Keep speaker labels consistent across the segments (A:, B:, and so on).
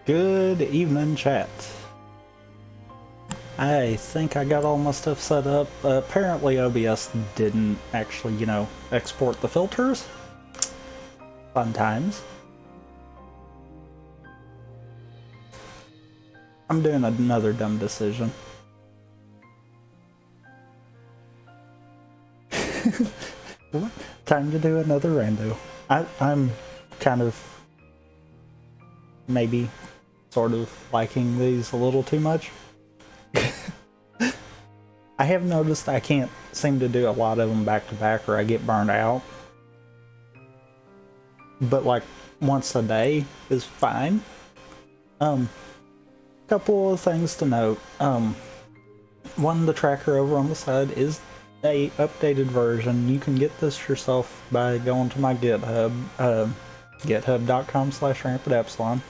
A: Good evening, chat. I think I got all my stuff set up. Apparently OBS didn't actually, export the filters. Fun times. I'm doing another dumb decision. What? Time to do another rando. I'm kind of maybe sort of liking these a little too much. I have noticed I can't seem to do a lot of them back to back or I get burned out. But like once a day is fine. Couple of things to note. One, the tracker over on the side is a updated version. You can get this yourself by going to my GitHub, github.com/rampantepsilon.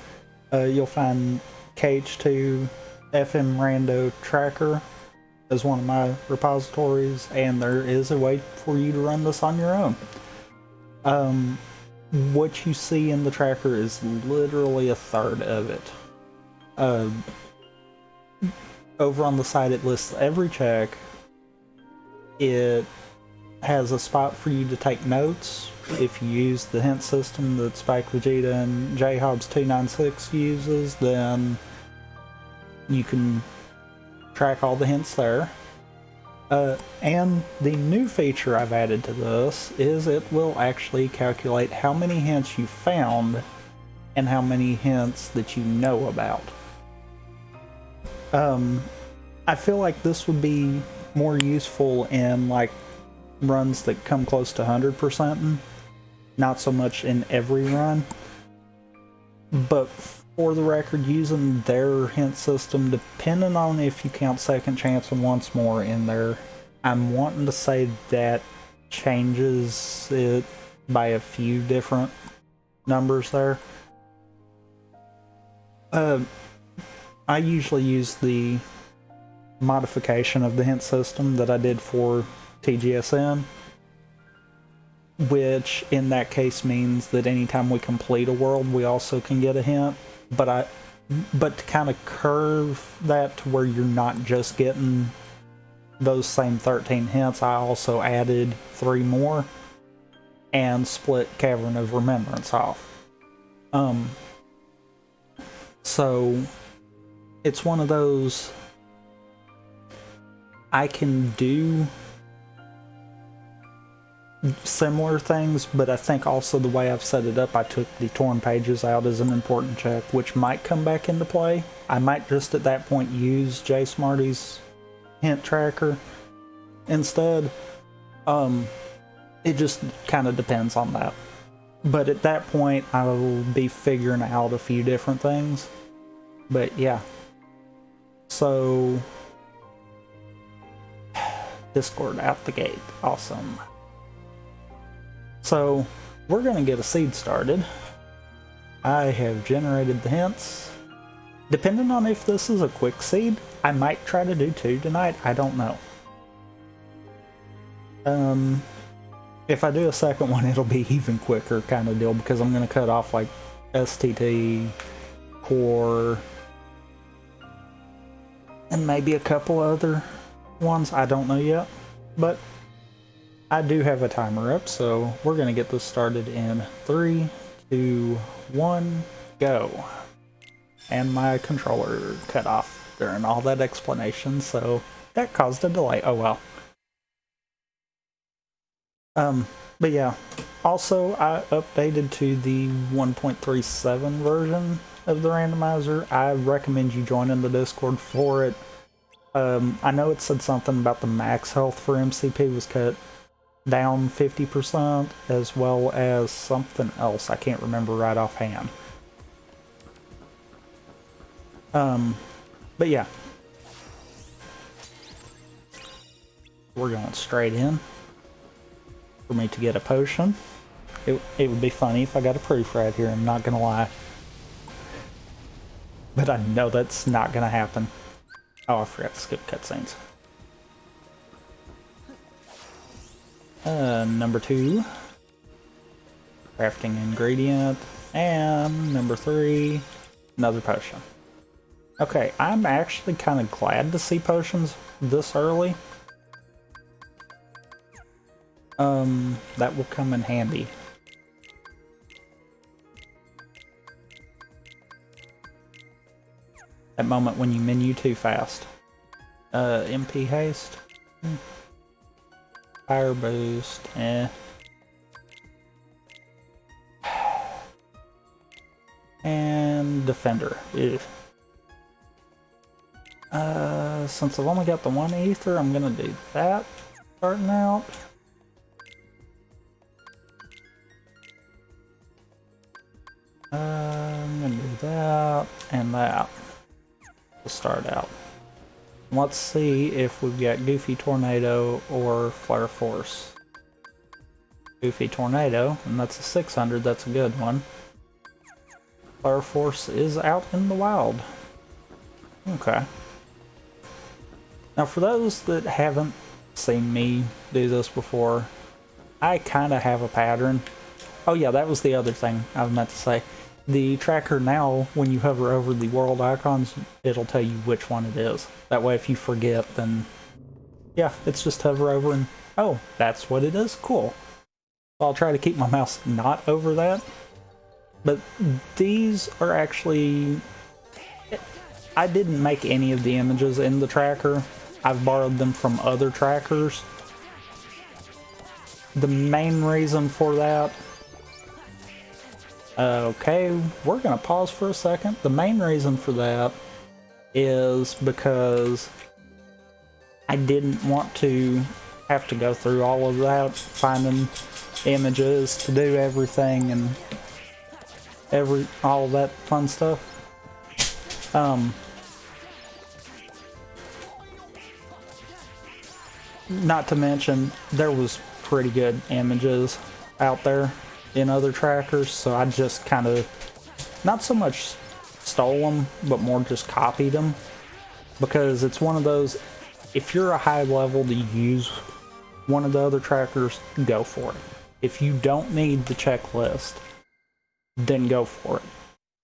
A: You'll find KH2FM Rando tracker as one of my repositories, and there is a way for you to run this on your own. What you see in the tracker is literally a third of it. Over on the side it lists every check. It has a spot for you to take notes. If you use the hint system that Spike Vegeta and JHobs296 uses, then you can track all the hints there. And the new feature I've added to this is it will actually calculate how many hints you found and how many hints that you know about. I feel like this would be more useful in like runs that come close to 100%, not so much in every run. But for the record, using their hint system, depending on if you count second chance and once more in there, I'm wanting to say that changes it by a few different numbers there. I usually use the modification of the hint system that I did for TGSN, which in that case means that anytime we complete a world we also can get a hint, but to kind of curve that to where you're not just getting those same 13 hints, I also added 3 more and split Cavern of Remembrance off. So it's one of those, I can do similar things, but I think also the way I've set it up, I took the torn pages out as an important check, which might come back into play. I might just at that point use J Smarty's hint tracker instead. It just kind of depends on that. But at that point, I will be figuring out a few different things. But yeah. So Discord out the gate. Awesome. So we're going to get a seed started. I have generated the hints. Depending on if this is a quick seed, I might try to do 2 tonight. I don't know. If I do a second one, it'll be even quicker kind of deal, because I'm going to cut off like STT, Core, and maybe a couple other ones. I don't know yet, but I do have a timer up, so we're going to get this started in 3, 2, 1, go. And my controller cut off during all that explanation, so that caused a delay. Oh well. But yeah, also I updated to the 1.37 version of the randomizer. I recommend you joining the Discord for it. I know it said something about the max health for MCP was cut down 50%, as well as something else I can't remember right offhand. But yeah, we're going straight in for me to get a potion. It would be funny if I got a proof right here, I'm not gonna lie. But I know that's not gonna happen. Oh, I forgot to skip cutscenes. Number 2, crafting ingredient, and number 3, Another potion. Okay, I'm actually kind of glad to see potions this early. That will come in handy. That moment when you menu too fast. MP haste. Fire boost, And defender. Ew. Since I've only got the one ether, I'm gonna do that starting out. I'm gonna do that and that to start out. Let's see if we've got Goofy Tornado or Flare Force. Goofy Tornado, and that's a 600, that's a good one. Flare Force is out in the wild. Okay. Now for those that haven't seen me do this before, I kind of have a pattern. Oh yeah, that was the other thing I meant to say. The tracker now, when you hover over the world icons, it'll tell you which one it is. That way if you forget, then yeah, it's just hover over and, oh, that's what it is? Cool. So I'll try to keep my mouse not over that. But these are actually... I didn't make any of the images in the tracker. I've borrowed them from other trackers. The main reason for that... Okay, we're gonna pause for a second. The main reason for that is because I didn't want to have to go through all of that, finding images to do everything and all of that fun stuff. Not to mention, there was pretty good images out there in other trackers, so I just kind of, not so much stole them, but more just copied them. Because it's one of those, if you're a high level to use one of the other trackers, go for it. If you don't need the checklist, then go for it.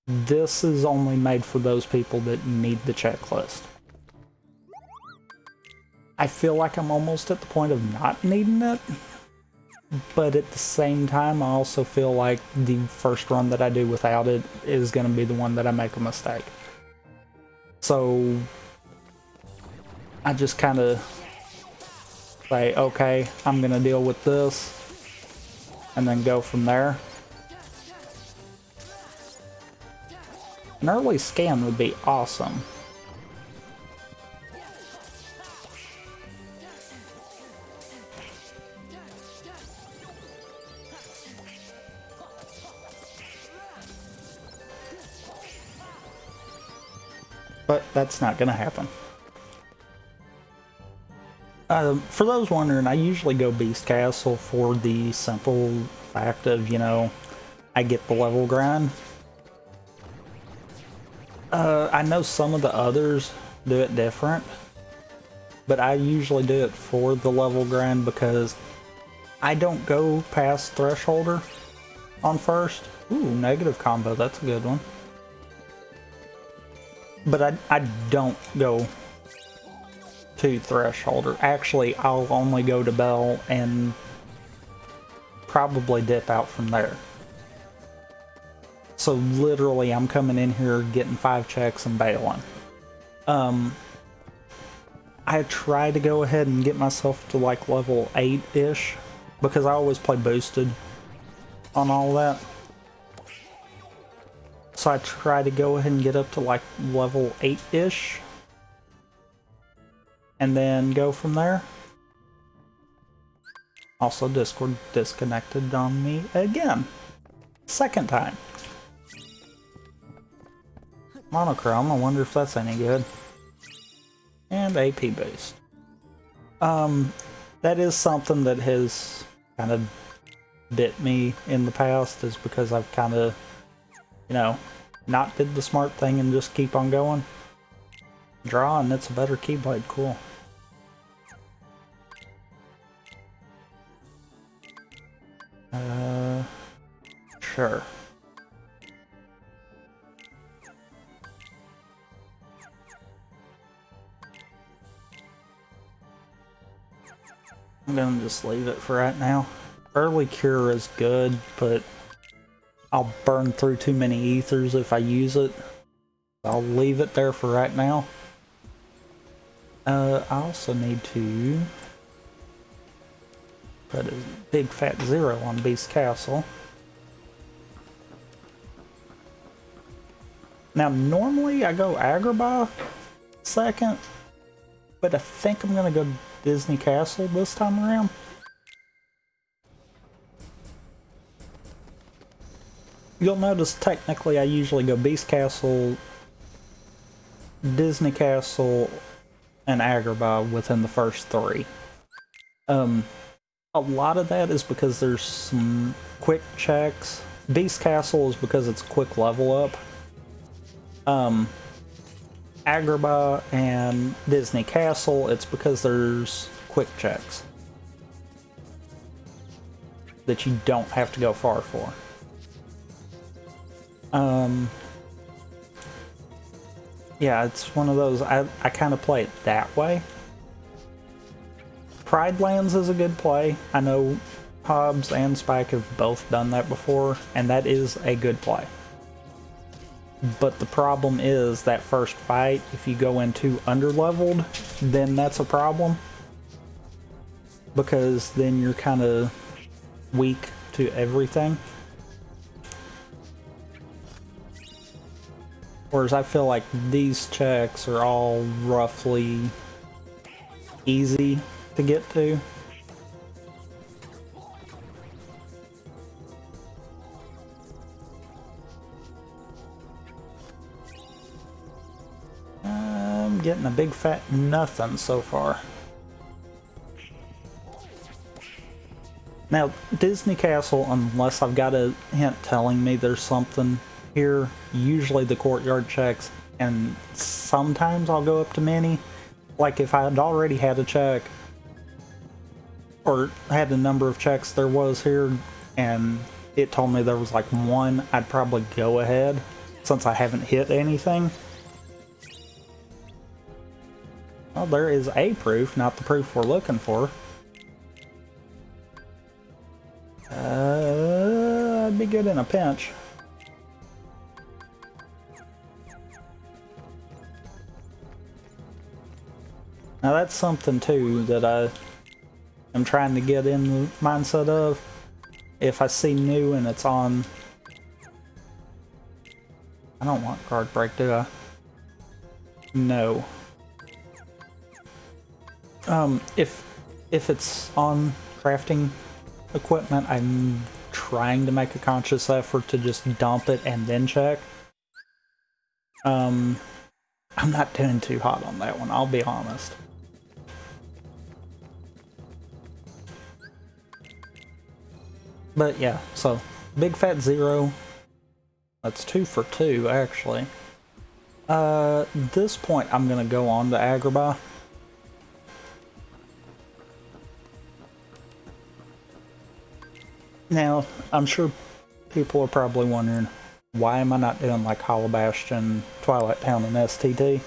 A: This is only made for those people that need the checklist. I feel like I'm almost at the point of not needing it, but at the same time I also feel like the first run that I do without it is going to be the one that I make a mistake. So I just kind of say, okay, I'm going to deal with this and then go from there. An early scan would be awesome. But that's not going to happen. For those wondering, I usually go Beast Castle for the simple fact of, you know, I get the level grind. I know some of the others do it different, but I usually do it for the level grind because I don't go past Thresholder on first. Ooh, negative combo, that's a good one. But I don't go to Thresholder. Actually, I'll only go to Bell and probably dip out from there. So literally, I'm coming in here getting 5 checks and bailing. I try to go ahead and get myself to like level 8-ish because I always play boosted on all that. So I try to go ahead and get up to like level 8-ish and then go from there. Also, Discord disconnected on me again. Second time. Monochrome, I wonder if that's any good. And AP boost. That is something that has kind of bit me in the past, is because I've kind of, you know, not did the smart thing and just keep on going. Draw, and it's a better Keyblade, cool. Sure. I'm gonna just leave it for right now. Early cure is good, but I'll burn through too many ethers if I use it. I'll leave it there for right now. I also need to put a big fat 0 on Beast Castle. Now, normally I go Agrabah second, but I think I'm gonna go Disney Castle this time around. You'll notice technically I usually go Beast Castle, Disney Castle, and Agrabah within the first 3. A lot of that is because there's some quick checks. Beast Castle is because it's quick level up. Agrabah and Disney Castle, it's because there's quick checks that you don't have to go far for. Yeah, it's one of those, I kind of play it that way. Pride Lands is a good play. I know Hobbs and Spike have both done that before, and that is a good play. But the problem is that first fight, if you go in too underleveled, then that's a problem. Because then you're kind of weak to everything. Whereas I feel like these checks are all roughly easy to get to. I'm getting a big fat nothing so far. Now, Disney Castle, unless I've got a hint telling me there's something here, usually the courtyard checks, and sometimes I'll go up to many. Like if I had already had a check, or had the number of checks there was here, and it told me there was like 1, I'd probably go ahead, since I haven't hit anything. Well, there is a proof, not the proof we're looking for. I'd be good in a pinch. Now that's something too that I am trying to get in the mindset of. If I see new and it's on... I don't want card break, do I? No. If it's on crafting equipment, I'm trying to make a conscious effort to just dump it and then check. I'm not doing too hot on that one, I'll be honest. But yeah, so big fat 0. That's 2 for 2 actually. At this point I'm gonna go on to Agrabah. Now, I'm sure people are probably wondering, why am I not doing like Hollow Bastion, Twilight Town, and STT?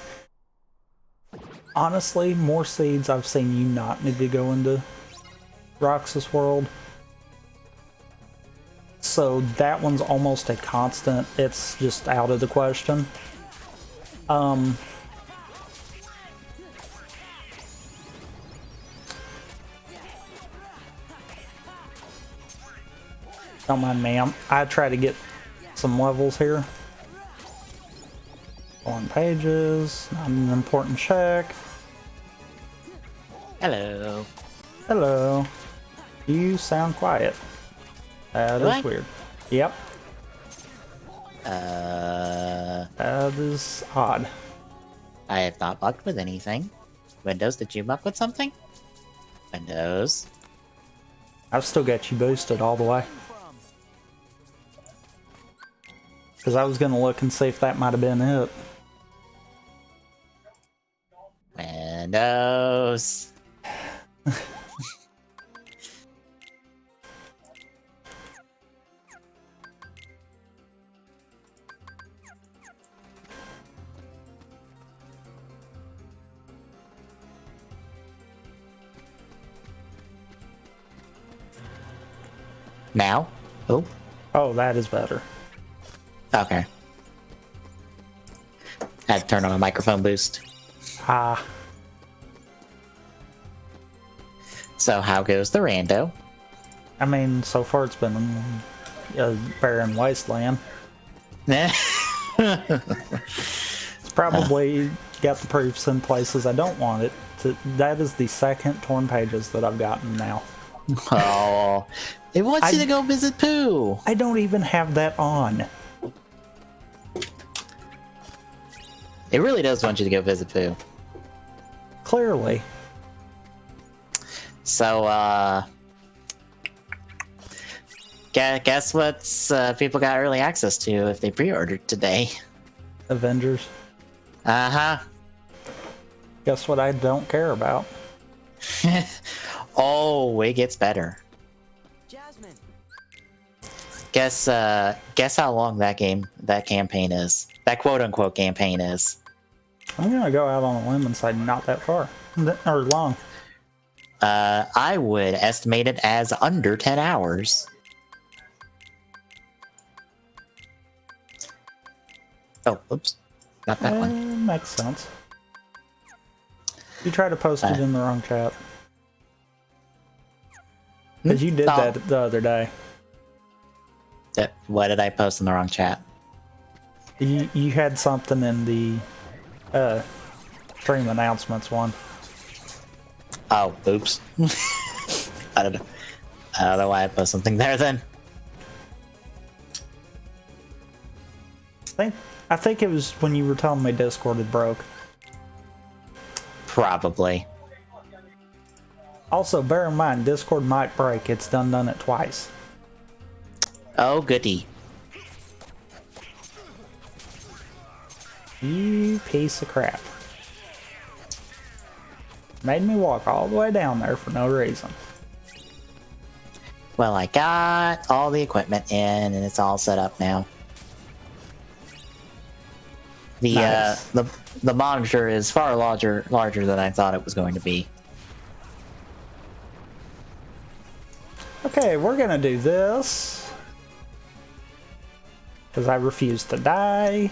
A: Honestly, more seeds I've seen you not need to go into Roxas World. So that one's almost a constant, it's just out of the question. Don't mind me, I try to get some levels here. On pages, not an important check.
B: Hello.
A: Hello. You sound quiet. That is weird. Yep. That is odd.
B: I have not bugged with anything. Windows, did you bug with something? Windows.
A: I've still got you boosted all the way. Because I was going to look and see if that might have been it.
B: Windows. Now? Oh,
A: Oh, that is better.
B: okay. Had to turn on a microphone boost.
A: Ah,
B: So how goes the rando?
A: I mean, so far it's been a barren wasteland. It's probably got the proofs in places I don't want it. That is the second torn pages that I've gotten now.
B: Oh, it wants you to go visit Pooh.
A: I don't even have that on.
B: It really does want you to go visit Pooh.
A: Clearly.
B: So, guess what people got early access to if they pre-ordered today?
A: Avengers.
B: Uh-huh.
A: Guess what I don't care about?
B: Oh, it gets better.
C: Jasmine.
B: Guess how long that campaign is. That quote-unquote campaign is.
A: I'm gonna go out on a limb and say not that far. Or long.
B: I would estimate it as under 10 hours. Oh, oops. Not that one.
A: Makes sense. You tried to post it in the wrong chat. Because you did that the other day.
B: What did I post in the wrong chat?
A: You had something in the stream announcements one.
B: Oh, oops. I don't know why I put something there then.
A: I think it was when you were telling me Discord had broke.
B: Probably.
A: Also, bear in mind, Discord might break. It's done it twice.
B: Oh, goody.
A: You piece of crap. Made me walk all the way down there for no reason.
B: Well, I got all the equipment in, and it's all set up now. The
A: Nice.
B: the monitor is far larger than I thought it was going to be.
A: Okay, we're gonna do this. Because I refuse to die.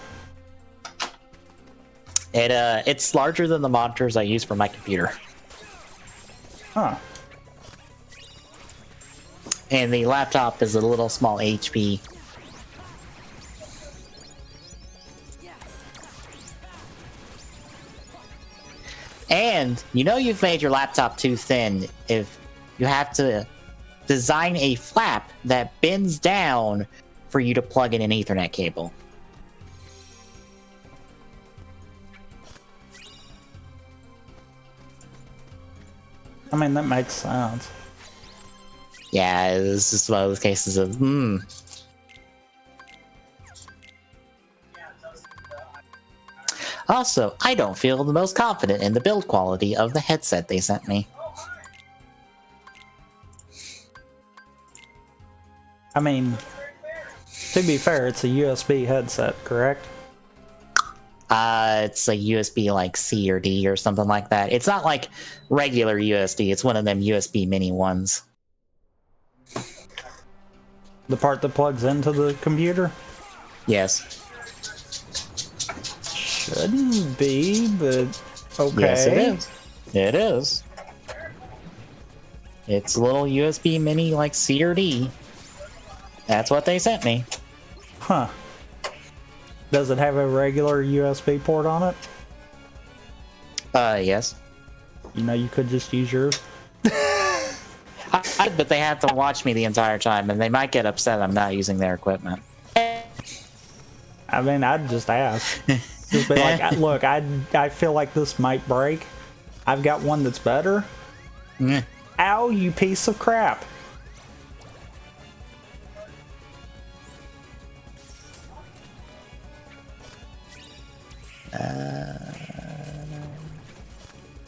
B: It's larger than the monitors I use for my computer.
A: Huh.
B: And the laptop is a little small HP. And you know you've made your laptop too thin if you have to design a flap that bends down for you to plug in an Ethernet cable.
A: I mean, that makes sense.
B: Yeah, this is one of those cases of, Also, I don't feel the most confident in the build quality of the headset they sent me.
A: I mean, to be fair, it's a USB headset, correct?
B: It's a USB like C or D or something like that. It's not like regular USB, it's one of them USB mini ones.
A: The part that plugs into the computer?
B: Yes.
A: Shouldn't be, but okay.
B: Yes, it is. It is. It's a little USB mini like C or D. That's what they sent me.
A: Huh. Does it have a regular USB port on it?
B: Yes.
A: You know, you could just use yours.
B: But they have to watch me the entire time, and they might get upset I'm not using their equipment.
A: I mean, I'd just ask. Just be like, look, I feel like this might break. I've got one that's better.
B: Mm.
A: Ow, you piece of crap.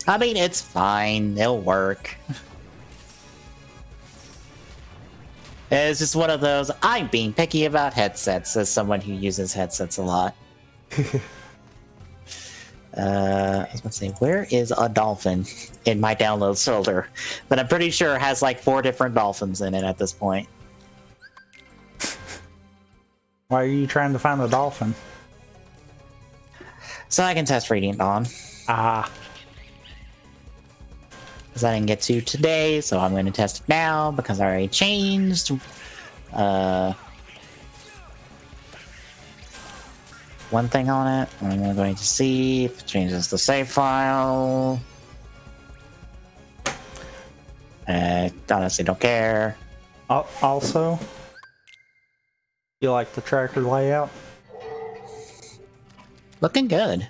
B: I mean, it's fine. It'll work. It's just one of those, I'm being picky about headsets as someone who uses headsets a lot. I was gonna say, where is a dolphin in my downloads folder? But I'm pretty sure it has like 4 different dolphins in it at this point.
A: Why are you trying to find a dolphin?
B: So I can test Radiant Dawn.
A: Ah.
B: Because I didn't get to today, so I'm going to test it now because I already changed. One thing on it. I'm going to see if it changes the save file. Honestly, don't care.
A: Also, you like the tracker layout?
B: Looking good.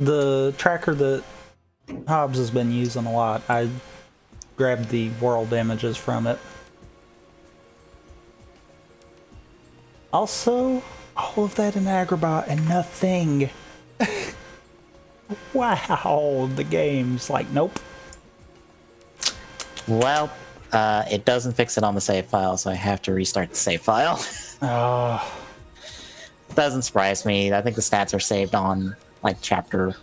A: The tracker that Hobbs has been using a lot, I grabbed the world images from it. Also, all of that in Agrabah and nothing. Wow, the game's like, nope.
B: Well, it doesn't fix it on the save file, so I have to restart the save file. Doesn't surprise me. I think the stats are saved on like chapter,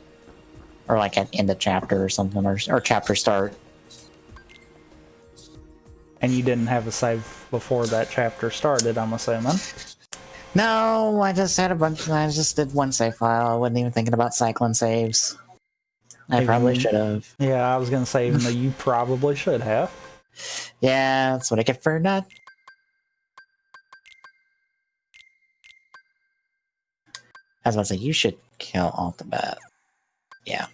B: or like at end of chapter or something, or chapter start.
A: And you didn't have a save before that chapter started, I'm assuming.
B: No, I just had a bunch. I just did one save file. I wasn't even thinking about cycling saves. I probably should have.
A: Yeah, I was gonna say, even though you probably should have.
B: Yeah, that's what I get for not. I was about to say, you should kill off the bat. Yeah.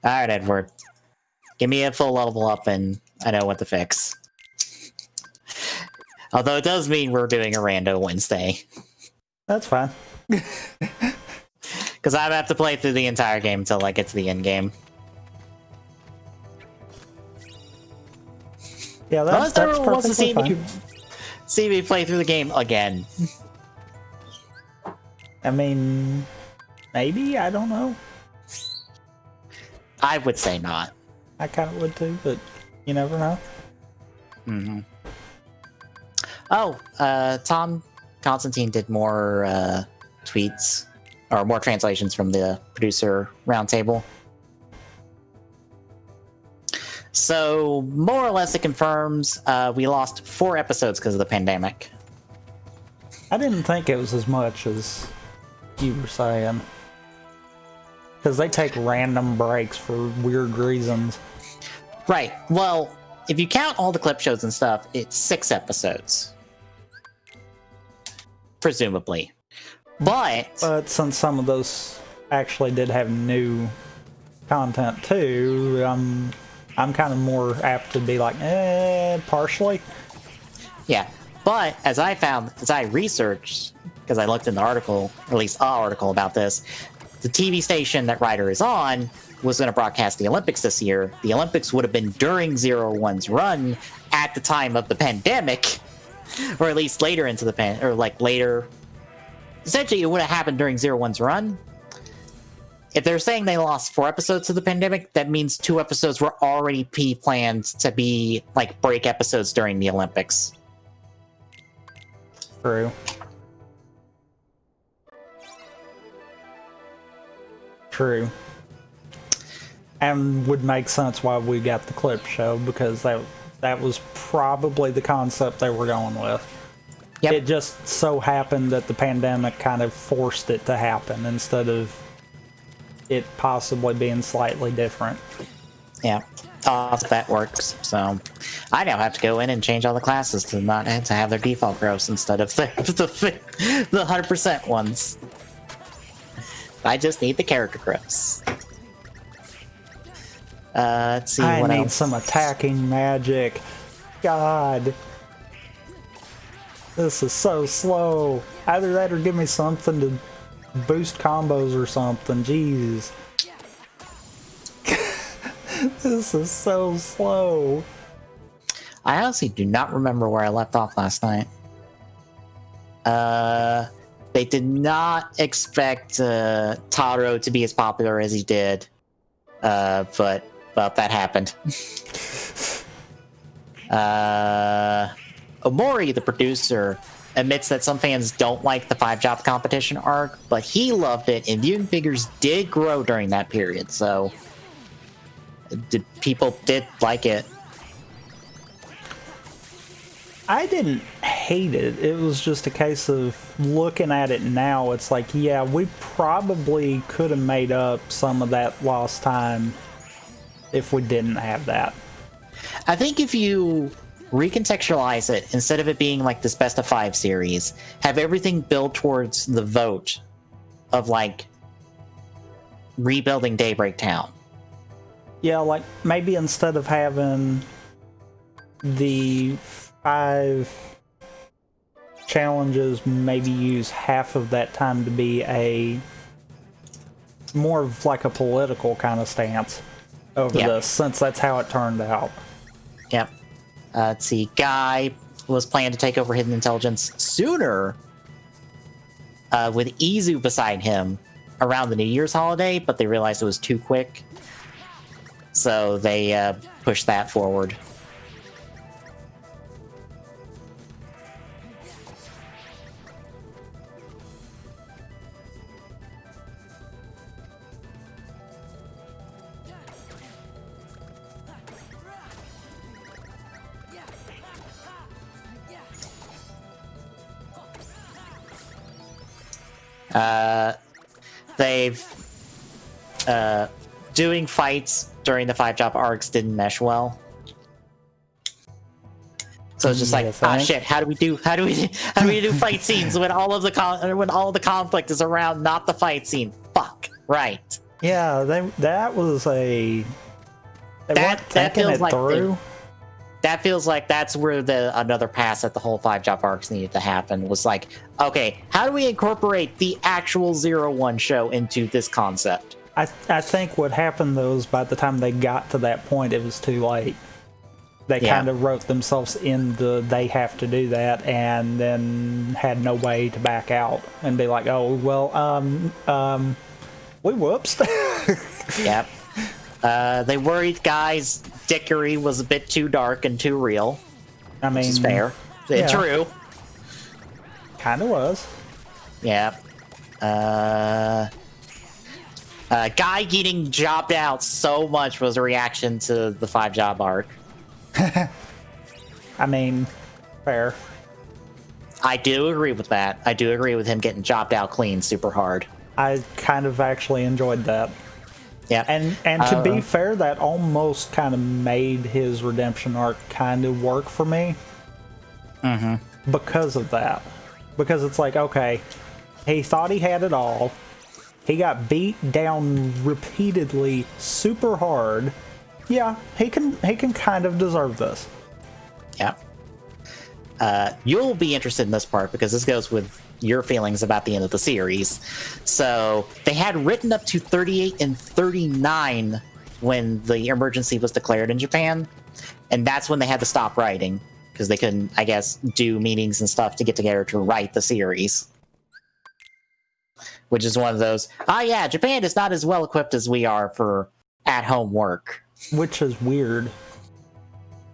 B: Alright, Edward. Give me a full level up and I know what to fix. Although it does mean we're doing a Rando Wednesday.
A: That's fine.
B: Because I have to play through the entire game until I get to the end game.
A: Yeah, that's
B: wants to
A: perfectly fine.
B: See me play through the game again.
A: I mean, maybe, I don't know.
B: I would say not.
A: I kind of would too, but you never know.
B: Mm-hmm. Oh, Tom Constantine did more tweets, or more translations from the producer roundtable. So, more or less, it confirms we lost 4 episodes because of the pandemic.
A: I didn't think it was as much as you were saying. Because they take random breaks for weird reasons.
B: Right. Well, if you count all the clip shows and stuff, it's 6 episodes. Presumably. But
A: since some of those actually did have new content too, I'm kind of more apt to be like, partially.
B: Yeah. But as I found, as I researched, because I looked in the article, or at least an article about this, the TV station that Ryder is on was going to broadcast the Olympics this year. The Olympics would have been during 01's run at the time of the pandemic, or at least later into the or like later. Essentially, it would have happened during 01's run. If they're saying they lost 4 episodes to the pandemic, that means 2 episodes were already planned to be like break episodes during the Olympics.
A: True. True. And would make sense why we got the clip show, because that was probably the concept they were going with.
B: Yep.
A: It just so happened that the pandemic kind of forced it to happen instead of it possibly being slightly different.
B: Yeah. That works. So I now have to go in and change all the classes to not have to have their default growths instead of the 100% ones. I just need the character growths. Let's see what else.
A: I need some attacking magic. God. This is so slow. Either that or give me something to boost combos or something. Jeez. This is so slow.
B: I honestly do not remember where I left off last night. They did not expect Taro to be as popular as he did. But that happened. Omori, the producer, admits that some fans don't like the 5-job competition arc, but he loved it, and viewing figures did grow during that period, so people did like it.
A: I didn't hate it. It was just a case of looking at it now. It's like, yeah, we probably could have made up some of that lost time if we didn't have that.
B: I think if you recontextualize it, instead of it being like this best of 5 series, have everything build towards the vote of like rebuilding Daybreak Town.
A: Yeah, like maybe instead of having the 5 challenges, maybe use half of that time to be a more of like a political kind of stance over this, since that's how it turned out.
B: Yep. Let's see. Guy was planning to take over Hidden Intelligence sooner, with Izu beside him around the New Year's holiday, but they realized it was too quick, so they pushed that forward. They've doing fights during the 5-job arcs didn't mesh well, so it's just like, shit, how do we do fight scenes when all of the conflict is around not the fight scene? Fuck, right?
A: Yeah, that was a
B: that feels like through. That feels like that's where another pass at the whole 5-job arcs needed to happen. Was like, okay, how do we incorporate the actual 0-1 show into this concept?
A: I think what happened though is by the time they got to that point, it was too late. They kind of wrote themselves into they have to do that, and then had no way to back out and be like, oh well, we whoopsed.
B: Yep. They worried Guy's dickery was a bit too dark and too real.
A: I mean,
B: which is fair. Yeah. True.
A: Kind of was.
B: Yeah. Guy getting jobbed out so much was a reaction to the 5-job arc.
A: I mean, fair.
B: I do agree with that. I do agree with him getting jobbed out clean super hard.
A: I kind of actually enjoyed that.
B: Yeah.
A: And to be fair, that almost kind of made his redemption arc kind of work for me. Mm-hmm. Because of that. Because it's like, okay, he thought he had it all. He got beat down repeatedly super hard. Yeah, he can kind of deserve this.
B: Yeah. You'll be interested in this part because this goes with your feelings about the end of the series. So they had written up to 38 and 39 when the emergency was declared in Japan, and that's when they had to stop writing because they couldn't, I guess, do meetings and stuff to get together to write the series. Which is one of those, Japan is not as well equipped as we are for at-home work.
A: Which is weird.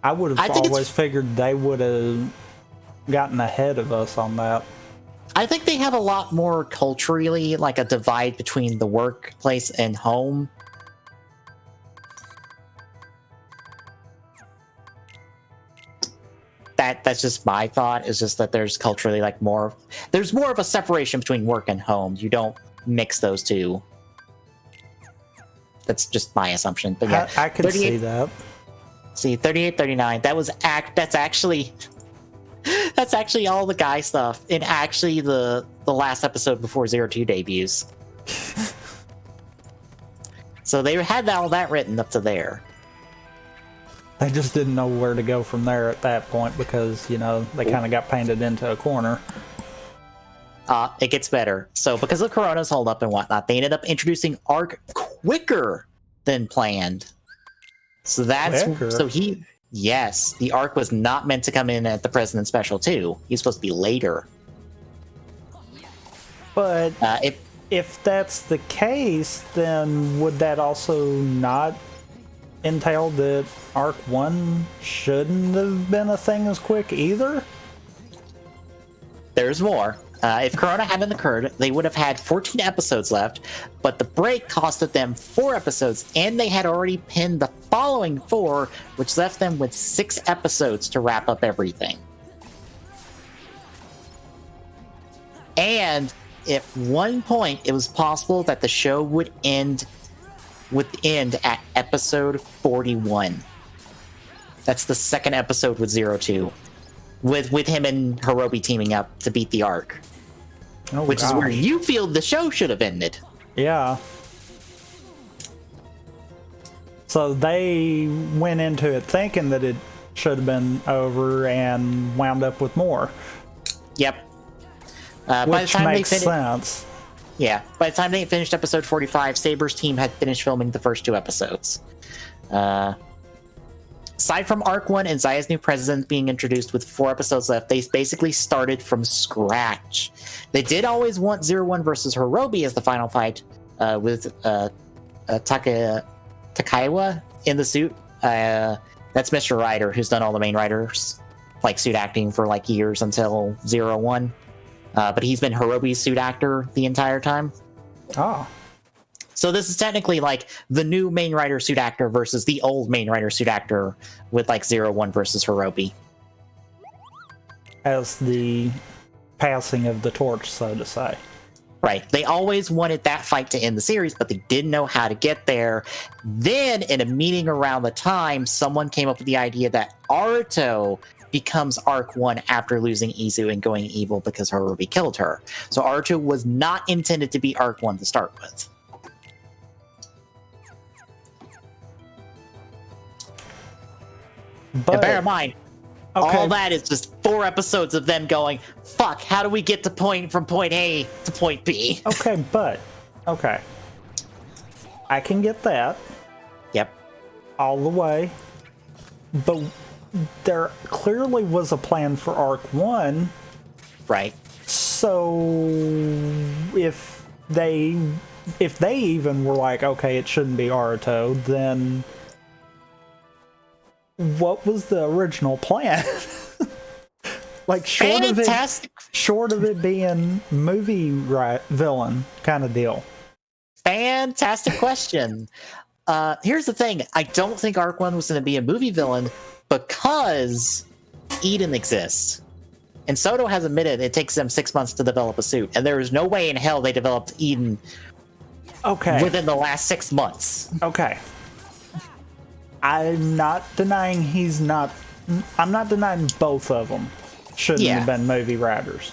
A: I would have always figured they would have gotten ahead of us on that.
B: I think they have a lot more culturally, like a divide between the workplace and home. That's just my thought, is just that there's culturally there's more of a separation between work and home. You don't mix those two. That's just my assumption. But yeah,
A: I can see that.
B: See, 38, 39, that's actually all the Guy stuff in actually the last episode before 02 debuts. So they had all that written up to there.
A: They just didn't know where to go from there at that point because, they kind of got painted into a corner.
B: It gets better. So because of Corona's holdup and whatnot, they ended up introducing Arc quicker than planned. So the Arc was not meant to come in at the President Special 2. He's supposed to be later.
A: But if that's the case, then would that also not entail that Arc 1 shouldn't have been a thing as quick either?
B: There's more. If Corona hadn't occurred, they would have had 14 episodes left, but the break costed them 4 episodes, and they had already pinned the following 4, which left them with 6 episodes to wrap up everything. And at one point, it was possible that the show would end at episode 41. That's the second episode with 02. With him and Hirobi teaming up to beat the Ark. Which is where you feel the show should have ended.
A: Yeah. So they went into it thinking that it should have been over and wound up with more.
B: Yep.
A: Which makes sense.
B: Yeah. By the time they finished episode 45, Saber's team had finished filming the first 2 episodes. Aside from Arc 1 and Zaya's new president being introduced with 4 episodes left, they basically started from scratch. They did always want 01 versus Hirobi as the final fight, with Takaiwa in the suit. That's Mr. Ryder, who's done all the main writers, like suit acting for like years until 01. But he's been Hirobi's suit actor the entire time.
A: Oh.
B: So this is technically like the new main writer suit actor versus the old main writer suit actor with like 01 versus Hirobi.
A: As the passing of the torch, so to say.
B: Right. They always wanted that fight to end the series, but they didn't know how to get there. Then in a meeting around the time, someone came up with the idea that Aruto becomes Arc 1 after losing Izu and going evil because Hirobi killed her. So Aruto was not intended to be Arc 1 to start with.
A: But,
B: and bear in mind,
A: okay.
B: all that is just 4 episodes of them going, fuck, how do we get from point A to point B?
A: Okay. I can get that.
B: Yep.
A: All the way. But there clearly was a plan for Arc 1.
B: Right.
A: So if they even were like, okay, it shouldn't be Aruto, then what was the original plan? Like short of it being movie villain kind of deal.
B: Fantastic question. Here's the thing. I don't think Arc 1 was going to be a movie villain because Eden exists. And Soto has admitted it takes them 6 months to develop a suit. And there is no way in hell they developed Eden within the last 6 months.
A: Okay. I'm not denying I'm not denying both of them shouldn't have been movie writers.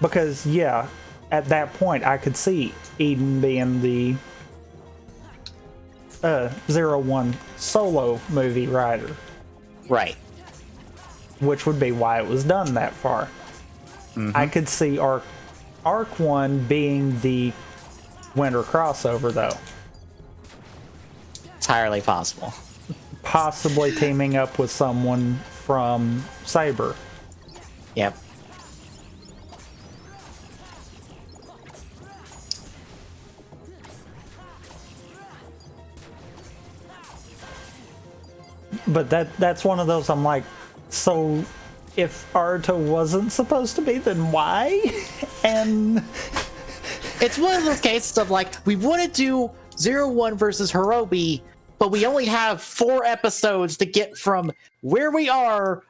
A: Because, at that point, I could see Eden being the 01 solo movie writer.
B: Right.
A: Which would be why it was done that far. Mm-hmm. I could see Arc 1 being the winter crossover, though.
B: Entirely possible.
A: Possibly teaming up with someone from Saber.
B: Yep.
A: But that's one of those I'm like, so if Aruto wasn't supposed to be, then why? And
B: it's one of those cases of like, we want to do 01 versus Hirobi, but we only have 4 episodes to get from where we are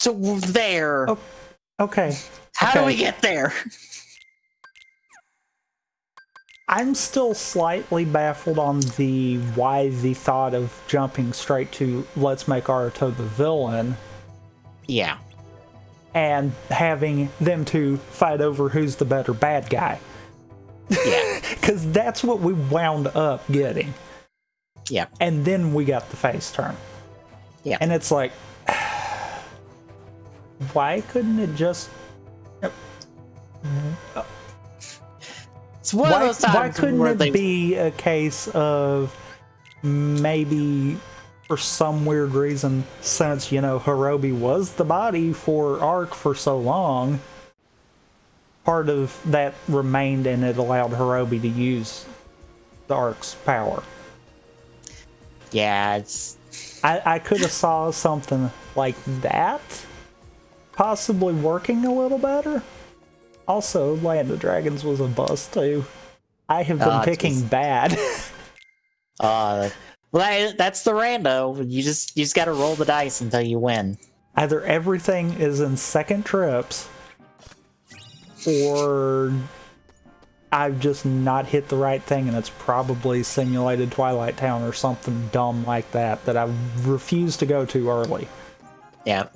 B: to there.
A: Oh, okay.
B: How do we get there?
A: I'm still slightly baffled on why the thought of jumping straight to let's make Aruto the villain.
B: Yeah.
A: And having them two fight over who's the better bad guy.
B: Yeah.
A: Because that's what we wound up getting.
B: Yeah.
A: And then we got the face turn.
B: Yeah.
A: And it's like, why couldn't it just...
B: It's one of those times
A: why couldn't it be a case of maybe for some weird reason, since, Hirobi was the body for Arc for so long, part of that remained and it allowed Hirobi to use the Arc's power.
B: Yeah, it's...
A: I could have saw something like that possibly working a little better. Also, Land of Dragons was a bust too. I have been picking bad.
B: Well, that's the rando. You just got to roll the dice until you win.
A: Either everything is in second trips, or I've just not hit the right thing, and it's probably simulated Twilight Town or something dumb like that that I refuse to go to early.
B: Yeah.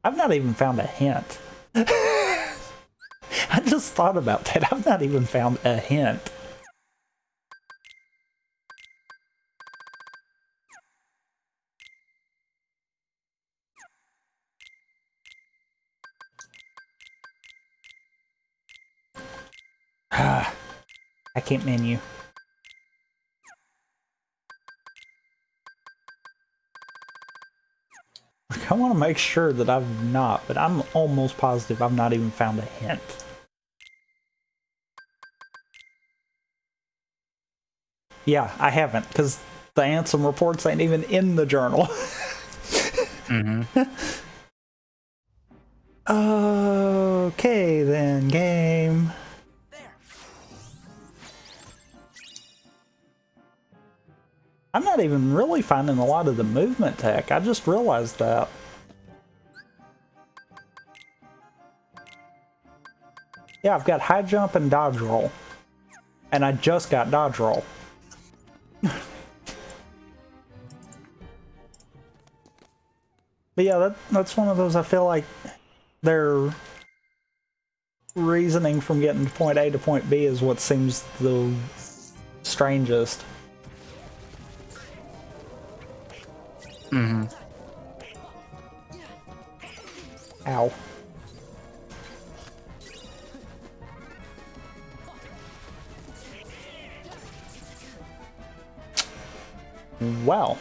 A: I've not even found a hint. I just thought about that. I've not even found a hint. I can't menu. Like, I want to make sure that I've not, but I'm almost positive I've not even found a hint. Yeah, I haven't, because the Ansem reports ain't even in the journal. Okay, then, game. I'm not even really finding a lot of the movement tech. I just realized that. Yeah, I've got high jump and dodge roll. And I just got dodge roll. But yeah, that's one of those I feel like their reasoning from getting to point A to point B is what seems the strangest. Ow. Well.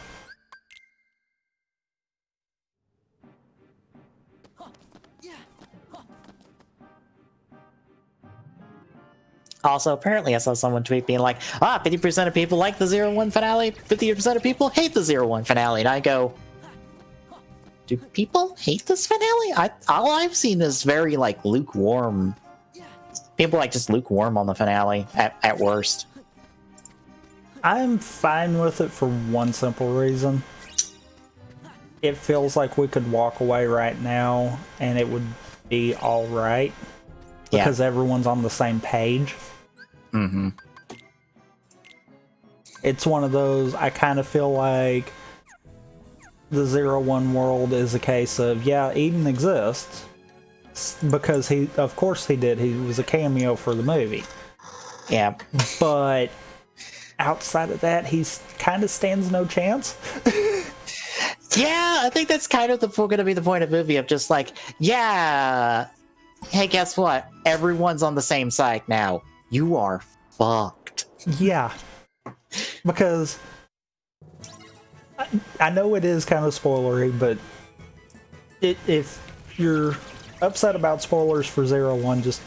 B: Also, apparently I saw someone tweet being like, 50% of people like the 0-1 finale, 50% of people hate the 0-1 finale. And I go, do people hate this finale? All I've seen is very, like, lukewarm. People like just lukewarm on the finale at worst.
A: I'm fine with it for one simple reason. It feels like we could walk away right now and it would be alright. Because everyone's on the same page.
B: Mm-hmm.
A: It's one of those, I kind of feel like the 0-1 world is a case of, yeah, Eden exists. Because of course he did. He was a cameo for the movie.
B: Yeah.
A: But outside of that, he kind of stands no chance.
B: Yeah, I think that's kind of going to be the point of the movie of just like, yeah, hey, guess what? Everyone's on the same side now. You are fucked.
A: Yeah. Because I know it is kind of spoilery, but if you're upset about spoilers for 0-1, just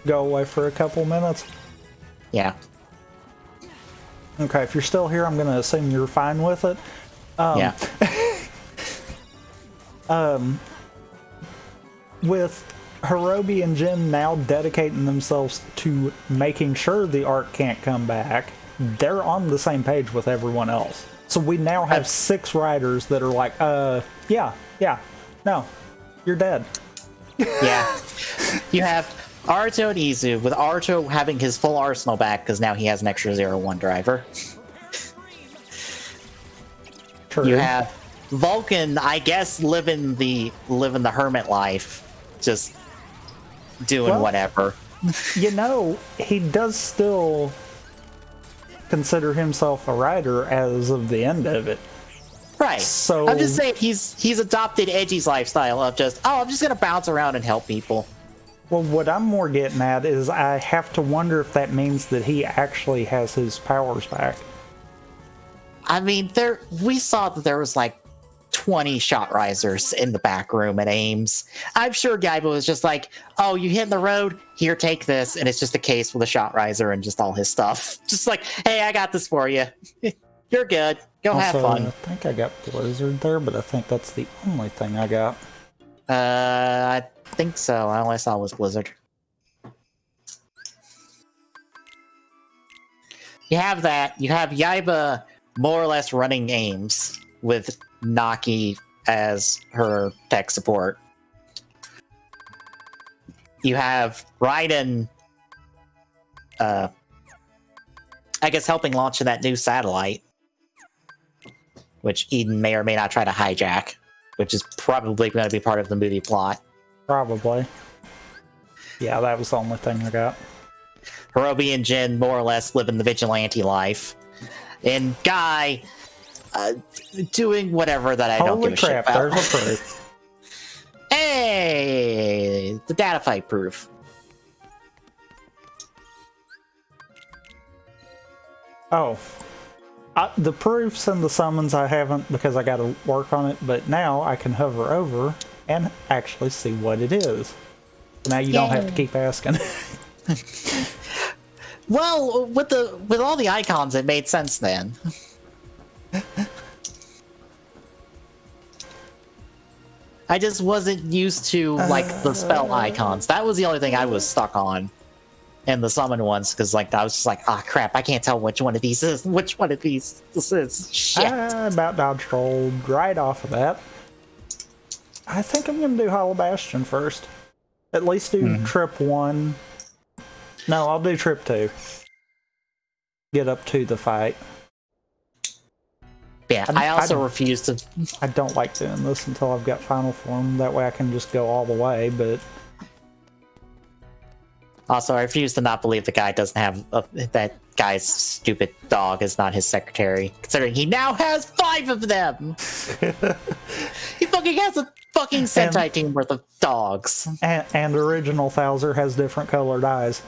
A: go away for a couple minutes.
B: Yeah.
A: Okay, if you're still here, I'm going to assume you're fine with it.
B: Yeah.
A: With Hirobi and Jin now dedicating themselves to making sure the arc can't come back, they're on the same page with everyone else. So we now have 6 writers that are like, yeah, no, you're dead.
B: Yeah. You have Aruto and Izu, with Aruto having his full arsenal back because now he has an extra 0-1 driver.
A: True.
B: You have Vulcan, I guess, living the hermit life, just doing whatever.
A: You know, he does still consider himself a writer as of the end of it.
B: Right.
A: So
B: I'm just saying he's adopted Edgy's lifestyle of just, I'm just gonna bounce around and help people.
A: Well, what I'm more getting at is I have to wonder if that means that he actually has his powers back.
B: I mean, we saw that there was like 20 shot risers in the back room at Ames. I'm sure Gaiba was just like, oh, you hit the road? Here, take this. And it's just a case with a shot riser and just all his stuff. Just like, hey, I got this for you. You're good. Go have fun.
A: I think I got Blizzard there, but I think that's the only thing I got.
B: I think so. All I saw was Blizzard. You have that. You have Yaiba more or less running Ames with Naki as her tech support. you have Raiden, I guess, helping launch that new satellite, which Eden may or may not try to hijack, which is probably going to be part of the movie plot.
A: Probably. Yeah, that was the only thing I got.
B: Hirobi and Jin more or less living the vigilante life, and Guy doing whatever that I don't give a shit about.
A: Holy crap, there's a proof.
B: Hey, the data fight proof.
A: Oh. The proofs and the summons I haven't because I got to work on it, but now I can hover over and actually see what it is. Now you don't have to keep asking.
B: Well, with all the icons, it made sense then. I just wasn't used to like the spell icons. That was the only thing I was stuck on, and the summon ones, because like I was just like, ah, crap, I can't tell which one of these is which one of these this is. Shit.
A: I about dodge rolled right off of that. I think I'm gonna do Hollow Bastion first. At least do trip 1. No, I'll do trip 2. Get up to the fight.
B: Yeah, I also refuse to.
A: I don't like doing this until I've got final form. That way I can just go all the way, but.
B: Also, I refuse to not believe the guy doesn't have that guy's stupid dog is not his secretary, considering he now has 5 of them. He fucking has a fucking Sentai team worth of dogs.
A: And original Thouser has different colored eyes.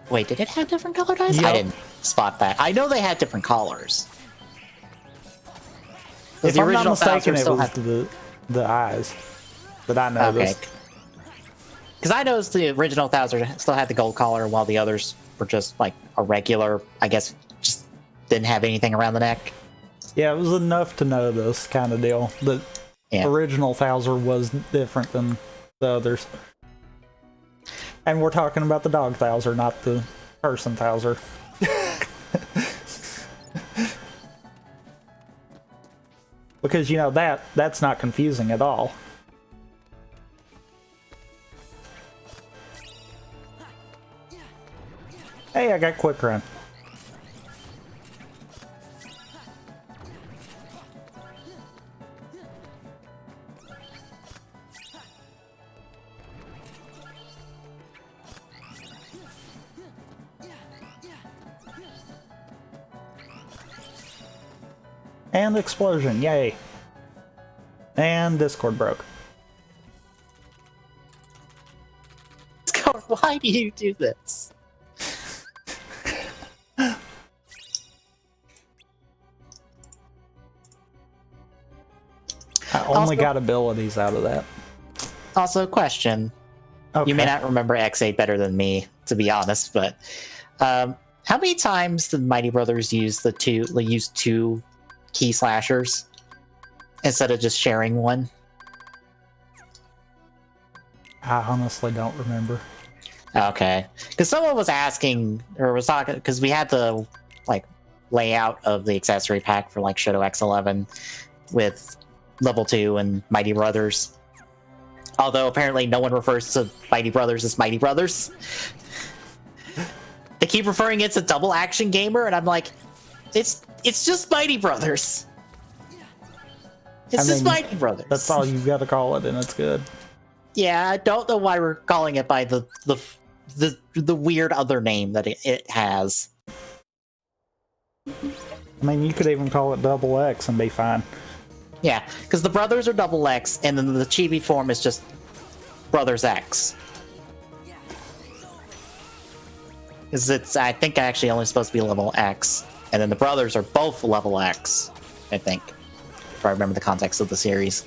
B: Wait, did it have different colored eyes?
A: Yep.
B: I didn't spot that. I know they had different colors.
A: If I'm not mistaken, it was the eyes that I noticed.
B: Okay. Because I noticed the original Thouser still had the gold collar, while the others were just like a regular, I guess, just didn't have anything around the neck.
A: Yeah, it was enough to know this kind of deal. The original Thouser was different than the others. And we're talking about the dog Thouser, not the person Thouser. Because, you know, that's not confusing at all. Hey, I got quick run. And explosion, yay. And Discord broke.
B: Discord, why do you do this?
A: I only got abilities out of that.
B: Also, question. Okay. You may not remember X8 better than me, to be honest, but how many times did Mighty Brothers use two key slashers instead of just sharing one?
A: I honestly don't remember.
B: Okay, because someone was asking or was talking, because we had the like layout of the accessory pack for like Shoto X11 with level 2 and Mighty Brothers. Although apparently no one refers to Mighty Brothers as Mighty Brothers. They keep referring it to Double Action Gamer, and I'm like, it's just Mighty Brothers. It's just Mighty Brothers.
A: That's all you've got to call it, and it's good.
B: Yeah, I don't know why we're calling it by the weird other name that it has.
A: I mean, you could even call it Double X and be fine.
B: Yeah, because the brothers are Double X, and then the chibi form is just Brothers X. Because it's, I think, actually only supposed to be level X, and then the brothers are both level X, I think, if I remember the context of the series.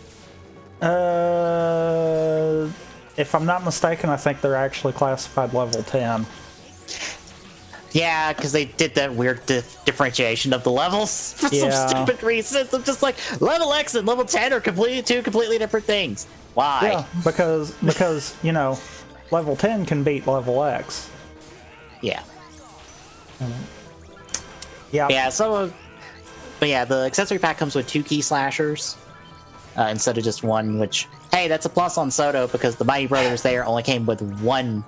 A: If I'm not mistaken, I think they're actually classified level 10.
B: Yeah, because they did that weird differentiation of the levels for some stupid reasons. I'm just like, level X and level 10 are two completely different things. Why?
A: Yeah, because you know, level 10 can beat level X.
B: Yeah.
A: Yeah.
B: Yeah, so... But yeah, the accessory pack comes with 2 key slashers. instead of just one, which, hey, that's a plus on Soto because the Mighty Brothers there only came with one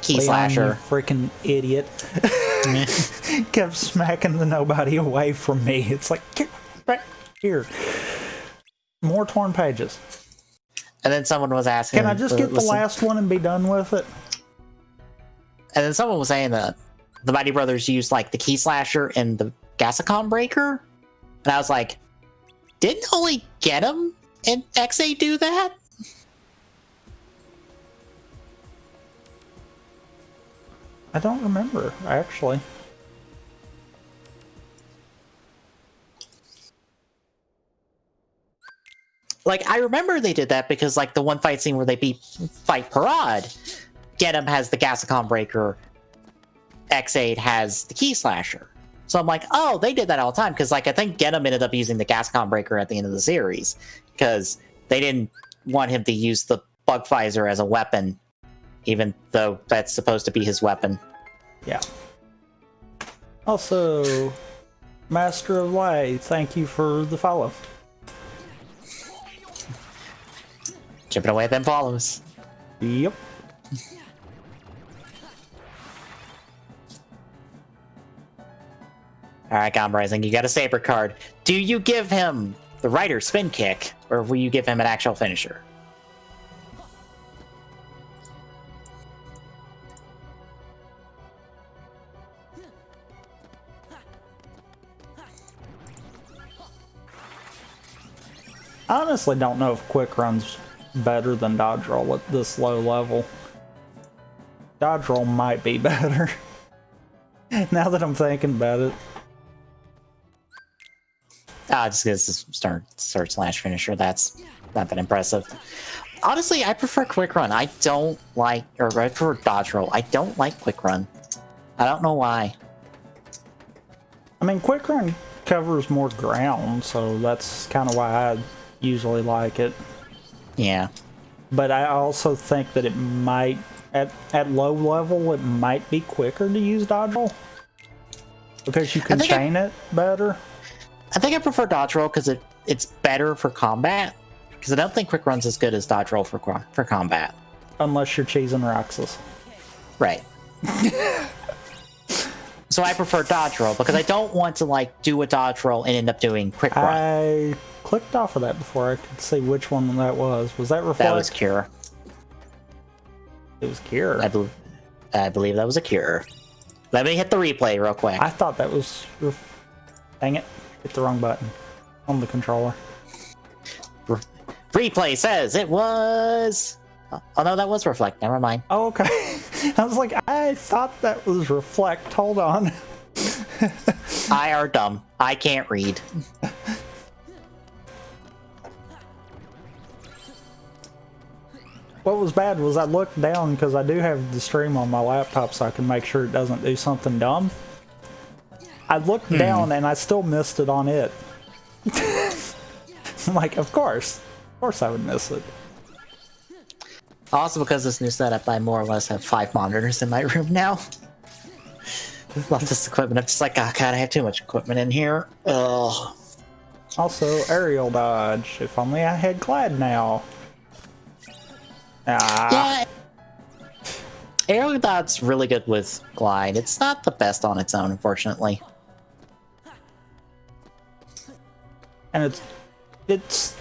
B: key
A: Leon,
B: slasher.
A: you freaking idiot. Kept smacking the nobody away from me. It's like, get back here. More torn pages.
B: And then someone was asking...
A: Can I just get the last one and be done with it?
B: And then someone was saying that the Mighty Brothers used, like, the key slasher and the Gasicon breaker. And I was like, didn't only Get 'em and XA do that?
A: I don't remember, actually.
B: Like, I remember they did that because, like, the one fight scene where they fight Parad, Get 'em has the Gasicon breaker, X8 has the key slasher. So I'm like, oh, they did that all the time, because, like, I think Get 'em ended up using the Gasicon breaker at the end of the series, because they didn't want him to use the Bug Visor as a weapon, even though that's supposed to be his weapon.
A: Yeah. Also, Master of Light, thank you for the follow.
B: Chipping away at them follows.
A: Yep.
B: Alright, Gom Rising, you got a Saber card. Do you give him the Rider spin kick, or will you give him an actual finisher?
A: I honestly don't know if Quick Run's better than Dodge Roll at this low level. Dodge Roll might be better. Now that I'm thinking about it.
B: Just because it's start slash finisher, that's not that impressive. Honestly, I prefer Quick Run. I prefer Dodge Roll. I don't like Quick Run. I don't know why.
A: I mean, Quick Run covers more ground, so that's kind of why I usually like it.
B: Yeah.
A: But I also think that it might, at low level, it might be quicker to use Dodge Roll. Because you can chain it better.
B: I think I prefer Dodge Roll because it's better for combat. Because I don't think Quick Run's as good as Dodge Roll for combat.
A: Unless you're cheesing Roxas.
B: Right. So I prefer Dodge Roll because I don't want to like do a Dodge Roll and end up doing Quick Run.
A: I clicked off of that before I could see which one that was. Was that Reflect?
B: That was Cure.
A: It was Cure.
B: I believe that was a Cure. Let me hit the replay real quick.
A: I thought that was... Dang it. Hit the wrong button on the controller.
B: Replay says it was... Oh no, that was Reflect. Never mind.
A: Oh, okay. I was like, I thought that was Reflect. Hold on.
B: I are dumb. I can't read.
A: What was bad was I looked down because I do have the stream on my laptop so I can make sure it doesn't do something dumb. I looked down and I still missed it on it. I'm like, of course I would miss it.
B: Also, because this new setup, I more or less have 5 monitors in my room now. Love this equipment. I'm just like, oh god, I have too much equipment in here. Ugh.
A: Also, aerial dodge. If only I had Glad now.
B: Yeah. Aerial dodge's really good with Glide. It's not the best on its own, unfortunately.
A: And it's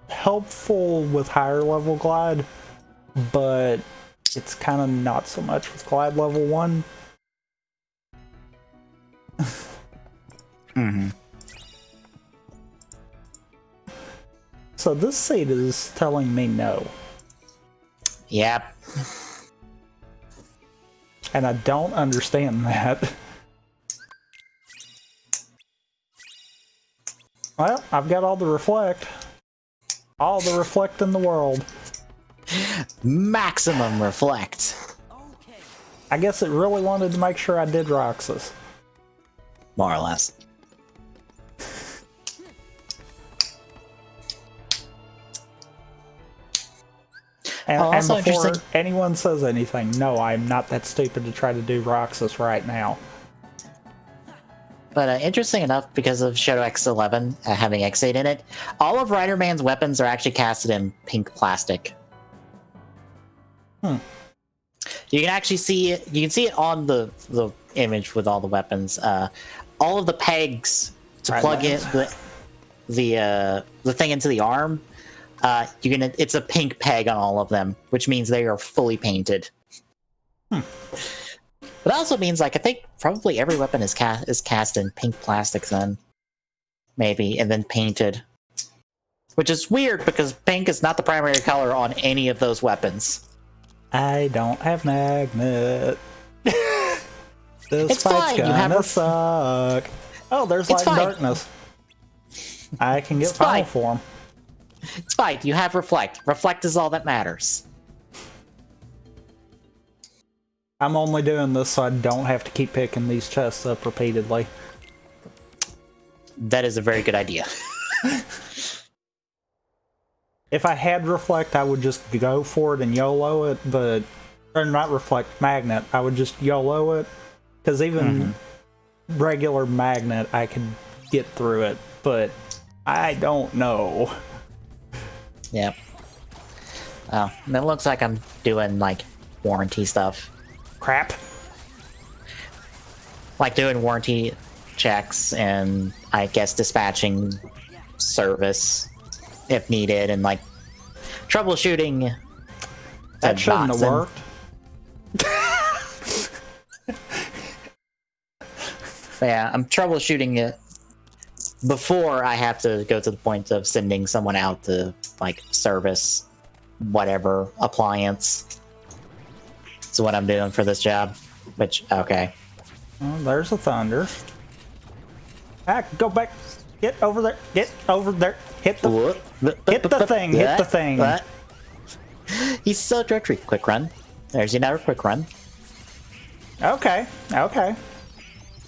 A: helpful with higher level Glide, but it's kind of not so much with Glide level 1.
B: Mm-hmm.
A: So this seed is telling me no.
B: Yep.
A: And I don't understand that. Well, I've got all the Reflect. All the Reflect in the world.
B: Maximum Reflect.
A: I guess it really wanted to make sure I did Roxas.
B: More or less.
A: And before anyone says anything, no, I'm not that stupid to try to do Roxas right now.
B: But interesting enough, because of Shadow X11 having X8 in it, all of Rider-Man's weapons are actually casted in pink plastic.
A: Hmm.
B: You can actually see it. You can see it on the image with all the weapons. All of the pegs to plug in the thing into the arm. It's a pink peg on all of them, which means they are fully painted.
A: Hmm.
B: But also means, like, I think probably every weapon is cast in pink plastic then. Maybe, and then painted. Which is weird, because pink is not the primary color on any of those weapons.
A: I don't have magnet. This fight's
B: fine.
A: gonna suck. Oh, there's light and darkness. I can get final form.
B: It's fine. You have reflect. Reflect is all that matters.
A: I'm only doing this so I don't have to keep picking these chests up repeatedly.
B: That is a very good idea.
A: If I had reflect, I would just go for it and YOLO it, but... Or not reflect, magnet. I would just YOLO it. Because even regular magnet, I could get through it, but I don't know.
B: Yep. Oh, and it looks like I'm doing, like, warranty stuff.
A: Crap.
B: Like doing warranty checks and, I guess, dispatching service if needed, and, like, troubleshooting.
A: That shouldn't have worked.
B: Yeah, I'm troubleshooting it before I have to go to the point of sending someone out to, like, service whatever appliance. That's what I'm doing for this job. Which, okay.
A: Well, there's a thunder. Ah, go back. Get over there. Get over there. Hit the thing. Hit the thing.
B: What? He's so treachery. Quick run. There's another quick run.
A: Okay. Okay.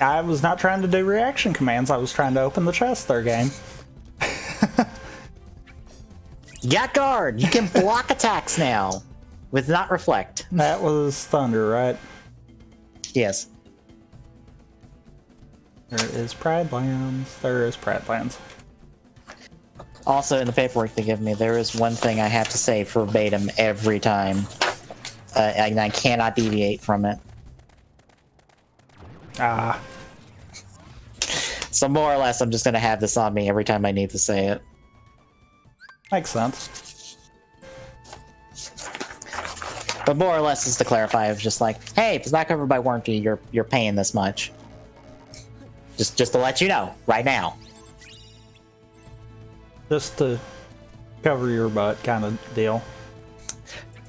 A: I was not trying to do reaction commands. I was trying to open the chest there, game.
B: You got guard. You can block attacks now with not reflect.
A: That was thunder, right?
B: Yes.
A: There is Pride Lands. There is Pride Lands.
B: Also, in the paperwork they give me, there is one thing I have to say verbatim every time. And I cannot deviate from it.
A: Ah.
B: So more or less, I'm just going to have this on me every time I need to say it.
A: Makes sense.
B: But more or less, is to clarify, of just like, hey, if it's not covered by warranty, you're paying this much. Just to let you know, right now.
A: Just to cover your butt kind of deal.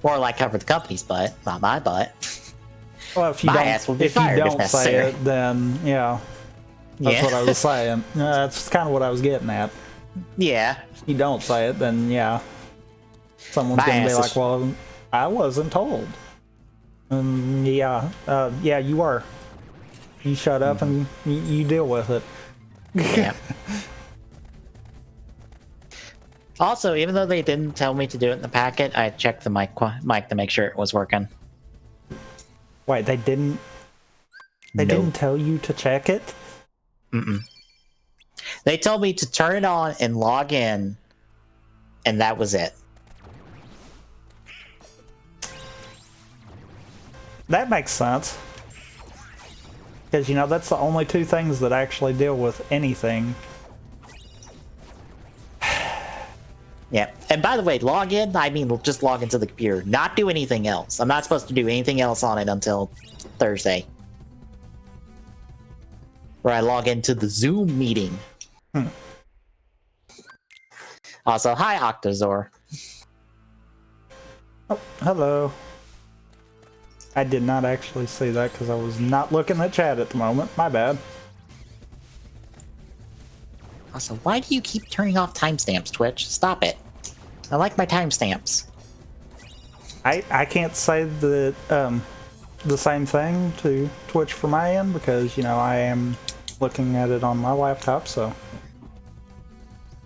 B: Or like cover the company's butt, not my butt.
A: Well, if you don't say it, then yeah. That's what I was saying. That's kind of what I was getting at.
B: Yeah.
A: If you don't say it, then yeah. Someone's going to be like, well, I wasn't told. Yeah. Yeah, you are. You shut up and you deal with it.
B: Yeah. Also, even though they didn't tell me to do it in the packet, I checked the mic to make sure it was working.
A: Wait, they didn't... They didn't tell you to check it?
B: Mm-mm. They told me to turn it on and log in, and that was it.
A: That makes sense. Because, you know, that's the only two things that actually deal with anything.
B: Yeah. And by the way, log in, I mean just log into the computer. Not do anything else. I'm not supposed to do anything else on it until Thursday. Where I log into the Zoom meeting. Also, hi, Octozor.
A: Oh, hello. I did not actually see that because I was not looking at chat at the moment. My bad.
B: Also, why do you keep turning off timestamps, Twitch? Stop it. I like my timestamps.
A: I can't say the same thing to Twitch for my end because, you know, I am looking at it on my laptop, so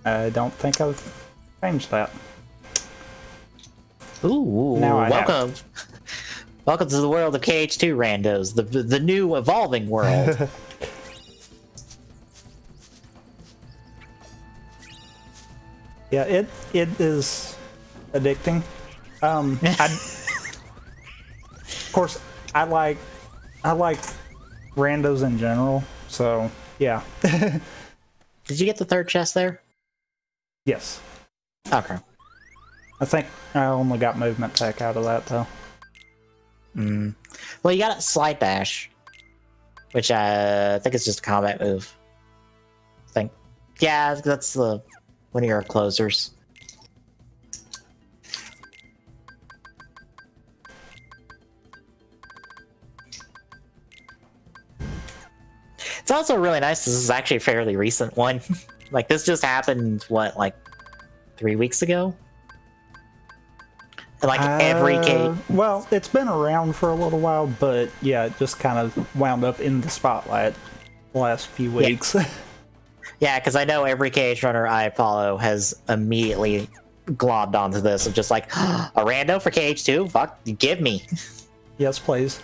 A: I don't think I've changed that.
B: Ooh,
A: now
B: welcome. Welcome to the world of KH2 randos, the new evolving world.
A: Yeah, it is addicting. Of course, I like randos in general. So yeah.
B: Did you get the third chest there?
A: Yes.
B: Okay.
A: I think I only got movement tech out of that though.
B: Well, you got a slide dash, which I think is just a combat move. I think. Yeah, that's one of your closers. It's also really nice. This is actually a fairly recent one. Like, this just happened, what, like 3 weeks ago? And, like, every case.
A: Well, it's been around for a little while, but yeah, it just kind of wound up in the spotlight the last few weeks.
B: Yeah, because I know every KH runner I follow has immediately globbed onto this of just like, a rando for KH2? Fuck, give me.
A: Yes, please.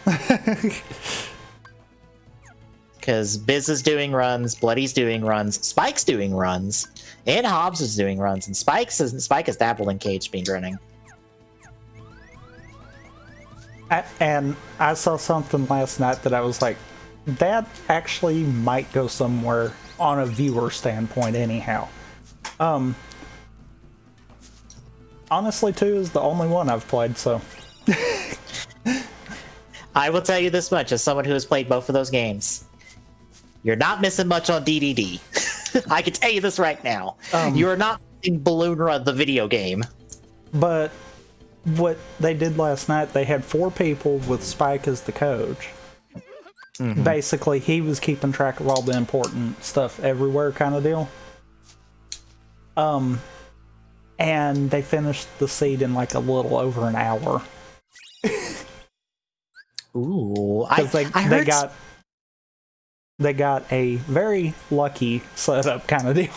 B: Because Biz is doing runs, Bloody's doing runs, Spike's doing runs, and Hobbs is doing runs, and Spike is dabbled in KH speedrunning.
A: And I saw something last night that I was like, that actually might go somewhere on a viewer standpoint anyhow. Honestly, 2 is the only one I've played, so...
B: I will tell you this much, as someone who has played both of those games. You're not missing much on DDD. I can tell you this right now. You are not missing Balloon Run, the video game.
A: But what they did last night, they had 4 people with Spike as the coach. Basically, he was keeping track of all the important stuff everywhere kind of deal. And they finished the seed in like a little over an hour.
B: Ooh,
A: they got a very lucky setup kind of deal.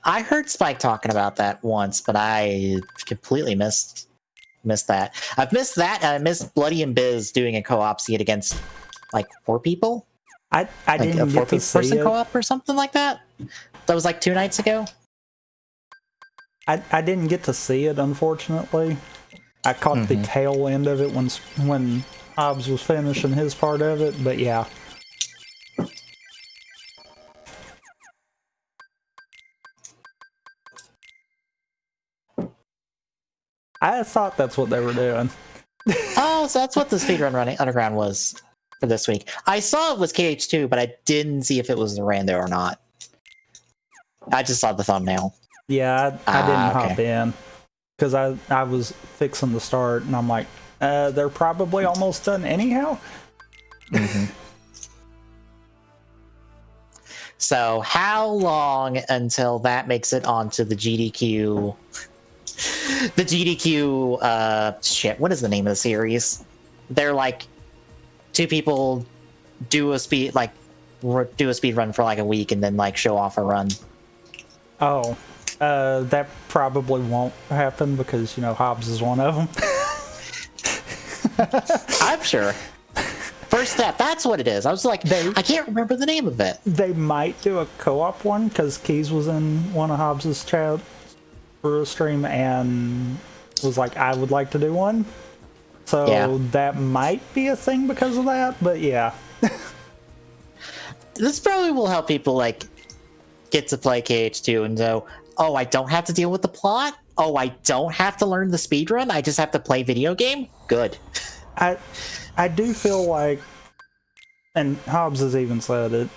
B: I heard Spike talking about that once, but I completely missed that. I've missed that, and I missed Bloody and Biz doing a co-op seed against like 4 people.
A: I
B: like
A: didn't get to see
B: person
A: it.
B: co-op or something like that. That was like 2 nights ago.
A: I didn't get to see it, unfortunately. I caught the tail end of it when Hobbs was finishing his part of it, but yeah. I thought that's what they were doing.
B: Oh, so that's what the speedrun running underground was for this week. I saw it was KH2, but I didn't see if it was a rando or not. I just saw the thumbnail.
A: Yeah, I didn't hop in because I was fixing to start, and I'm like, they're probably almost done anyhow.
B: So how long until that makes it onto the GDQ? The GDQ, shit, what is the name of the series? They're like 2 people do a speed run for like a week and then like show off a run. Oh,
A: that probably won't happen because, you know, Hobbs is one of them.
B: I'm sure. First Step, that's what it is. I was like, I can't remember the name of it.
A: They might do a co-op one because Keys was in one of Hobbs's chat for a stream and was like, I would like to do one. So that might be a thing because of that, but yeah.
B: This probably will help people like get to play KH2 and go, oh, I don't have to deal with the plot. Oh, I don't have to learn the speedrun. I just have to play video game. Good.
A: I do feel like, and Hobbs has even said it,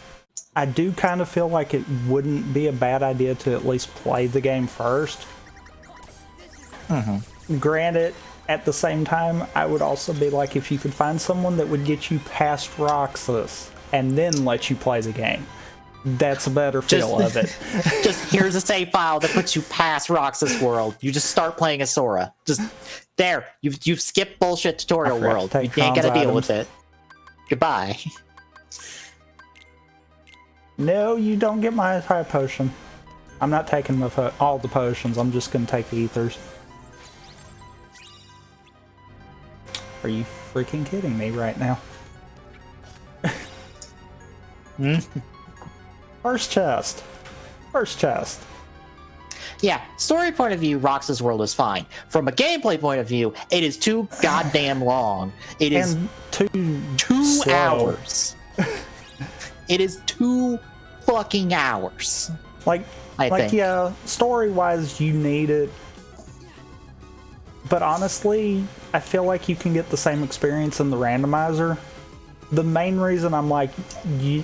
A: I do kind of feel like it wouldn't be a bad idea to at least play the game first. Granted, at the same time, I would also be like, if you could find someone that would get you past Roxas and then let you play the game, that's a better feel of it.
B: Just here's a save file that puts you past Roxas World. You just start playing as Sora. Just there. You've skipped bullshit tutorial world. You ain't gotta deal with it. Goodbye.
A: No, you don't get my high potion. I'm not taking all the potions. I'm just gonna take the ethers. Are you freaking kidding me right now? First chest.
B: Yeah, story point of view, Roxas World is fine. From a gameplay point of view, it is too goddamn long. It is
A: and
B: two
A: slow.
B: hours. It is 2 fucking hours.
A: I think. Yeah, story-wise, you need it. But honestly, I feel like you can get the same experience in the randomizer. The main reason I'm like, you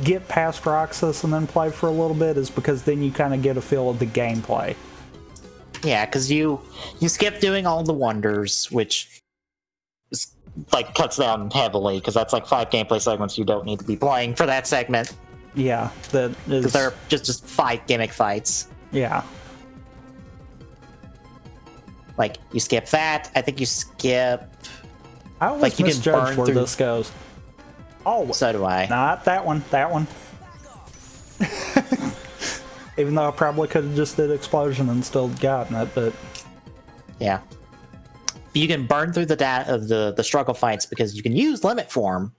A: get past Roxas and then play for a little bit is because then you kind of get a feel of the gameplay.
B: Yeah, because you skip doing all the wonders, which is, like, cuts down heavily, because that's like 5 gameplay segments you don't need to be playing for that segment.
A: Yeah, that is...
B: Because they're just 5 gimmick fights.
A: Yeah.
B: Like, you skip that. I think you skip...
A: I always
B: like, you can
A: misjudge
B: burn
A: where
B: through...
A: this goes. Oh,
B: so do I.
A: Not that one. That one. Even though I probably could have just did explosion and still gotten it, but...
B: Yeah. You can burn through the struggle fights because you can use limit form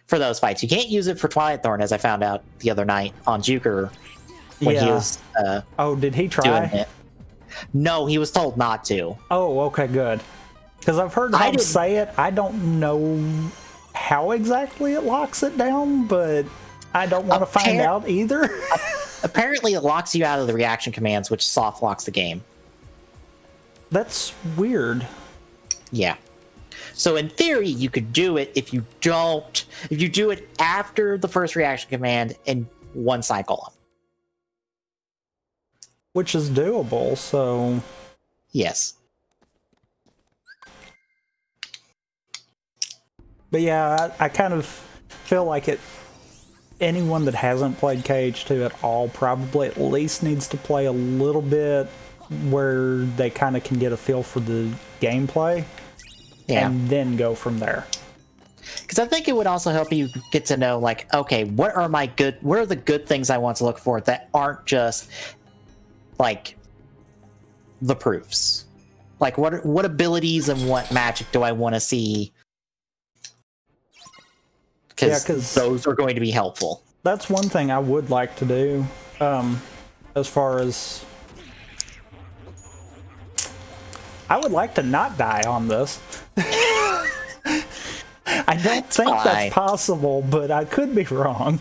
B: for those fights. You can't use it for Twilight Thorn, as I found out the other night on Juker when he was
A: oh, did he try?
B: doing it. No, he was told not to.
A: Oh, okay, good. Because I've heard him say it. I don't know how exactly it locks it down, but I don't want to find out either.
B: Apparently it locks you out of the reaction commands, which soft locks the game.
A: That's weird.
B: Yeah. So in theory, you could do it if you do it after the first reaction command in one cycle.
A: Which is doable, so...
B: Yes.
A: But yeah, I kind of feel like anyone that hasn't played KH2 at all probably at least needs to play a little bit where they kind of can get a feel for the gameplay. Yeah. And then go from there.
B: Because I think it would also help you get to know, like, okay, what are the good things I want to look for that aren't just, like, the proofs? Like, what abilities and what magic do I want to see? Because those are going to be helpful.
A: That's one thing I would like to do, as far as... I would like to not die on this. I don't think that's possible, but I could be wrong.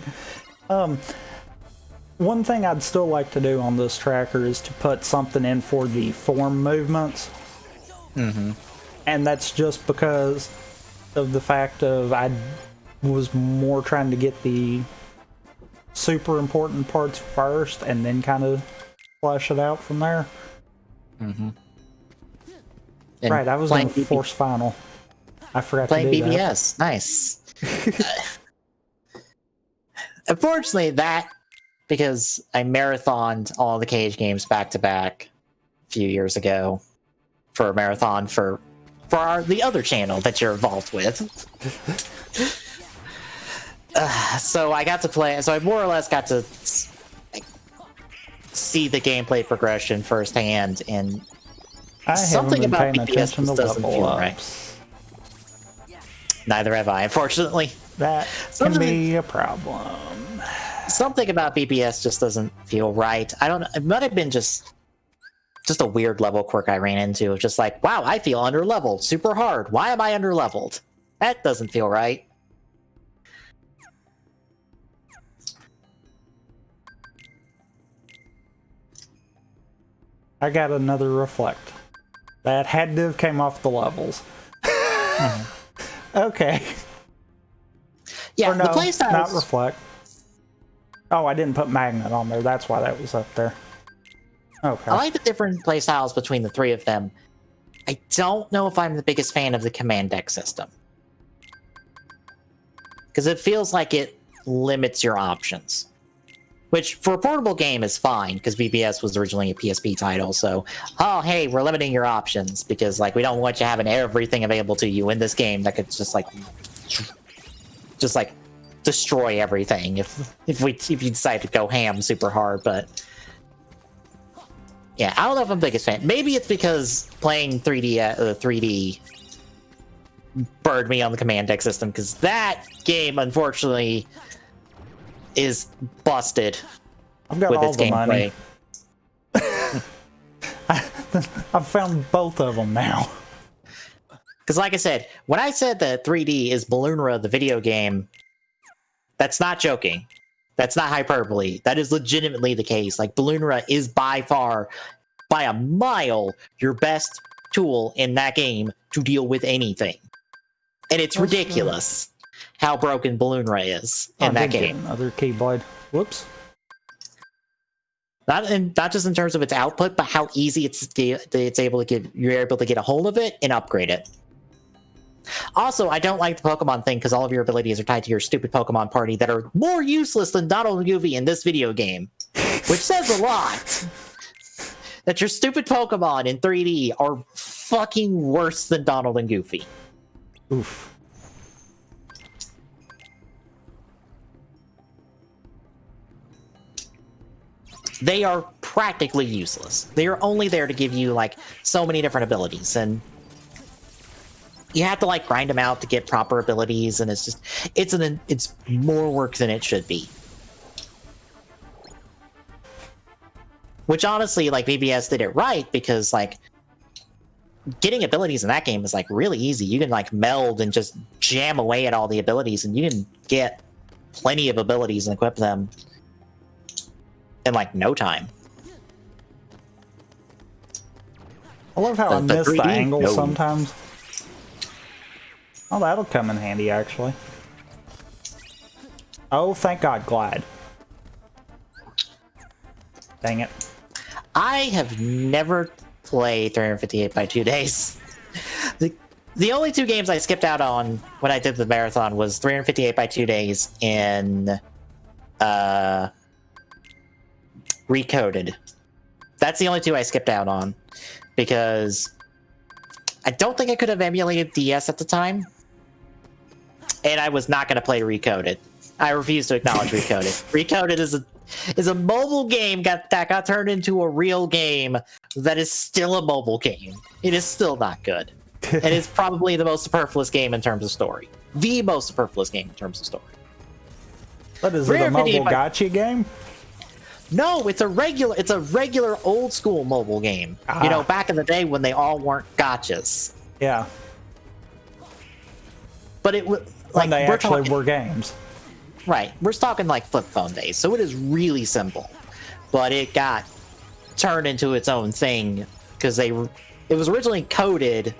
A: One thing I'd still like to do on this tracker is to put something in for the form movements.
B: Mm-hmm.
A: And that's just because of the fact of I was more trying to get the super important parts first and then kind of flesh it out from there.
B: Mm-hmm.
A: Right, I was in Force Final. I forgot to do
B: playing BBS. Nice. Unfortunately, because I marathoned all the Cage games back to back a few years ago for a marathon for the other channel that you're involved with. So I got to play. So I more or less got to see the gameplay progression firsthand, and something about BBS just doesn't feel right. Neither have I, unfortunately.
A: That can be a problem.
B: Something about BBS just doesn't feel right. I don't know. It might have been just a weird level quirk I ran into. Just like, wow, I feel underleveled. Super hard. Why am I underleveled? That doesn't feel right.
A: I got another reflect. That had to have came off the levels. Okay.
B: Yeah,
A: or no,
B: the playstyle
A: not reflect. Oh, I didn't put magnet on there. That's why that was up there. Okay.
B: I like the different playstyles between the three of them. I don't know if I'm the biggest fan of the command deck system. Because it feels like it limits your options. Which, for a portable game, is fine, because BBS was originally a PSP title, so, oh, hey, we're limiting your options, because, like, we don't want you having everything available to you in this game that could just destroy everything if you decide to go ham super hard, but... Yeah, I don't know if I'm the biggest fan. Maybe it's because playing 3D burned me on the command deck system, because that game, unfortunately... is busted
A: I've got
B: with
A: all
B: its
A: the
B: gameplay.
A: money. I've found both of them now.
B: Because like I said, when I said that 3D is Balloonra, the video game, that's not joking. That's not hyperbole. That is legitimately the case. Like, Balloonra is by far, by a mile, your best tool in that game to deal with anything. And it's ridiculous how broken Balloonra is in that game.
A: Another Keyblade. Whoops.
B: Not just in terms of its output, but how easy it's able to get. You're able to get a hold of it and upgrade it. Also, I don't like the Pokemon thing because all of your abilities are tied to your stupid Pokemon party that are more useless than Donald and Goofy in this video game, which says a lot. That your stupid Pokemon in 3D are fucking worse than Donald and Goofy.
A: Oof.
B: They are practically useless. They are only there to give you, like, so many different abilities, and you have to, like, grind them out to get proper abilities, and it's just, it's more work than it should be. Which, honestly, like, BBS did it right, because, like, getting abilities in that game is, like, really easy. You can, like, meld and just jam away at all the abilities, and you can get plenty of abilities and equip them in, like, no time.
A: I love how I miss the
B: 3D?
A: angle
B: No.
A: sometimes. Oh, that'll come in handy, actually. Oh, thank God, Glide. Dang it.
B: I have never played 358 by 2 days. The only two games I skipped out on when I did the marathon was 358 by 2 days and Recoded. That's the only two I skipped out on because I don't think I could have emulated DS at the time, and I was not going to play Recoded. I refuse to acknowledge Recoded. Recoded is a mobile game that got turned into a real game that is still a mobile game. It is still not good. And it's probably the most superfluous game in terms of story. The most superfluous game in terms of story.
A: What is it, a mobile gacha game?
B: No, it's a regular old school mobile game.
A: Ah.
B: You know, back in the day when they all weren't gachas.
A: Yeah.
B: But it was
A: When they actually were games.
B: Right. We're talking like flip phone days, so it is really simple. But it got turned into its own thing because it was originally coded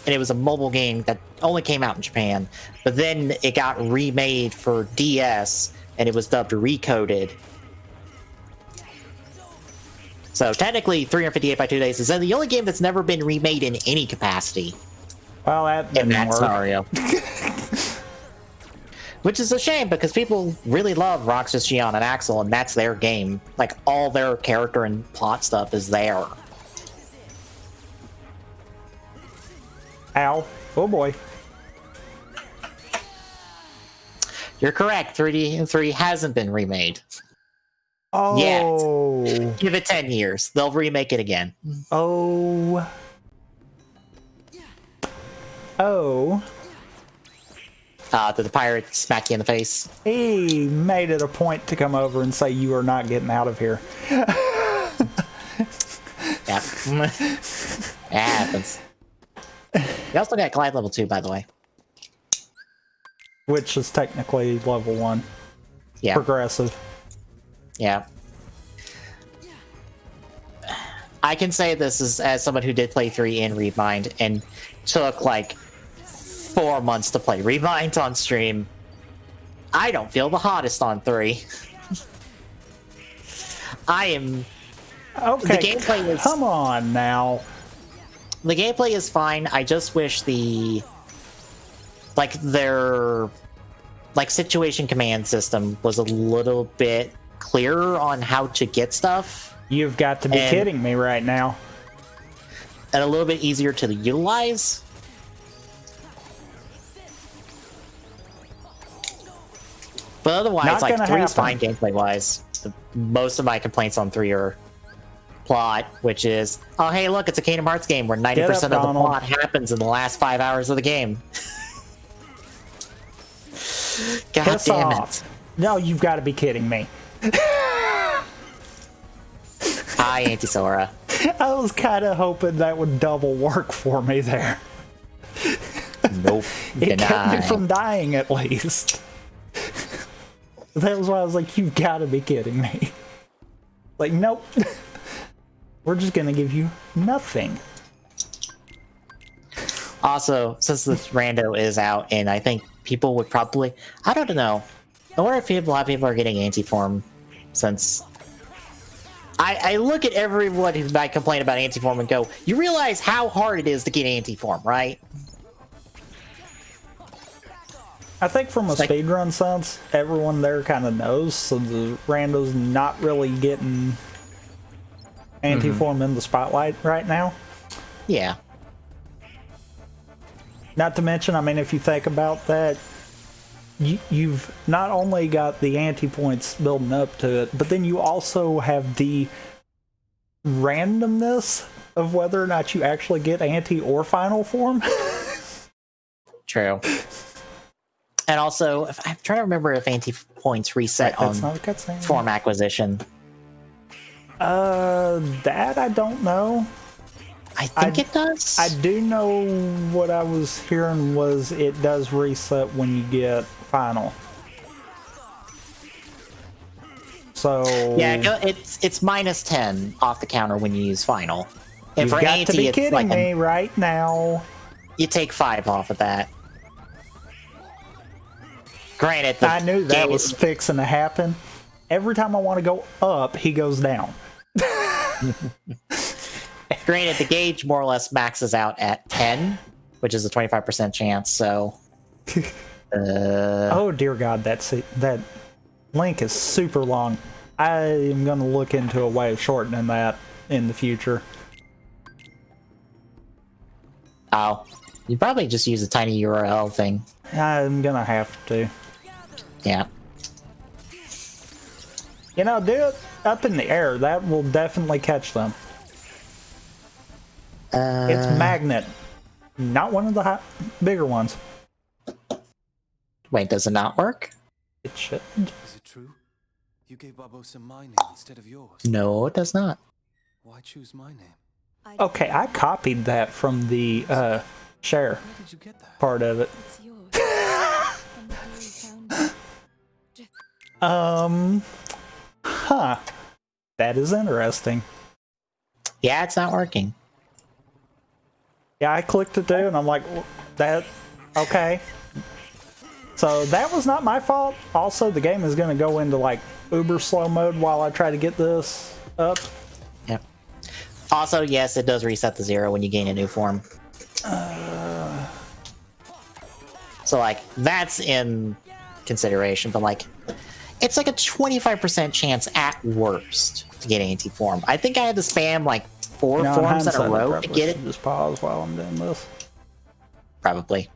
B: and it was a mobile game that only came out in Japan. But then it got remade for DS and it was dubbed Recoded. So technically 358 by 2 days is the only game that's never been remade in any capacity.
A: Well, that
B: In
A: didn't
B: that
A: work.
B: scenario. Which is a shame because people really love Roxas, Gion, and Axel, and that's their game. Like, all their character and plot stuff is there.
A: Ow. Oh boy.
B: You're correct, 3 hasn't been remade.
A: Oh.
B: Yet. Give it 10 years. They'll remake it again.
A: Oh. Oh.
B: Did the pirate smack you in the face?
A: He made it a point to come over and say you are not getting out of here.
B: Yeah. It happens. You also got Glide level 2, by the way.
A: Which is technically level 1.
B: Yeah.
A: Progressive.
B: Yeah. I can say this as someone who did play 3 in Remind and took like 4 months to play Remind on stream. I don't feel the hottest on 3. I am.
A: Okay,
B: The gameplay is.
A: come on now.
B: The gameplay is fine. I just wish their situation command system was a little bit clearer on how to get stuff.
A: You've got to be kidding me right now.
B: And a little bit easier to utilize. But otherwise,
A: Not
B: like,
A: gonna
B: 3 is
A: happen.
B: fine gameplay-wise. Most of my complaints on 3 are plot, which is, oh, hey, look, it's a Kingdom Hearts game where 90% of the
A: Donald.
B: plot happens in the last 5 hours of the game. God
A: Piss
B: damn
A: off.
B: it.
A: No, you've got to be kidding me.
B: Hi, Auntie Sora.
A: I was kind of hoping that would double work for me there.
B: Nope.
A: It kept me from dying at least. That was why I was like, you've got to be kidding me. Like, nope. We're just going to give you nothing.
B: Also, since this rando is out, and I think people would probably... I don't know. I wonder if a lot of people are getting anti-form, since... I look at everyone who might complain about anti-form and go, you realize how hard it is to get anti-form, right?
A: I think from a speedrun sense, everyone there kind of knows, so the rando's not really getting anti-form in the spotlight right now.
B: Yeah.
A: Not to mention, I mean, if you think about that, you've not only got the anti-points building up to it, but then you also have the randomness of whether or not you actually get anti or final form.
B: True. And also, I'm trying to remember if anti-points reset on form acquisition.
A: That I don't know.
B: I think it does.
A: I do know what I was hearing was it does reset when you get final. So
B: yeah, it's minus 10 off the counter when you use final. And
A: you've
B: for
A: got
B: anti,
A: to be
B: it's
A: kidding
B: like
A: me right now.
B: You take 5 off of that. Granted,
A: I knew that was fixing to happen. Every time I want to go up, he goes down.
B: Granted, the gauge more or less maxes out at 10, which is a 25% chance, so...
A: Oh, dear God, that link is super long. I am going to look into a way of shortening that in the future.
B: Oh, you probably just use a tiny URL thing.
A: I'm going to have to.
B: Yeah.
A: You know, do it up in the air. That will definitely catch them. It's magnet, not one of the bigger ones.
B: Wait, does it not work?
A: It should.
C: Is it true? You gave Barbosa my name instead of yours.
B: No, it does not.
C: Why choose my name?
A: Okay, I copied that from the share
C: Where did you get that?
A: part of it. Huh. That is interesting.
B: Yeah, it's not working.
A: Yeah, I clicked it too, and I'm like, that, okay. So that was not my fault. Also, the game is going to go into like uber slow mode while I try to get this up.
B: Yep. Also, yes, it does reset to 0 when you gain a new form. So, like, that's in consideration, but like, it's like a 25% chance at worst to get anti-form. I think I had to spam like 4 forms in a row to get it.
A: Just pause while I'm doing this.
B: Probably.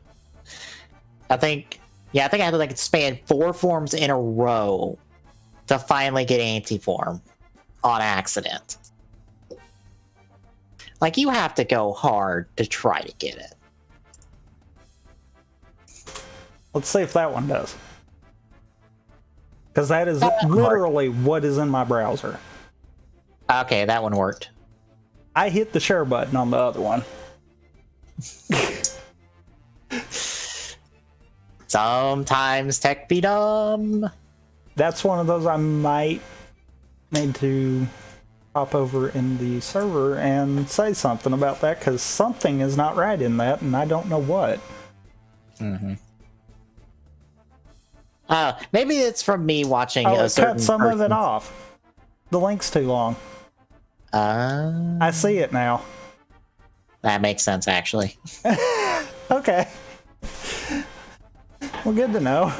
B: I think I had to like spam 4 forms in a row to finally get anti-form on accident. Like, you have to go hard to try to get it.
A: Let's see if that one does. Because that is literally what is in my browser.
B: Okay, that one worked.
A: I hit the share button on the other one.
B: Sometimes tech be dumb.
A: That's one of those I might need to pop over in the server and say something about that, because something is not right in that, and I don't know what.
B: Mm-hmm. Maybe it's from me watching a certain
A: cut some
B: person.
A: of it off. The link's too long. I see it now.
B: That makes sense, actually.
A: Okay. Well, good to know.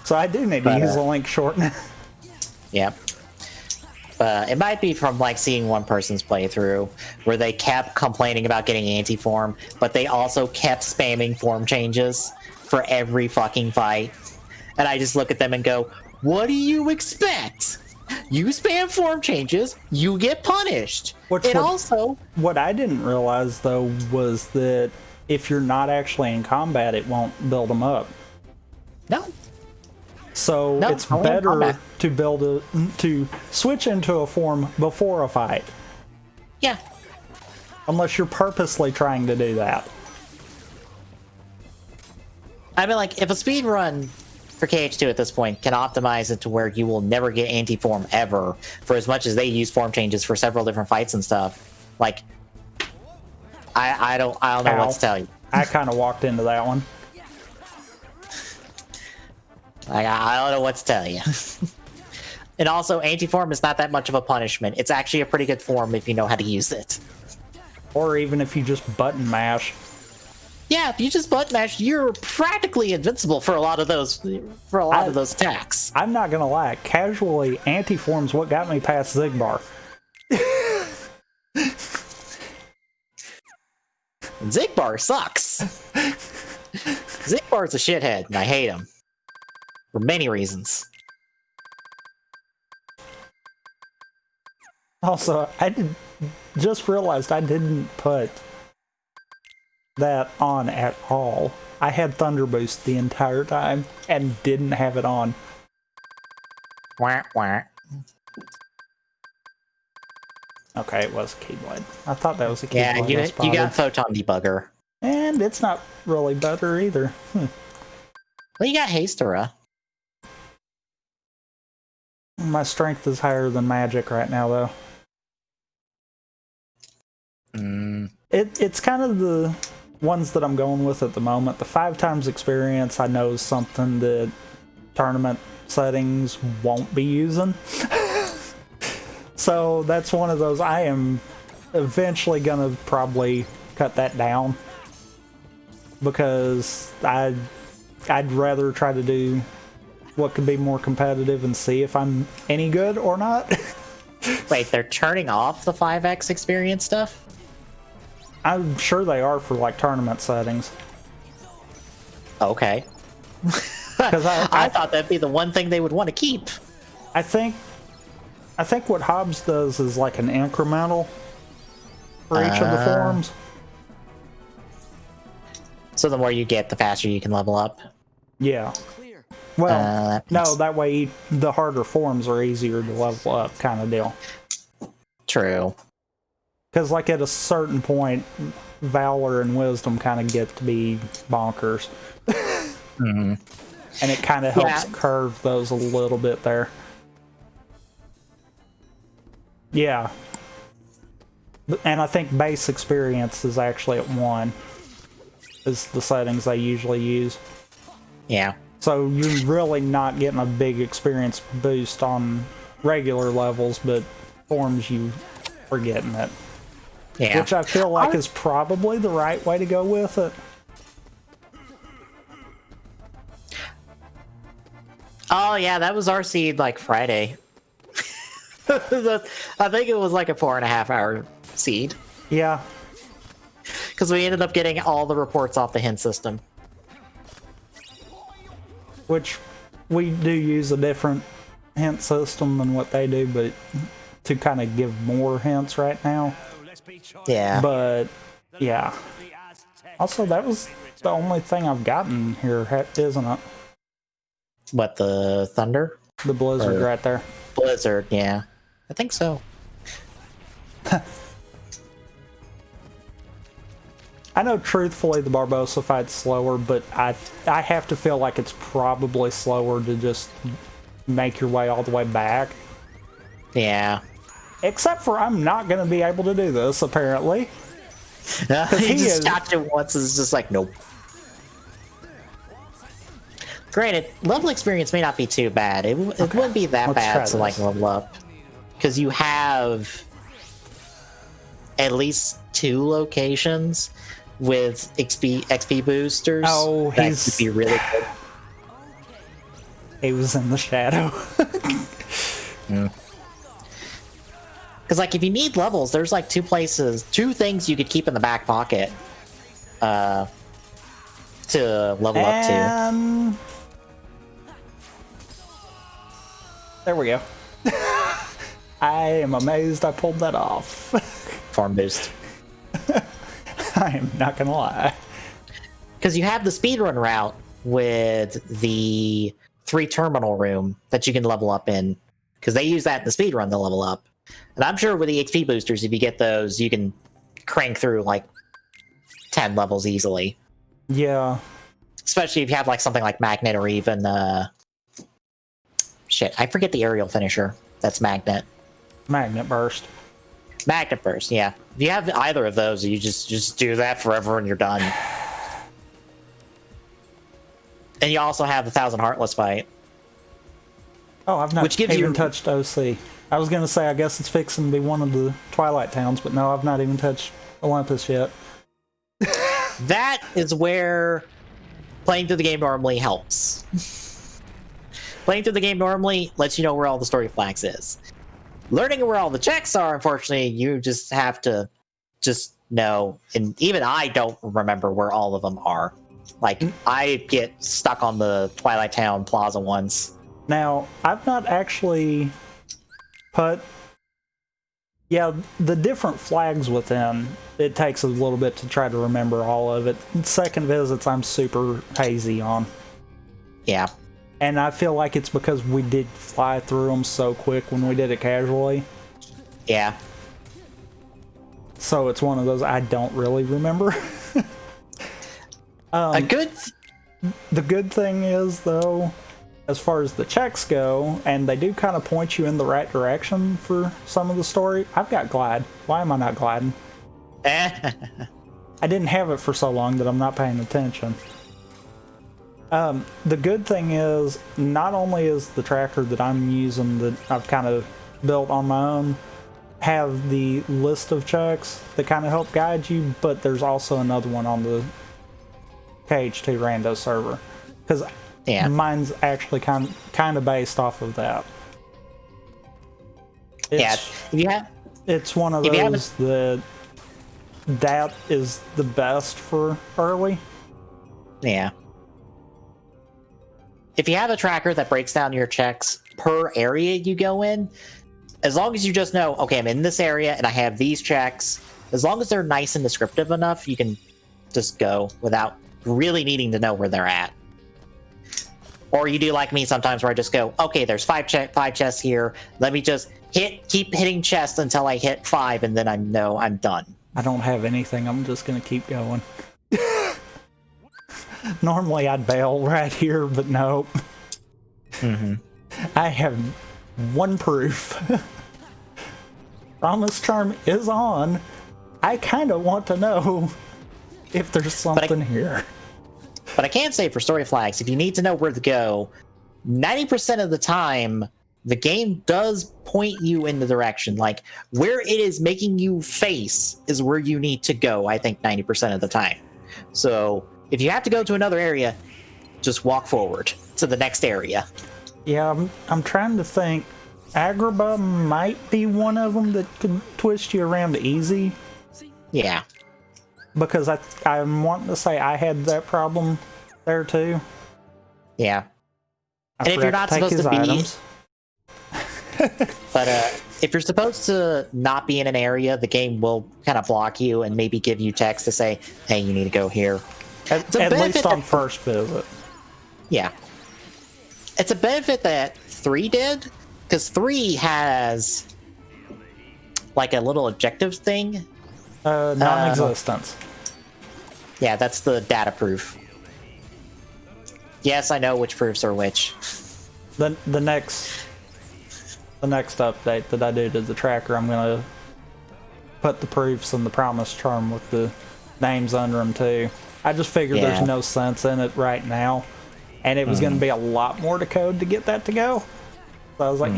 A: So I do need to use a link shortener.
B: Yep. It might be from like seeing one person's playthrough where they kept complaining about getting anti-form, but they also kept spamming form changes for every fucking fight. And I just look at them and go, what do you expect? You spam form changes, you get punished. What I didn't realize, though, was that if you're not actually in combat, it won't build them up. No.
A: So it's better to to switch into a form before a fight.
B: Yeah.
A: Unless you're purposely trying to do that.
B: I mean, like, if a speed run for KH2 at this point can optimize it to where you will never get anti-form ever, for as much as they use form changes for several different fights and stuff, like, I don't know what to tell you.
A: I kind of walked into that one.
B: I don't know what to tell you. And also, anti-form is not that much of a punishment. It's actually a pretty good form if you know how to use it.
A: Or even if you just button mash.
B: Yeah, if you just button mash, you're practically invincible for a lot of those of those attacks.
A: I'm not gonna lie, casually, anti-form's what got me past Zigbar.
B: Zigbar sucks. Zigbar's a shithead, and I hate him. For many reasons.
A: Also, just realized I didn't put that on at all. I had Thunder Boost the entire time and didn't have it on.
B: Wah, wah.
A: Okay, it was a Keyblade. I thought that was a Keyblade.
B: Yeah, you got Photon Debugger.
A: And it's not really better either.
B: Well, you got Hastera.
A: My strength is higher than magic right now, though. It's kind of the ones that I'm going with at the moment. The 5 times experience I know is something that tournament settings won't be using. So that's one of those. I am eventually gonna probably cut that down because I'd rather try to do what could be more competitive and see if I'm any good or not.
B: Wait, they're turning off the 5x experience stuff?
A: I'm sure they are for like tournament settings.
B: Okay.
A: Because
B: I thought that'd be the one thing they would want to keep.
A: I think what Hobbs does is like an incremental for each of the forms.
B: So the more you get, the faster you can level up.
A: Yeah. Well, no, that way the harder forms are easier to level up, kind of deal.
B: True.
A: Because like at a certain point, Valor and Wisdom kind of get to be bonkers.
B: Mm-hmm.
A: And it kind of helps curve those a little bit there. Yeah. And I think base experience is actually at 1. Is the settings they usually use.
B: Yeah.
A: So you're really not getting a big experience boost on regular levels, but forms you are getting it.
B: Yeah.
A: Which I feel like is probably the right way to go with it.
B: Oh yeah, that was our seed like Friday. I think it was like a 4.5 hour seed.
A: Yeah.
B: Because we ended up getting all the reports off the hint system.
A: Which we do use a different hint system than what they do, but to kind of give more hints right now.
B: Yeah.
A: But yeah. Also, that was the only thing I've gotten here, isn't it?
B: What, the Thunder?
A: The Blizzard right there.
B: Blizzard, yeah. I think so.
A: I know, truthfully, the Barbossa fight's slower, but I have to feel like it's probably slower to just make your way all the way back.
B: Yeah.
A: Except for I'm not going to be able to do this, apparently.
B: He just stopped it once and it's just like, nope. Granted, level experience may not be too bad. It wouldn't be that bad to like level up. Because you have at least 2 locations with XP boosters.
A: Oh,
B: that could be really good.
A: He was in the shadow.
B: Because like if you need levels, there's like 2 things you could keep in the back pocket to level up to.
A: There we go. I am amazed I pulled that off.
B: Form boost.
A: I am not gonna lie.
B: Because you have the speedrun route with the 3 terminal room that you can level up in. Because they use that in the speedrun to level up. And I'm sure with the HP boosters, if you get those, you can crank through like 10 levels easily.
A: Yeah.
B: Especially if you have like something like Magnet or even shit, I forget the aerial finisher. That's Magnet.
A: Magnet Burst.
B: Magnet Burst, yeah. If you have either of those, you just do that forever and you're done. And you also have the 1,000 Heartless fight.
A: Oh, I've not
B: Which gives
A: even
B: you...
A: touched OC. I was going to say, I guess it's fixing to be one of the Twilight Towns, but no, I've not even touched Olympus yet.
B: That is where playing through the game normally helps. Playing through the game normally lets you know where all the story flags is. Learning where all the checks are, unfortunately, you just have to just know. And even I don't remember where all of them are. Like, I get stuck on the Twilight Town Plaza once.
A: Now, I've not actually put... Yeah, the different flags within, it takes a little bit to try to remember all of it. Second visits, I'm super hazy on.
B: Yeah.
A: And I feel like it's because we did fly through them so quick when we did it casually.
B: Yeah.
A: So it's one of those I don't really remember. The good thing is, though, as far as the checks go, and they do kind of point you in the right direction for some of the story, I've got Glide. Why am I not gliding? I didn't have it for so long that I'm not paying attention. The good thing is, not only is the tracker that I'm using that I've kind of built on my own have the list of checks that kind of help guide you, but there's also another one on the KH2 Rando server. Because mine's actually kind of based off of that. It's one of those that is the best for early.
B: Yeah. If you have a tracker that breaks down your checks per area you go in, as long as you just know, okay, I'm in this area and I have these checks, as long as they're nice and descriptive enough, you can just go without really needing to know where they're at. Or you do like me sometimes where I just go, okay, there's five chests here. Let me just keep hitting chests until I hit 5 and then I know I'm done.
A: I don't have anything. I'm just going to keep going. Normally I'd bail right here, but nope.
B: Mm-hmm.
A: I have one proof. Promise Charm is on. I kind of want to know if there's something here.
B: But I can say for story flags, if you need to know where to go, 90% of the time, the game does point you in the direction. Like, where it is making you face is where you need to go, I think 90% of the time. So, if you have to go to another area, just walk forward to the next area.
A: Yeah, I'm trying to think. Agrabah might be one of them that could twist you around easy.
B: Yeah.
A: Because I'm wanting to say I had that problem there too.
B: Yeah. And if you're not supposed to be... But if you're supposed to not be in an area, the game will kind of block you and maybe give you text to say, hey, you need to go here.
A: At least on first visit.
B: Yeah. It's a benefit that 3 did, because 3 has like a little objective thing.
A: Non-existence.
B: Yeah, that's the data proof. Yes, I know which proofs are which.
A: The next update that I do to the tracker, I'm gonna put the proofs and the promise charm with the names under them too. I just figured there's no sense in it right now, and it was gonna be a lot more to code to get that to go. So I was like,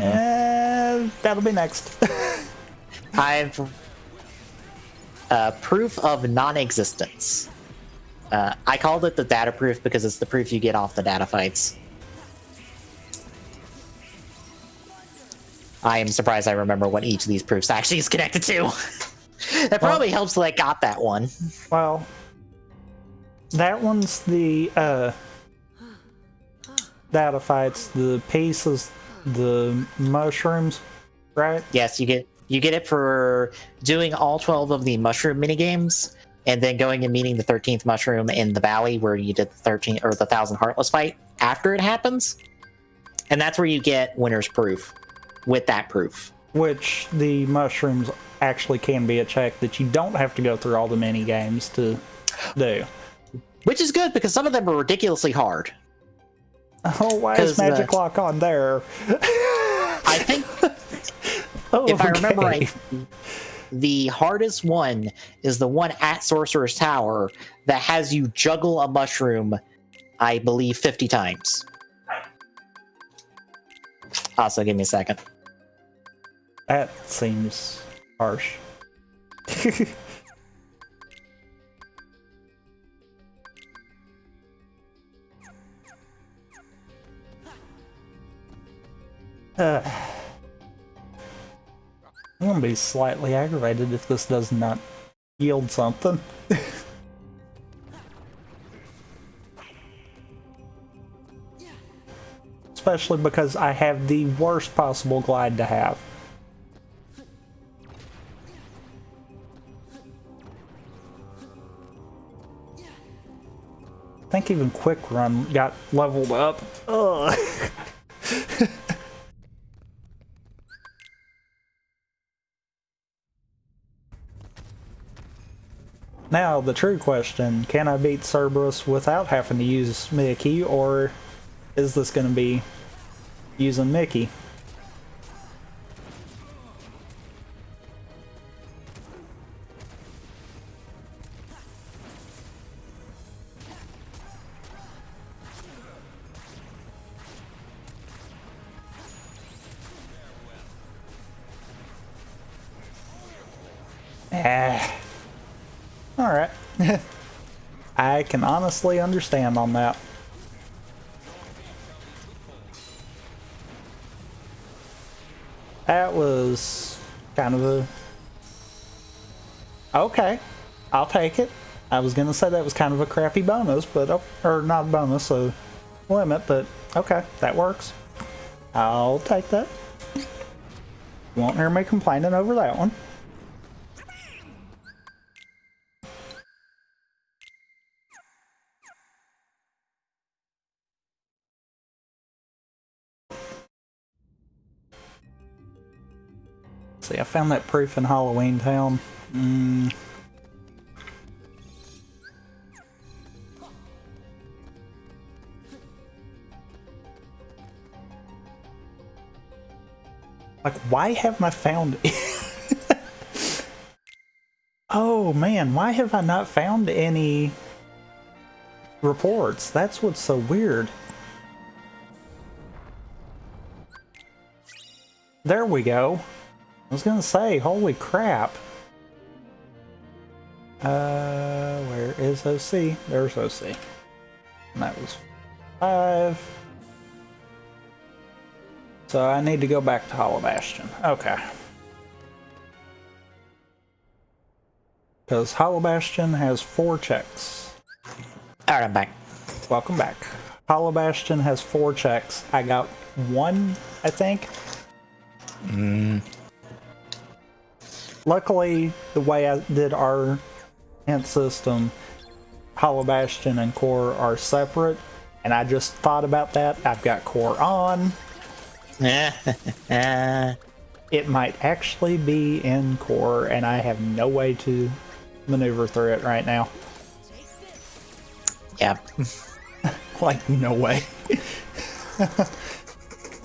A: that'll be next.
B: I've proof of non-existence. I called it the data proof because it's the proof you get off the data fights. I am surprised I remember what each of these proofs actually is connected to. That probably helps that I got that one.
A: Well, that one's the data fights. The piece is the mushrooms, right?
B: Yes, you get it for doing all 12 of the mushroom minigames, and then going and meeting the 13th mushroom in the valley where you did the 1,000 Heartless fight after it happens. And that's where you get winner's proof with that proof.
A: Which the mushrooms actually can be a check that you don't have to go through all the mini games to do.
B: Which is good because some of them are ridiculously hard.
A: Oh, why is magic lock on there?
B: I think, if I remember right, the hardest one is the one at Sorcerer's Tower that has you juggle a mushroom, I believe, 50 times. Also, give me a second.
A: That seems harsh. I'm gonna be slightly aggravated if this does not yield something. Especially because I have the worst possible glide to have. I think even Quick Run got leveled up. Ugh. Now, the true question, can I beat Cerberus without having to use Mickey, or is this going to be using Mickey? Alright. I can honestly understand on that. That was kind of a... Okay, I'll take it. I was gonna say that was kind of a crappy bonus, but... Or not bonus, a limit, but okay, that works. I'll take that. Won't hear me complaining over that one. See, I found that proof in Halloween Town. Like, why haven't I found it? Oh man, why have I not found any reports? That's what's so weird. There we go. I was gonna say, holy crap. Where is OC? There's OC. And that was 5. So I need to go back to Hollow Bastion. Okay. Because Hollow Bastion has 4 checks.
B: Alright, I'm back.
A: Welcome back. Hollow Bastion has 4 checks. I got 1, I think. Luckily, the way I did our hint system, Hollow Bastion and Core are separate, and I just thought about that. I've got Core on. It might actually be in Core, and I have no way to maneuver through it right now.
B: Yeah.
A: Like, no way.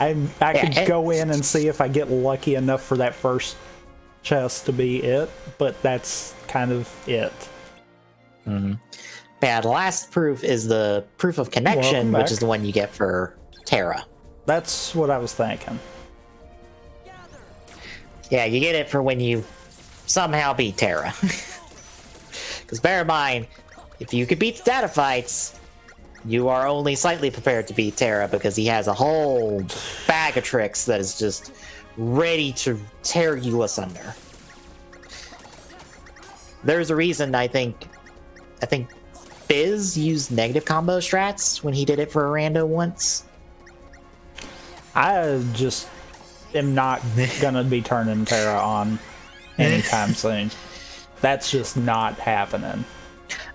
A: I could go in and see if I get lucky enough for that first chest to be it, but that's kind of it.
B: Yeah, the last proof is the proof of connection, which is the one you get for Terra.
A: That's what I was thinking.
B: Yeah, you get it for when you somehow beat Terra. Because bear in mind, if you could beat the data fights, you are only slightly prepared to beat Terra, because he has a whole bag of tricks that is just ready to tear you asunder. There's a reason I think Fizz used negative combo strats when he did it for a rando once.
A: I just am not gonna be turning Terra on anytime soon. That's just not happening.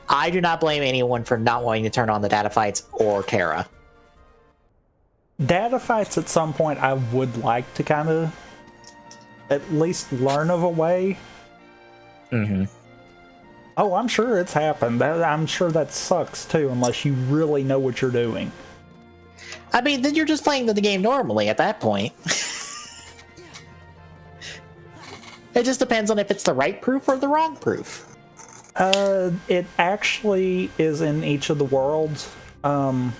B: I do not blame anyone for not wanting to turn on the data fights or Terra.
A: Data fights at some point I would like to kind of at least learn of a way.
B: Mm-hmm.
A: Oh, I'm sure it's happened. I'm sure that sucks too, unless you really know what you're doing.
B: I mean, then you're just playing the game normally at that point. It just depends on if it's the right proof or the wrong proof.
A: It actually is in each of the worlds. I'm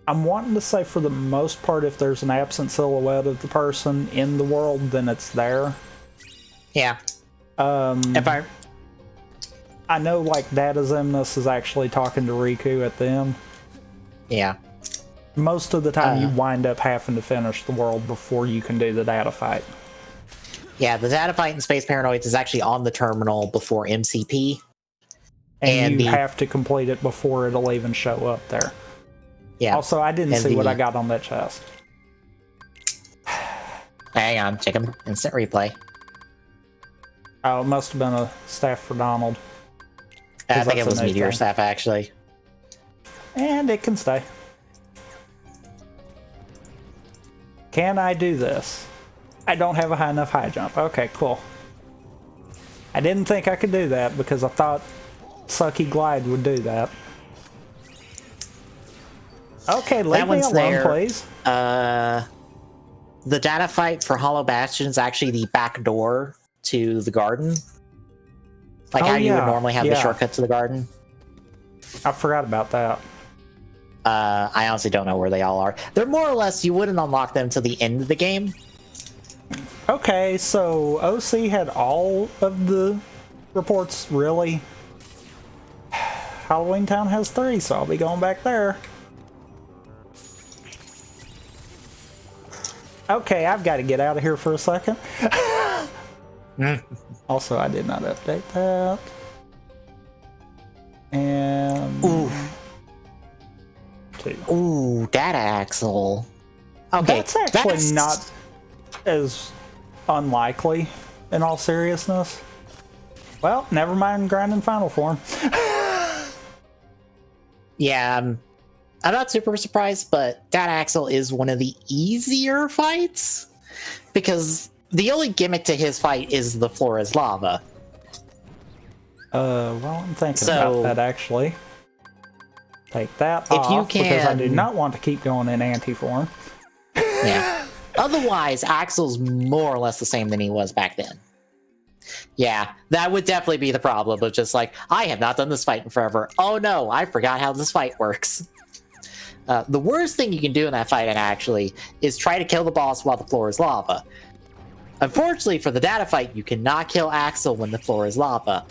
A: wanting to say for the most part, if there's an absent silhouette of the person in the world, then it's there.
B: Yeah. I
A: know, like, Data Zemnis is actually talking to Riku at the end.
B: Yeah.
A: Most of the time, you wind up having to finish the world before you can do the data fight.
B: Yeah, the data fight in Space Paranoids is actually on the terminal before MCP.
A: And you have to complete it before it'll even show up there.
B: Yeah.
A: Also, I didn't see what I got on that chest.
B: Hang on, check him. Instant replay.
A: Oh, it must have been a staff for Donald.
B: I think it was Meteor Staff, actually.
A: And it can stay. Can I do this? I don't have a high enough high jump. Okay, cool. I didn't think I could do that because I thought Sucky Glide would do that. Okay, leave me alone, please.
B: The data fight for Hollow Bastion is actually the back door to the garden. Like how you would normally have the shortcut to the garden.
A: I forgot about that.
B: I honestly don't know where they all are. They're more or less, you wouldn't unlock them till the end of the game.
A: Okay, so OC had all of the reports, really? Halloween Town has 3, so I'll be going back there. Okay, I've got to get out of here for a second. Also, I did not update that. And...
B: Ooh.
A: 2.
B: Ooh, Data Axle. Okay,
A: that's actually not as unlikely, in all seriousness. Well, never mind grinding final form.
B: Yeah, I'm not super surprised, but Data Axle is one of the easier fights because the only gimmick to his fight is the floor is lava.
A: Well, I'm thinking about that actually. Take that off because I do not want to keep going in anti-form.
B: Yeah. Otherwise, Axel's more or less the same than he was back then. Yeah, that would definitely be the problem of just like, I have not done this fight in forever. Oh no, I forgot how this fight works. The worst thing you can do in that fight, actually, is try to kill the boss while the floor is lava. Unfortunately, for the data fight, you cannot kill Axel when the floor is lava.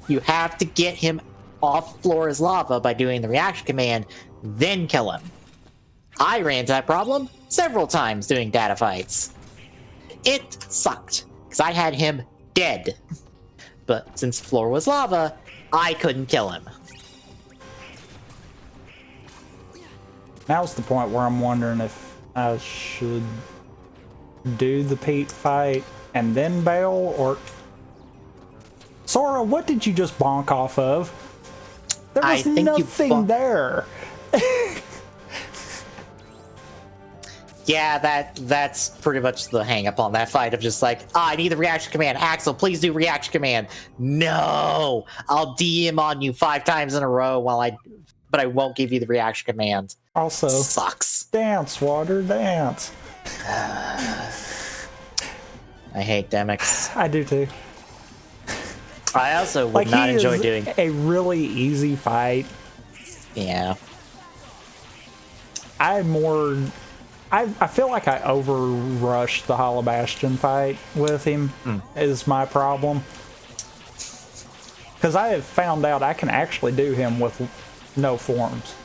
B: You have to get him off floor is lava by doing the reaction command, then kill him. I ran into that problem several times doing data fights. It sucked, because I had him dead. But since floor was lava, I couldn't kill him.
A: Now's the point where I'm wondering if I should do the Pete fight and then bail, or... Sora, what did you just bonk off of? There was nothing there.
B: Yeah, that's pretty much the hang-up on that fight of just like, I need the reaction command. Axel, please do reaction command. No! I'll DM on you 5 times in a row but I won't give you the reaction command.
A: Also,
B: sucks.
A: Dance, water, dance.
B: I hate Demix.
A: I do too.
B: I also would not enjoy doing
A: a really easy fight.
B: Yeah.
A: I feel like I over-rushed the Hollow Bastion fight with him, is my problem. Because I have found out I can actually do him with no forms.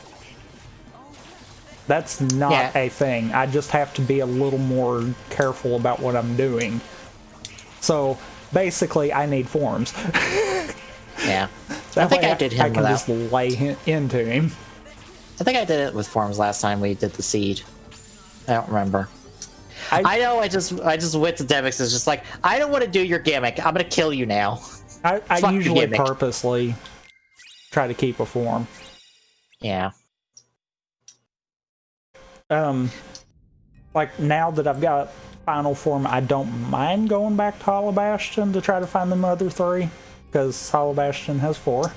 A: That's not a thing. I just have to be a little more careful about what I'm doing. So, basically, I need forms.
B: Yeah. I think I did him
A: without... just lay into him.
B: I think I did it with forms last time we did the Siege. I don't remember. I know I just went to Demix. It's just like, I don't want to do your gimmick. I'm gonna kill you now.
A: I usually purposely try to keep a form.
B: Yeah.
A: Like now that I've got final form, I don't mind going back to Hollow Bastion to try to find them other 3, because Hollow Bastion has 4.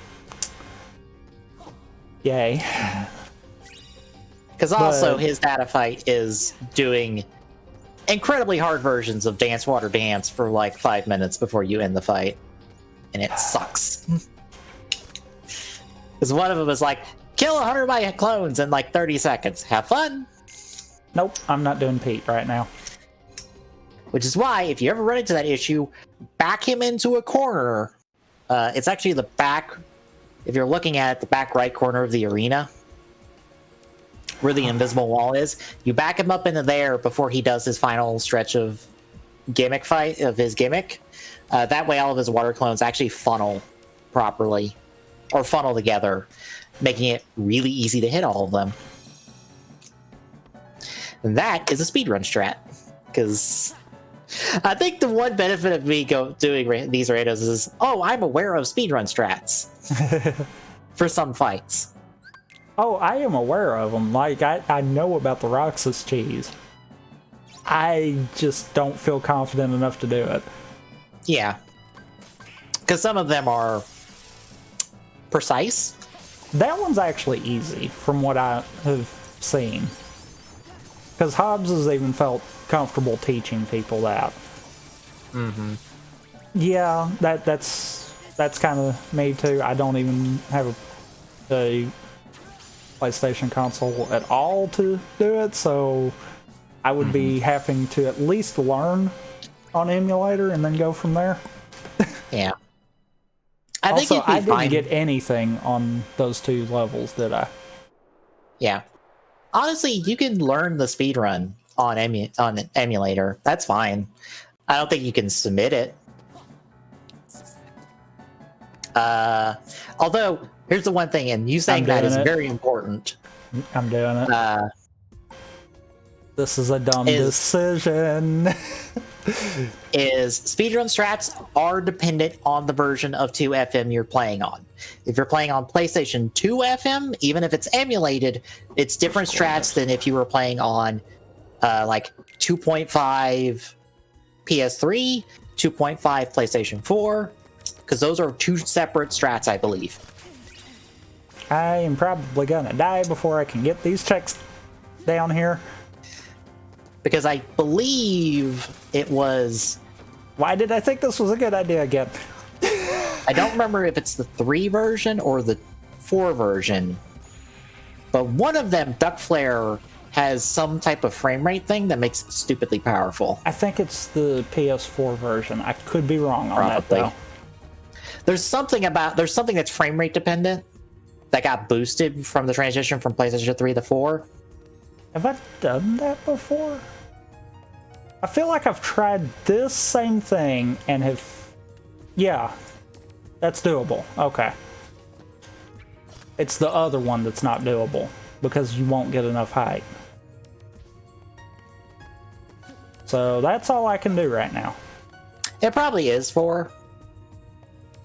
A: Yay.
B: Because also his data fight is doing incredibly hard versions of Dance Water Dance for like 5 minutes before you end the fight. And it sucks. Because one of them is like, kill 100 of my clones in like 30 seconds. Have fun.
A: Nope, I'm not doing Pete right now.
B: Which is why, if you ever run into that issue, back him into a corner. It's actually the back, if you're looking at it, the back right corner of the arena, where the invisible wall is. You back him up into there before he does his final stretch of gimmick fight, of his gimmick. That way all of his water clones actually funnel properly, or funnel together, making it really easy to hit all of them. And that is a speedrun strat, because I think the one benefit of me doing these randos is, I'm aware of speedrun strats for some fights.
A: Oh, I am aware of them. Like, I know about the Roxas cheese. I just don't feel confident enough to do it.
B: Yeah. Because some of them are precise.
A: That one's actually easy, from what I have seen. Because Hobbs has even felt comfortable teaching people that.
B: Mm-hmm.
A: Yeah, that's kind of me too. I don't even have a PlayStation console at all to do it, so I would be having to at least learn on emulator and then go from there.
B: Yeah.
A: I didn't get anything on those 2 levels, did I?
B: Yeah. Honestly, you can learn the speedrun on an emulator. That's fine. I don't think you can submit it. Although, here's the one thing, and you saying that is very important.
A: I'm doing it. This is a dumb decision. Is
B: speedrun strats are dependent on the version of 2FM you're playing on. If you're playing on PlayStation 2 FM, even if it's emulated, it's different strats than if you were playing on like 2.5 PS3, 2.5 PlayStation 4, because those are 2 separate strats, I believe.
A: I am probably gonna die before I can get these checks down here.
B: Because I believe it was...
A: Why did I think this was a good idea again?
B: I don't remember if it's the 3 version or the 4 version. But one of them, Duck Flare, has some type of frame rate thing that makes it stupidly powerful.
A: I think it's the PS4 version. I could be wrong on that, though.
B: There's something that's frame rate dependent that got boosted from the transition from PlayStation 3 to 4.
A: Have I done that before? I feel like I've tried this same thing and have... Yeah, that's doable. Okay. It's the other one that's not doable, because you won't get enough height. So that's all I can do right now.
B: It probably is 4.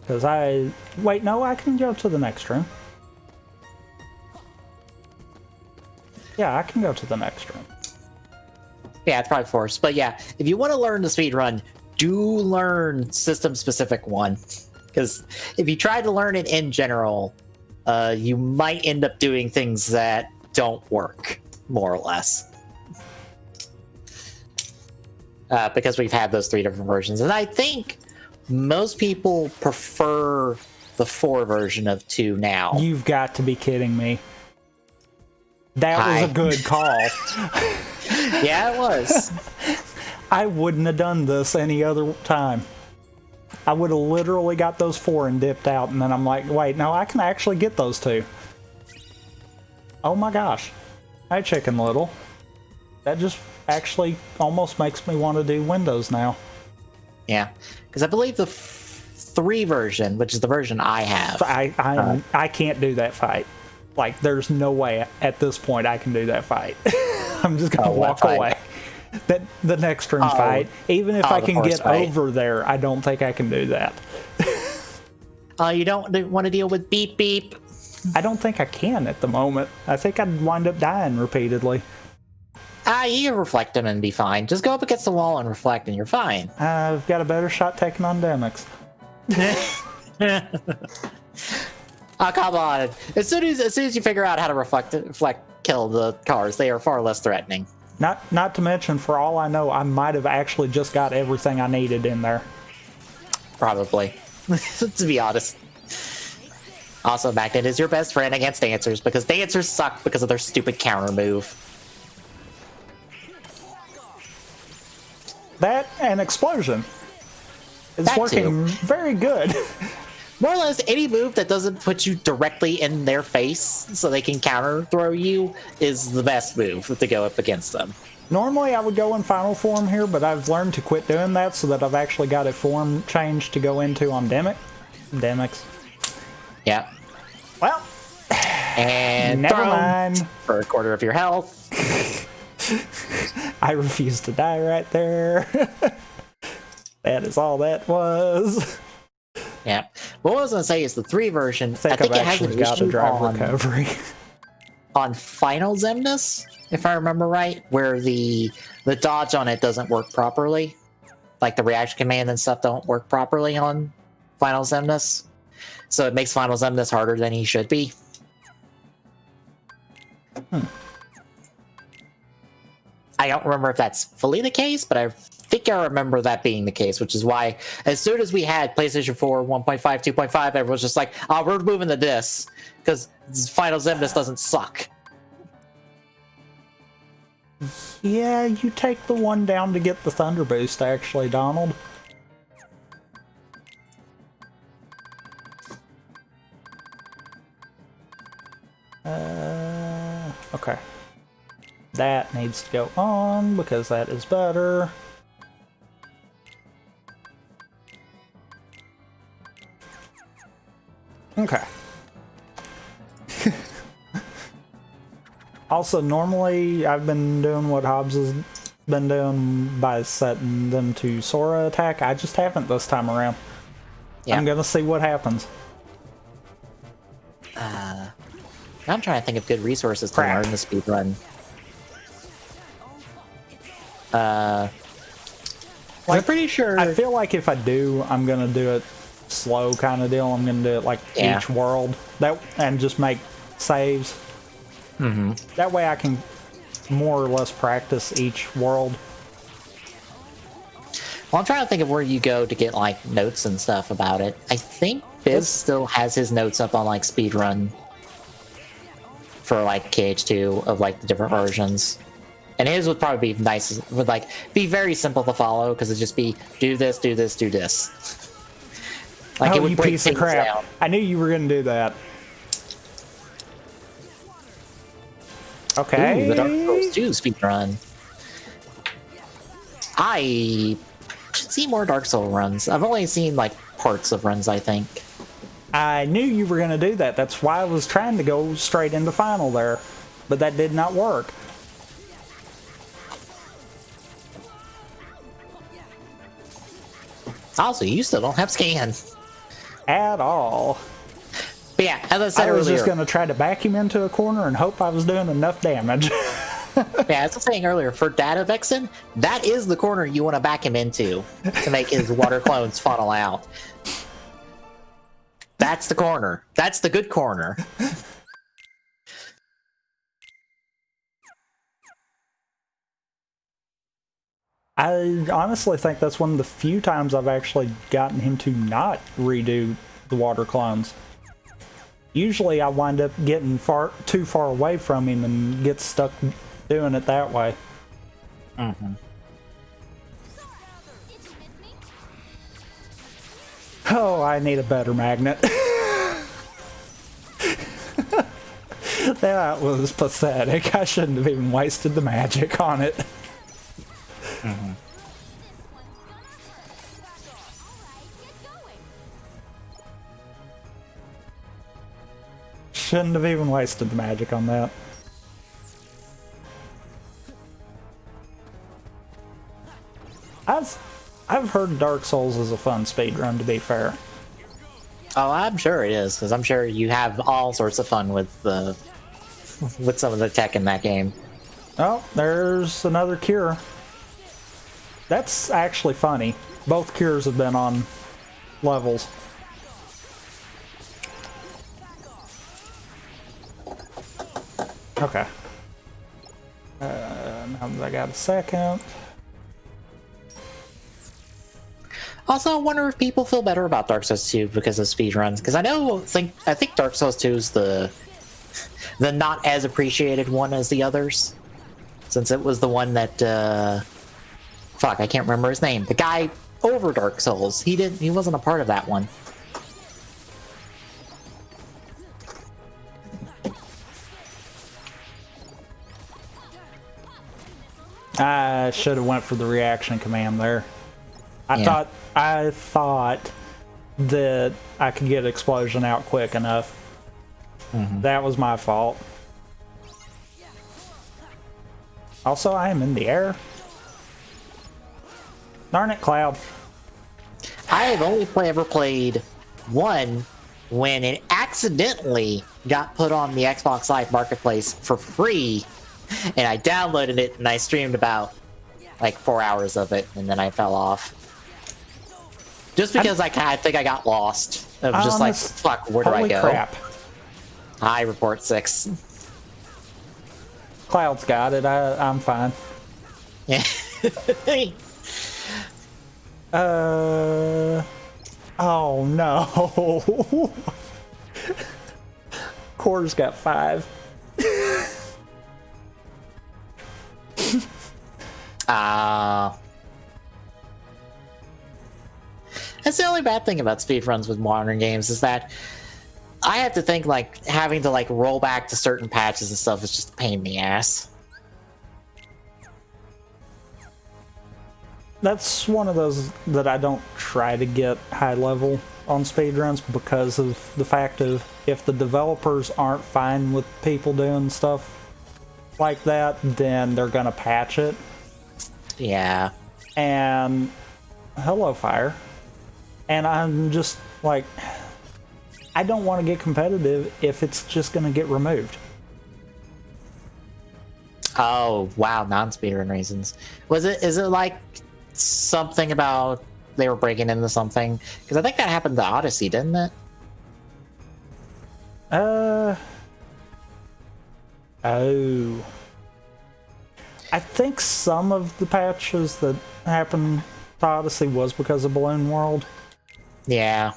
A: Because Wait, no, I can go to the next room. Yeah, I can go to the next room.
B: Yeah, it's probably 4. But yeah, if you want to learn the speedrun, do learn system-specific one. Because if you try to learn it in general, you might end up doing things that don't work, more or less. Because we've had those 3 different versions. And I think most people prefer the 4 version of 2 now.
A: You've got to be kidding me. That was a good call.
B: Yeah, it was.
A: I wouldn't have done this any other time. I would have literally got those 4 and dipped out, and then I'm like, wait, no, I can actually get those 2. Oh my gosh. Hi, Chicken Little. That just actually almost makes me want to do Windows now.
B: Yeah, because I believe the 3 version, which is the version I have.
A: I can't do that fight. Like, there's no way at this point I can do that fight. I'm just gonna walk away. The next room fight. Even if I can get over there, I don't think I can do that.
B: You don't want to deal with beep beep?
A: I don't think I can at the moment. I think I'd wind up dying repeatedly.
B: You can reflect them and be fine. Just go up against the wall and reflect, and you're fine.
A: I've got a better shot taking on Demix.
B: Oh, come on. As soon as you figure out how to reflect, kill the cars, they are far less threatening.
A: Not to mention, for all I know, I might have actually just got everything I needed in there.
B: Probably. To be honest. Also, Magnet is your best friend against dancers, because dancers suck because of their stupid counter move.
A: That and explosion. It's
B: That
A: working
B: too.
A: very good.
B: More or less, any move that doesn't put you directly in their face so they can counter throw you is the best move to go up against them.
A: Normally I would go in final form here, but I've learned to quit doing that so that I've actually got a form change to go into on Demix.
B: Yeah.
A: Well,
B: And
A: never
B: thrown
A: mind.
B: for a quarter of your health.
A: I refuse to die right there. That is all that was.
B: Yeah. What I was going to say is the 3 version,
A: I think
B: it
A: I've
B: has an
A: actually got a
B: issue
A: drive
B: on,
A: recovery.
B: on Final Zemnis, if I remember right, where the dodge on it doesn't work properly. Like the reaction command and stuff don't work properly on Final Zemnis. So it makes Final Zemnis harder than he should be. I don't remember if that's fully the case, but I think I remember that being the case, which is why as soon as we had PlayStation 4 1.5, 2.5, everyone was just like, oh, we're moving to this, because Final Zemnis doesn't suck.
A: Yeah, you take the one down to get the Thunder Boost, actually, Donald. Okay. That needs to go on, because that is better. Okay. Also, normally I've been doing what Hobbs has been doing by setting them to Sora attack. I just haven't this time around.
B: Yeah.
A: I'm gonna see what happens.
B: Now I'm trying to think of good resources to
A: Crap.
B: learn the speedrun. I'm pretty sure.
A: I feel like if I do, I'm gonna do it slow kind of deal. I'm gonna do it like
B: Yeah.
A: each world and just make saves.
B: Mm-hmm.
A: That way I can more or less practice each world.
B: Well, I'm trying to think of where you go to get like notes and stuff about it. I think Biz still has his notes up on like speedrun for like KH2 of like the different versions. And his would probably be nice, would like be very simple to follow because it'd just be do this, do this, do this. Like
A: Oh,
B: it would
A: you
B: break
A: piece of
B: things
A: crap.
B: down.
A: I knew you were gonna do that. Okay.
B: Ooh, the Dark Souls 2 speedrun. I should see more Dark Souls runs. I've only seen like parts of runs, I think.
A: I knew you were gonna do that. That's why I was trying to go straight into final there. But that did not work.
B: Also, you still don't have scan.
A: At all.
B: But yeah, as I said
A: I was
B: earlier,
A: just gonna try to back him into a corner and hope I was doing enough damage.
B: yeah, as I was saying earlier, for Data Vexen, that is the corner you want to back him into to make his water clones funnel out. That's the corner. That's the good corner.
A: I honestly think that's one of the few times I've actually gotten him to not redo the water clones. Usually I wind up getting too far away from him and get stuck doing it that way.
B: Mm-hmm.
A: Oh, I need a better magnet. That was pathetic. I shouldn't have even wasted the magic on it.
B: Mm-hmm.
A: Shouldn't have even wasted the magic on that. I've heard Dark Souls is a fun speedrun, to be fair.
B: Oh, I'm sure it is, because I'm sure you have all sorts of fun with some of the tech in that game.
A: Oh, there's another cure. That's actually funny. Both cures have been on levels. Okay. Now that I got a second.
B: Also, I wonder if people feel better about Dark Souls 2 because of speedruns. Because I think Dark Souls 2 is the not as appreciated one as the others, since it was the one that fuck, I can't remember his name. The guy over Dark Souls. He wasn't a part of that one.
A: I should have went for the reaction command there. I
B: Yeah.
A: thought that I could get explosion out quick enough. That was my fault. Also, I am in the air. Darn it, Cloud.
B: I have only ever played one when it accidentally got put on the Xbox Live Marketplace for free, and I downloaded it and I streamed about like 4 hours of it, and then I fell off. Just because I think I got lost. I was just like, fuck, where do I
A: Holy
B: go?
A: crap.
B: I report 6.
A: Cloud's got it. I'm fine.
B: Yeah.
A: Oh no. Core's got 5.
B: That's the only bad thing about speedruns with modern games is that I have to think like having to like roll back to certain patches and stuff is just a pain in the ass.
A: That's one of those that I don't try to get high level on speedruns because of the fact of if the developers aren't fine with people doing stuff like that, then they're gonna patch it.
B: Yeah.
A: And hello, fire. And I'm just like, I don't want to get competitive if it's just gonna get removed.
B: Oh wow, non-speedrun reasons. Is it like something about they were breaking into something? Because I think that happened to Odyssey, didn't it?
A: Oh. I think some of the patches that happened to Odyssey was because of Balloon World.
B: Yeah.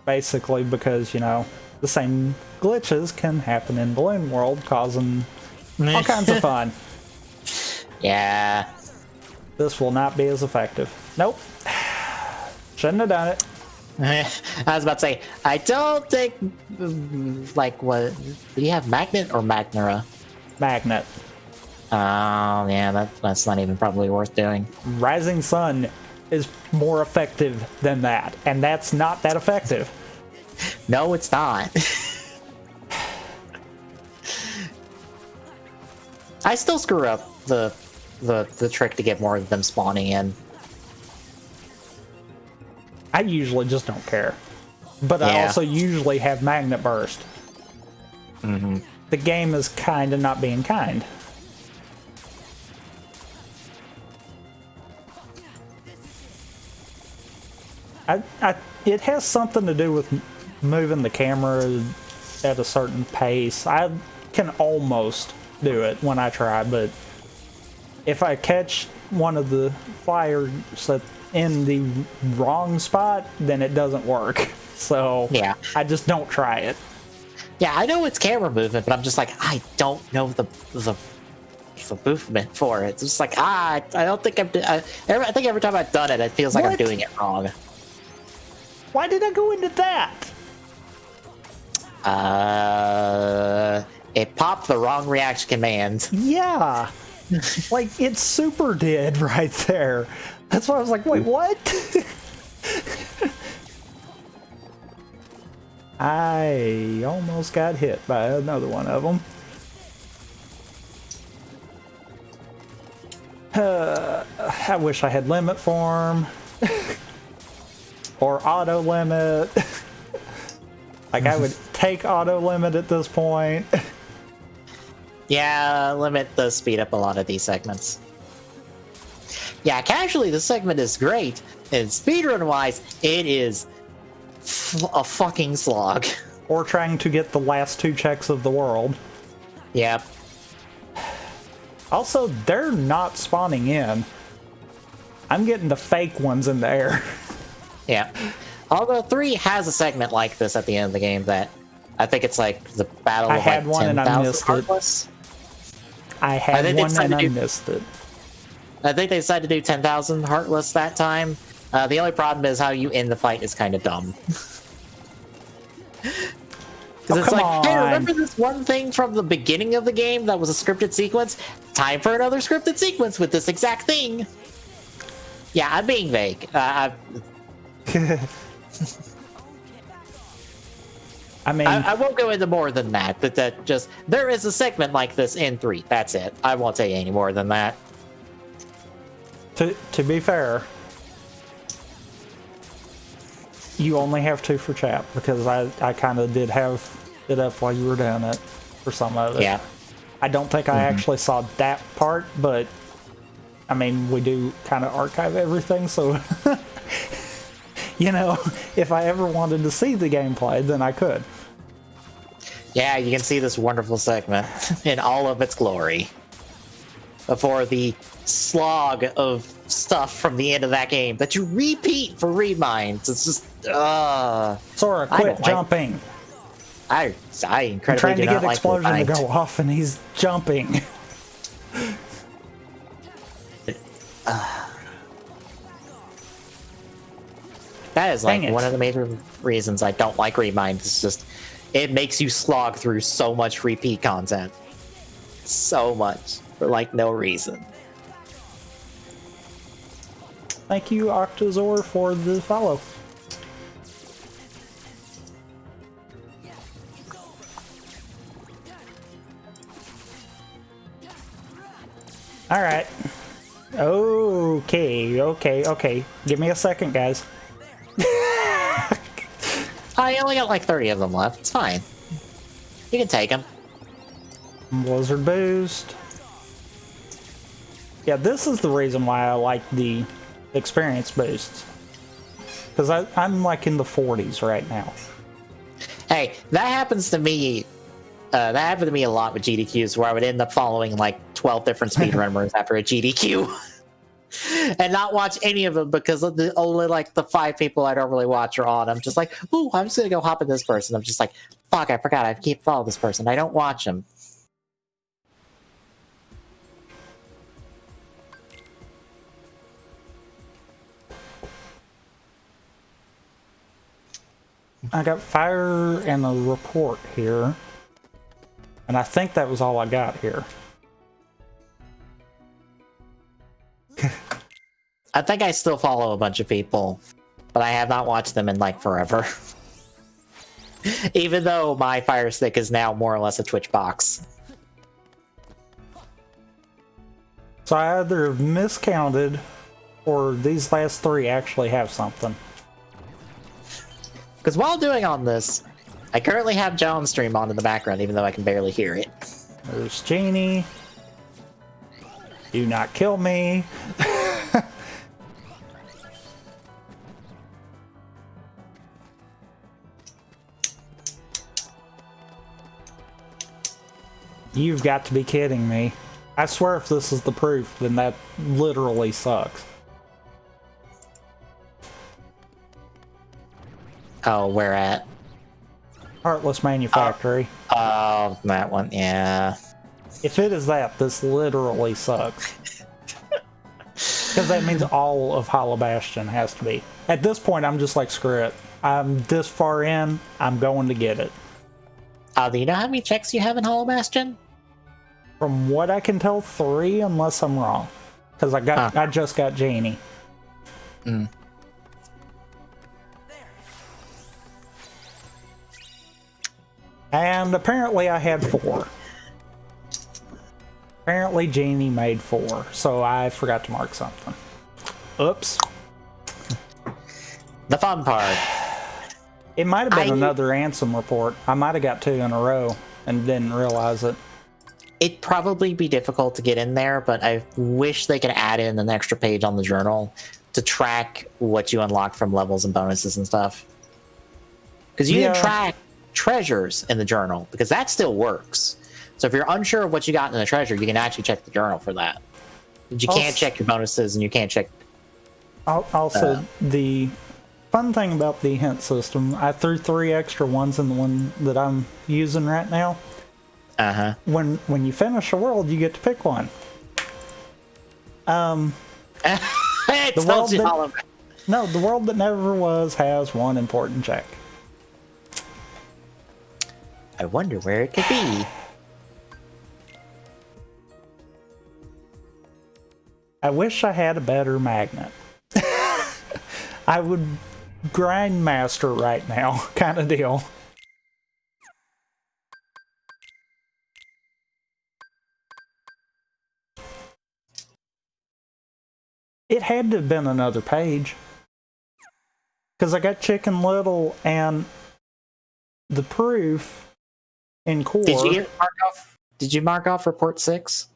A: Basically because, you know, the same glitches can happen in Balloon World, causing all kinds of fun.
B: Yeah.
A: This will not be as effective. Nope. Shouldn't have done it.
B: I was about to say, I don't think, like, what, do you have Magnet or Magnera?
A: Magnet.
B: Oh, yeah, that's not even probably worth doing.
A: Rising Sun is more effective than that, and that's not that effective.
B: No, it's not. I still screw up the trick to get more of them spawning in.
A: I usually just don't care. But I
B: Yeah.
A: also usually have Magnet Burst. The game is kind of not being kind. It has something to do with moving the camera at a certain pace. I can almost do it when I try, but if I catch one of the flyers in the wrong spot, then it doesn't work. So
B: Yeah.
A: I just don't try it.
B: Yeah, I know it's camera movement, but I'm just like, I don't know the movement for it. It's just like, I don't think I think every time I've done it, it feels like I'm
A: What?
B: doing it wrong.
A: Why did I go into that?
B: It popped the wrong reaction command.
A: Yeah. Like, it super did right there. That's why I was like, wait, what? I almost got hit by another one of them. I wish I had limit form. Or auto limit. Like, I would take auto limit at this point.
B: Yeah, limit does speed up a lot of these segments. Yeah, casually, this segment is great. And speedrun-wise, it is a fucking slog.
A: Or trying to get the last 2 checks of the world.
B: Yep.
A: Also, they're not spawning in. I'm getting the fake ones in the air.
B: Yeah. Although 3 has a segment like this at the end of the game that I think it's like the battle
A: I
B: of
A: had
B: like
A: one and I
B: 10,000
A: missed it.
B: Heartless.
A: I had
B: think they
A: one
B: decided
A: and
B: to
A: I
B: do-
A: missed it.
B: I think they decided to do 10,000 Heartless that time. The only problem is how you end the fight is kind of dumb. Because it's
A: come
B: like, hey,
A: on.
B: remember this one thing from the beginning of the game that was a scripted sequence? Time for another scripted sequence with this exact thing. Yeah, I'm being vague.
A: I mean,
B: I won't go into more than that. That just there is a segment like this in 3. That's it. I won't say any more than that.
A: to be fair, you only have 2 for chat because I kind of did have it up while you were doing it for some of it.
B: Yeah.
A: I don't think I actually saw that part, but I mean, we do kind of archive everything, so you know, if I ever wanted to see the gameplay, then I could.
B: Yeah, you can see this wonderful segment in all of its glory before the slog of stuff from the end of that game that you repeat for reminds. It's just,
A: Sora,
B: I
A: quit
B: don't like-
A: jumping.
B: I
A: I'm
B: incredibly
A: trying
B: do
A: to
B: not
A: get
B: like
A: explosion to
B: Rewind.
A: go off, and he's jumping.
B: That is like
A: Dang it.
B: one of the major reasons I don't like Remind. It's just it makes you slog through so much repeat content, so much for like no reason.
A: Thank you, Octozor, for the follow. All right. Okay. Give me a second, guys.
B: I only got like 30 of them left. It's fine. You can take them.
A: Blizzard boost. Yeah, this is the reason why I like the experience boosts. Because I'm like in the 40s right now.
B: Hey, that happens to me. That happened to me a lot with GDQs, where I would end up following like 12 different speedrunners after a GDQ, and not watch any of them because of the only like the 5 people I don't really watch are on. I'm just like, ooh, I'm just gonna go hop in this person. I'm just like, fuck, I forgot I keep following this person. I don't watch them.
A: I got fire and a report here. And I think that was all I got here.
B: I think I still follow a bunch of people, but I have not watched them in like forever. Even though my Fire Stick is now more or less a Twitch box.
A: So I either miscounted or these last 3 actually have something.
B: Because while doing on this, I currently have John's stream on in the background, even though I can barely hear it.
A: There's Genie. Do not kill me. You've got to be kidding me. I swear if this is the proof, then that literally sucks.
B: Oh, where at?
A: Heartless Manufactory.
B: Oh, that one, yeah.
A: If it is that, this literally sucks. Because that means all of Hollow Bastion has to be. At this point, I'm just like, screw it. I'm this far in, I'm going to get it.
B: Do you know how many checks you have in Hollow Bastion?
A: From what I can tell, 3, unless I'm wrong. Because I just got Janie.
B: Mm.
A: And apparently I had 4. Apparently Janie made 4, so I forgot to mark something. Oops.
B: The fun part.
A: It might have been another Ansem report. I might have got 2 in a row and didn't realize it.
B: it'd probably be difficult to get in there, but I wish they could add in an extra page on the journal to track what you unlock from levels and bonuses and stuff. Because you can track treasures in the journal, because that still works. So if you're unsure of what you got in the treasure, you can actually check the journal for that. But you can't check your bonuses, and you can't check...
A: Also, the fun thing about the hint system, I threw 3 extra ones in the one that I'm using right now.
B: Uh-huh.
A: When you finish a world, you get to pick one.
B: The
A: world that never was has one important check.
B: I wonder where it could be.
A: I wish I had a better magnet. I would grindmaster right now, kind of deal. It had to have been another page. Because I got Chicken Little and the proof in core.
B: Did you mark off report 6?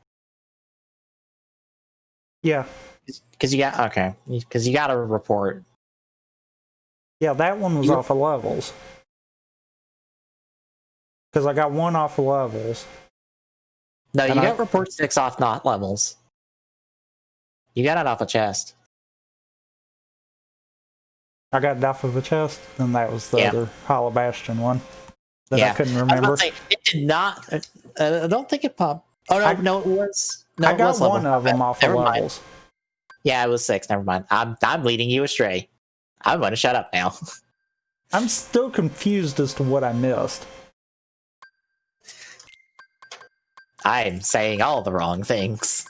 A: Yeah.
B: Because you got a report.
A: Yeah, that one was off of levels. Because I got one off of levels.
B: No, you got report 6 off not levels. You got it off a chest. I
A: got it off of a chest, and that was the other Hollow Bastion one that I couldn't remember.
B: It did not. I don't think it popped. Oh no, no, it was. No,
A: I got one of them off of levels.
B: Yeah, it was 6. Never mind. I'm leading you astray. I'm going to shut up now.
A: I'm still confused as to what I missed.
B: I'm saying all the wrong things.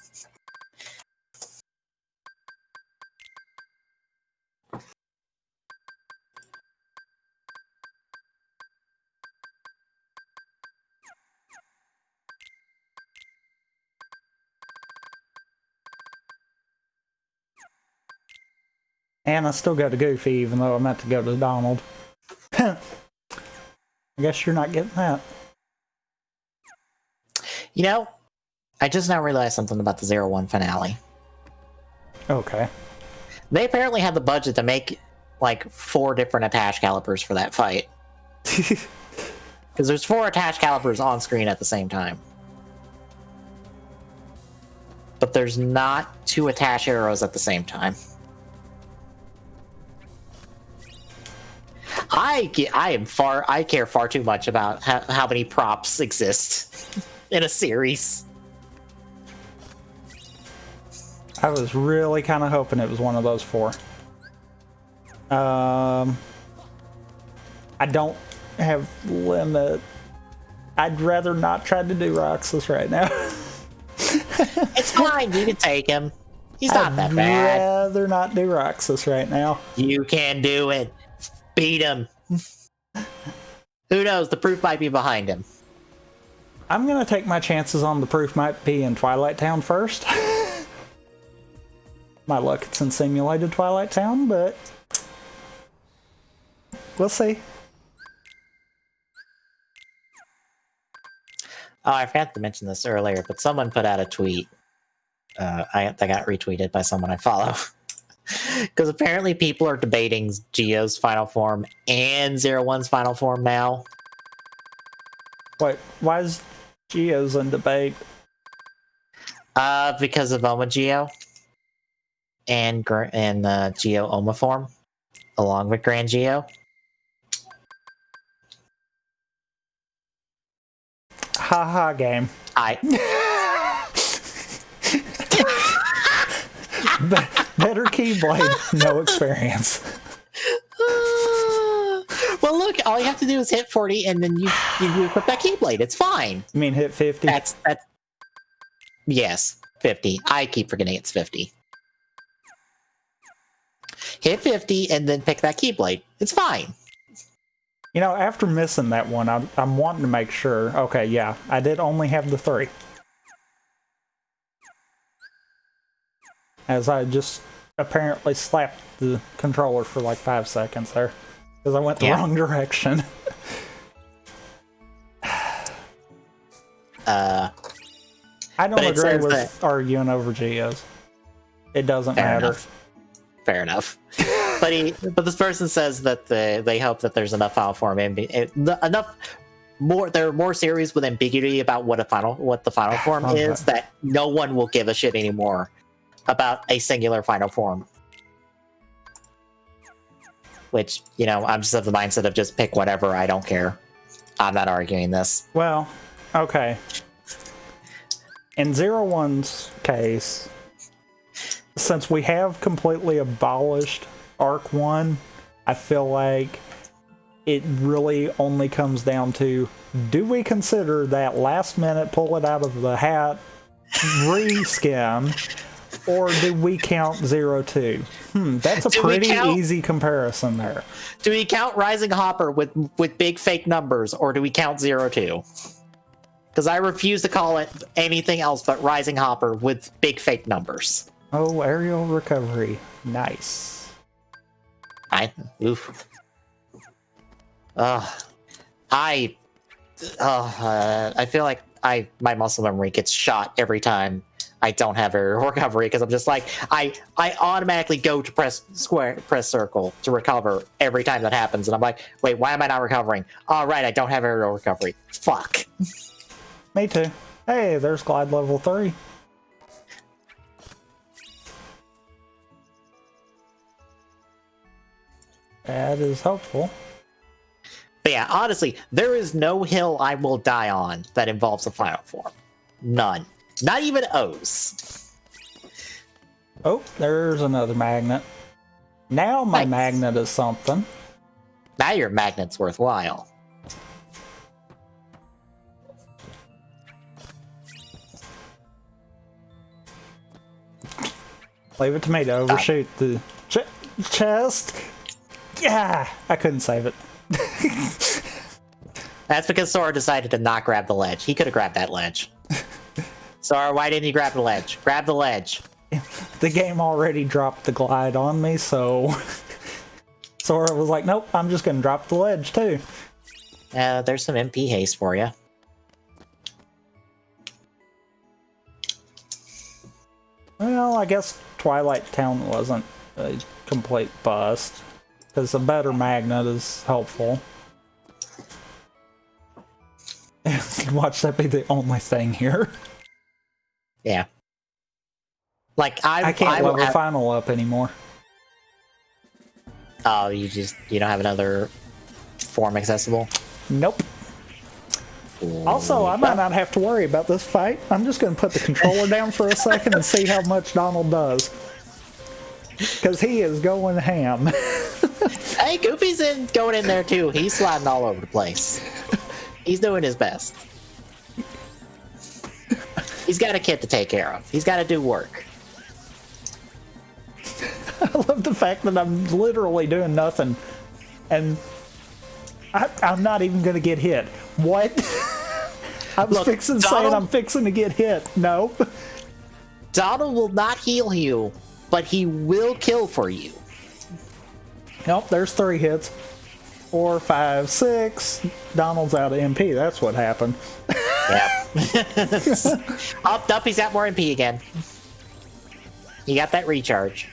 A: And I still go to Goofy, even though I meant to go to Donald. I guess you're not getting that.
B: You know, I just now realized something about the 0-1 finale.
A: Okay.
B: They apparently had the budget to make, like, 4 different attach calipers for that fight. Because there's 4 attach calipers on screen at the same time. But there's not 2 attach arrows at the same time. I care far too much about how many props exist in a series.
A: I was really kind of hoping it was one of those 4. I don't have limit. I'd rather not try to do Roxas right now.
B: It's fine, you can take him. He's not that bad.
A: I'd rather not do Roxas right now.
B: You can do it. Beat him. Who knows? The proof might be behind him.
A: I'm gonna take my chances on the proof might be in Twilight Town first. My luck, it's in simulated Twilight Town, but we'll see.
B: Oh, I forgot to mention this earlier, but someone put out a tweet. That got retweeted by someone I follow. Because apparently people are debating Geo's final form and 0-1's final form now.
A: Wait, why is Geo's in debate?
B: Because of Oma Geo and Geo Oma form, along with Grand Geo.
A: Haha game. Better Keyblade, no experience.
B: Well, look, all you have to do is hit 40, and then you equip that Keyblade. It's fine.
A: You mean hit 50?
B: That's yes, 50. I keep forgetting it's 50. Hit 50, and then pick that Keyblade. It's fine.
A: You know, after missing that one, I'm wanting to make sure. Okay, yeah, I did only have the 3. As I just apparently slapped the controller for like 5 seconds there. Because I went the wrong direction. I don't
B: But it
A: agree
B: says
A: with arguing over geos. It doesn't matter.
B: Fair enough. But this person says that they hope that there's enough file form enough more. They're more serious with ambiguity about what the final form is, that no one will give a shit anymore about a singular final form. Which, I'm just of the mindset of just pick whatever. I don't care. I'm not arguing this.
A: Well, okay. In 01's case, since we have completely abolished Arc 1, I feel like it really only comes down to, do we consider that last minute pull it out of the hat reskin, or do we count 02? That's a pretty easy comparison there.
B: Do we count Rising Hopper with big fake numbers, or do we count 02? Because I refuse to call it anything else but Rising Hopper with big fake numbers.
A: Oh, aerial recovery. Nice.
B: I feel like my muscle memory gets shot every time I don't have aerial recovery, because I'm just like, I automatically go to press circle to recover every time that happens, and I'm like, wait, why am I not recovering? All right, I don't have aerial recovery. Fuck.
A: Me too. Hey, there's glide level 3. That is helpful.
B: But yeah, honestly, there is no hill I will die on that involves a final form. None. Not even O's.
A: Oh, there's another magnet. Now my magnet is something.
B: Now your magnet's worthwhile.
A: Leave it to me to overshoot the chest. Yeah, I couldn't save it.
B: That's because Sora decided to not grab the ledge. He could have grabbed that ledge. Sora, why didn't you grab the ledge? Grab the ledge.
A: The game already dropped the glide on me, so Sora was like, nope, I'm just going to drop the ledge too.
B: There's some MP haste for you.
A: Well, I guess Twilight Town wasn't a complete bust, because a better magnet is helpful. Watch that be the only thing here.
B: Yeah. Like,
A: I can't level final up anymore.
B: Oh, you don't have another form accessible?
A: Nope. Also, I might not have to worry about this fight. I'm just going to put the controller down for a second and see how much Donald does. Because he is going ham.
B: Hey, Goofy's going in there too. He's sliding all over the place. He's doing his best. He's got a kid to take care of. He's got to do work.
A: I love the fact that I'm literally doing nothing. And I'm not even going to get hit. What? Saying I'm fixing to get hit. No.
B: Donald will not heal you, but he will kill for you.
A: Nope, there's 3 hits. 4, 5, 6. Donald's out of MP. That's what happened.
B: Yeah. Up, he's got more MP again. He got that recharge.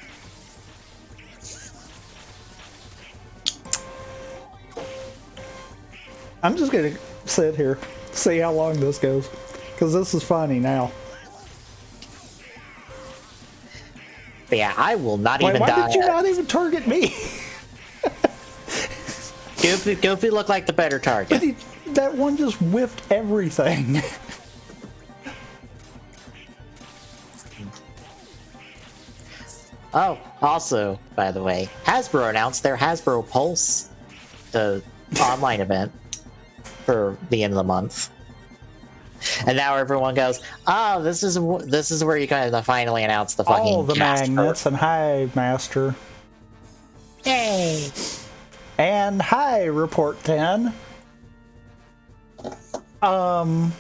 A: I'm just gonna sit here, see how long this goes, because this is funny now.
B: But yeah, I will not even die.
A: Why did you not even target me?
B: Goofy looked like the better target.
A: But that one just whiffed everything.
B: Oh, also, by the way, Hasbro announced their Hasbro Pulse, the online event for the end of the month. And now everyone goes, oh, this is where you're going to finally announce the fucking
A: all the magnets. And hi, Master.
B: Yay!
A: And hi, Report 10.
B: That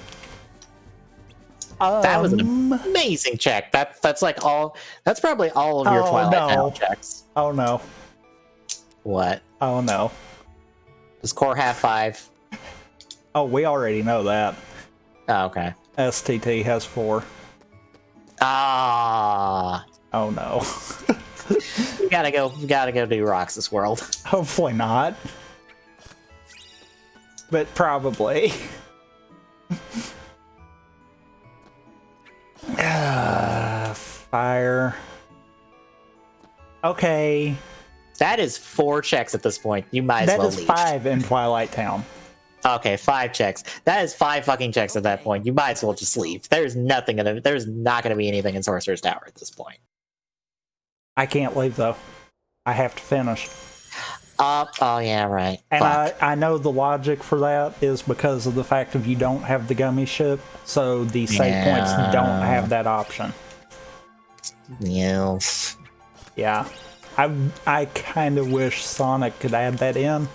B: was an amazing check. That's probably all of your Twilight Town checks.
A: Oh no.
B: What?
A: Oh no.
B: Does Core have 5?
A: Oh, we already know that.
B: Oh, okay.
A: STT has 4.
B: Ah,
A: Oh no.
B: we gotta go do Roxas World.
A: Hopefully not. But probably. Fire. Okay.
B: That is 4 checks at this point. You might as well leave.
A: That is 5 in Twilight Town.
B: Okay, 5 checks. That is 5 fucking checks at that point. You might as well just leave. There's not gonna be anything in Sorcerer's Tower at this point.
A: I can't leave though. I have to finish.
B: Oh yeah, right.
A: And
B: Fuck.
A: I know the logic for that is because of the fact of you don't have the gummy ship, so the save points don't have that option.
B: Yeah.
A: Yeah. I kind of wish Sonic could add that in.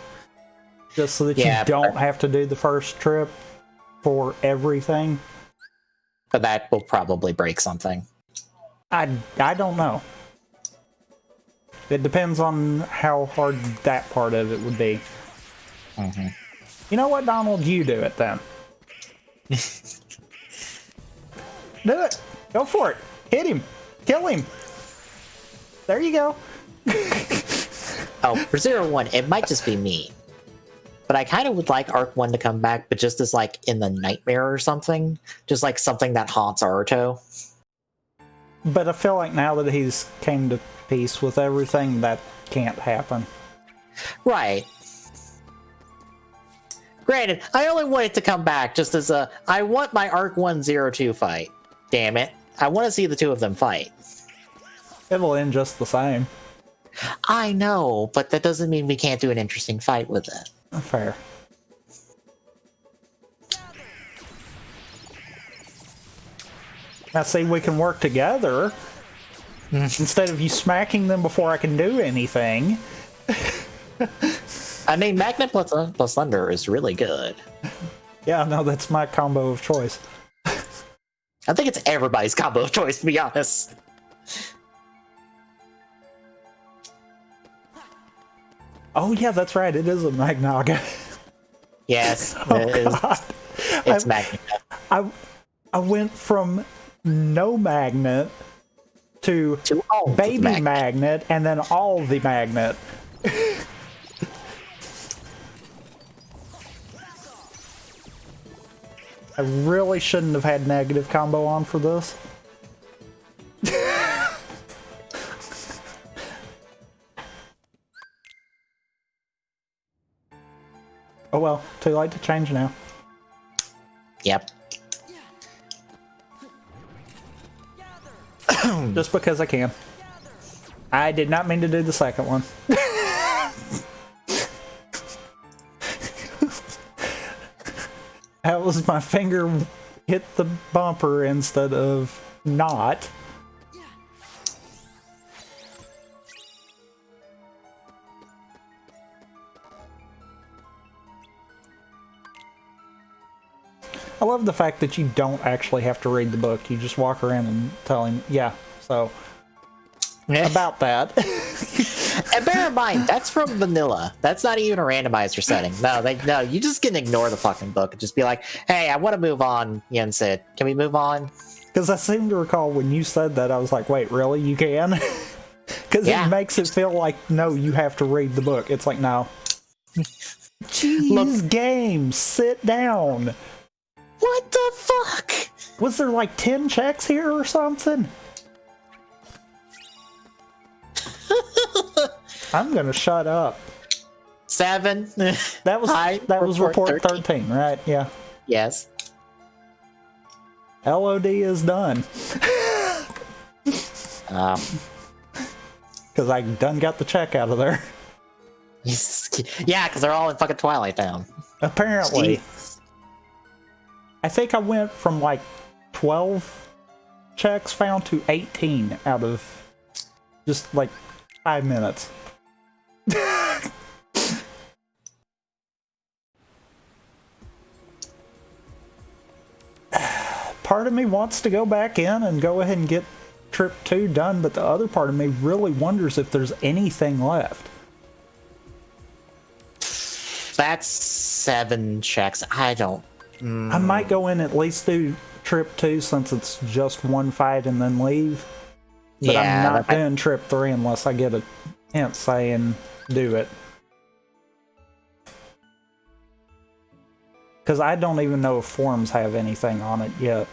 A: Just so that you don't have to do the first trip for everything.
B: But that will probably break something.
A: I don't know. It depends on how hard that part of it would be.
B: Mm-hmm.
A: You know what, Donald? You do it then. Do it. Go for it. Hit him. Kill him. There you go.
B: Oh, for 0-1, it might just be me. But I kind of would like Arc 1 to come back, but just as like in the nightmare or something. Just like something that haunts Aruto.
A: But I feel like now that he's came to peace with everything, that can't happen.
B: Right. Granted, I only want it to come back just as a... I want my Arc 1-0-2 fight. Damn it. I want to see the two of them fight.
A: It'll end just the same.
B: I know, but that doesn't mean we can't do an interesting fight with it.
A: Fair. Now see, we can work together. Instead of you smacking them before I can do anything.
B: I mean, Magnet plus Thunder is really good.
A: Yeah, no, that's my combo of choice.
B: I think it's everybody's combo of choice, to be honest.
A: Oh yeah, that's right. It is a Magnaga.
B: Yes,
A: God.
B: it's Magnet.
A: I went from no magnet to
B: all
A: baby magnet and then all the magnet. I really shouldn't have had negative combo on for this. Oh well, too late to change now.
B: Yep.
A: Just because I can. I did not mean to do the second one. That was my finger hit the bumper instead of not. I love the fact that you don't actually have to read the book. You just walk around and tell him, yeah, so about that.
B: And bear in mind, that's from vanilla. That's not even a randomizer setting. No, you just can ignore the fucking book and just be like, hey, I want to move on, Yensid. Can we move on?
A: Because I seem to recall when you said that, I was like, wait, really? You can? Because it makes it feel like, no, you have to read the book. It's like, no. Jeez, game, sit down.
B: What the fuck?
A: Was there like 10 checks here or something? I'm gonna shut up.
B: 7.
A: That was report 13, right? Yeah.
B: Yes.
A: LOD is done. Because I done got the check out of there.
B: Yeah, because they're all in fucking Twilight Town.
A: Apparently.
B: Jeez.
A: I think I went from like 12 checks found to 18 out of just like 5 minutes. Part of me wants to go back in and go ahead and get trip 2 done, but the other part of me really wonders if there's anything left.
B: That's 7 checks. I don't...
A: I might go in at least do trip 2 since it's just one fight and then leave. But
B: Yeah,
A: I'm not doing trip 3 unless I get a hint saying do it. Because I don't even know if forms have anything on it yet.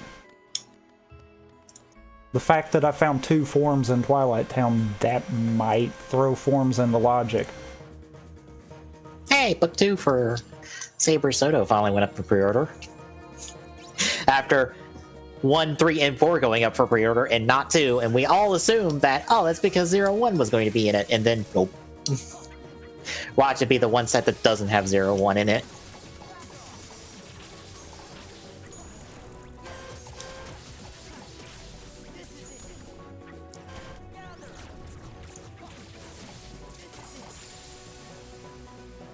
A: The fact that I found 2 forms in Twilight Town, that might throw forms into logic.
B: Hey, book 2 for Saber Soto finally went up for pre-order. After 1, 3, and 4 going up for pre-order and not 2, and we all assumed that, oh, that's because 0-1 was going to be in it, and then nope. Watch it be the one set that doesn't have 0-1 in it.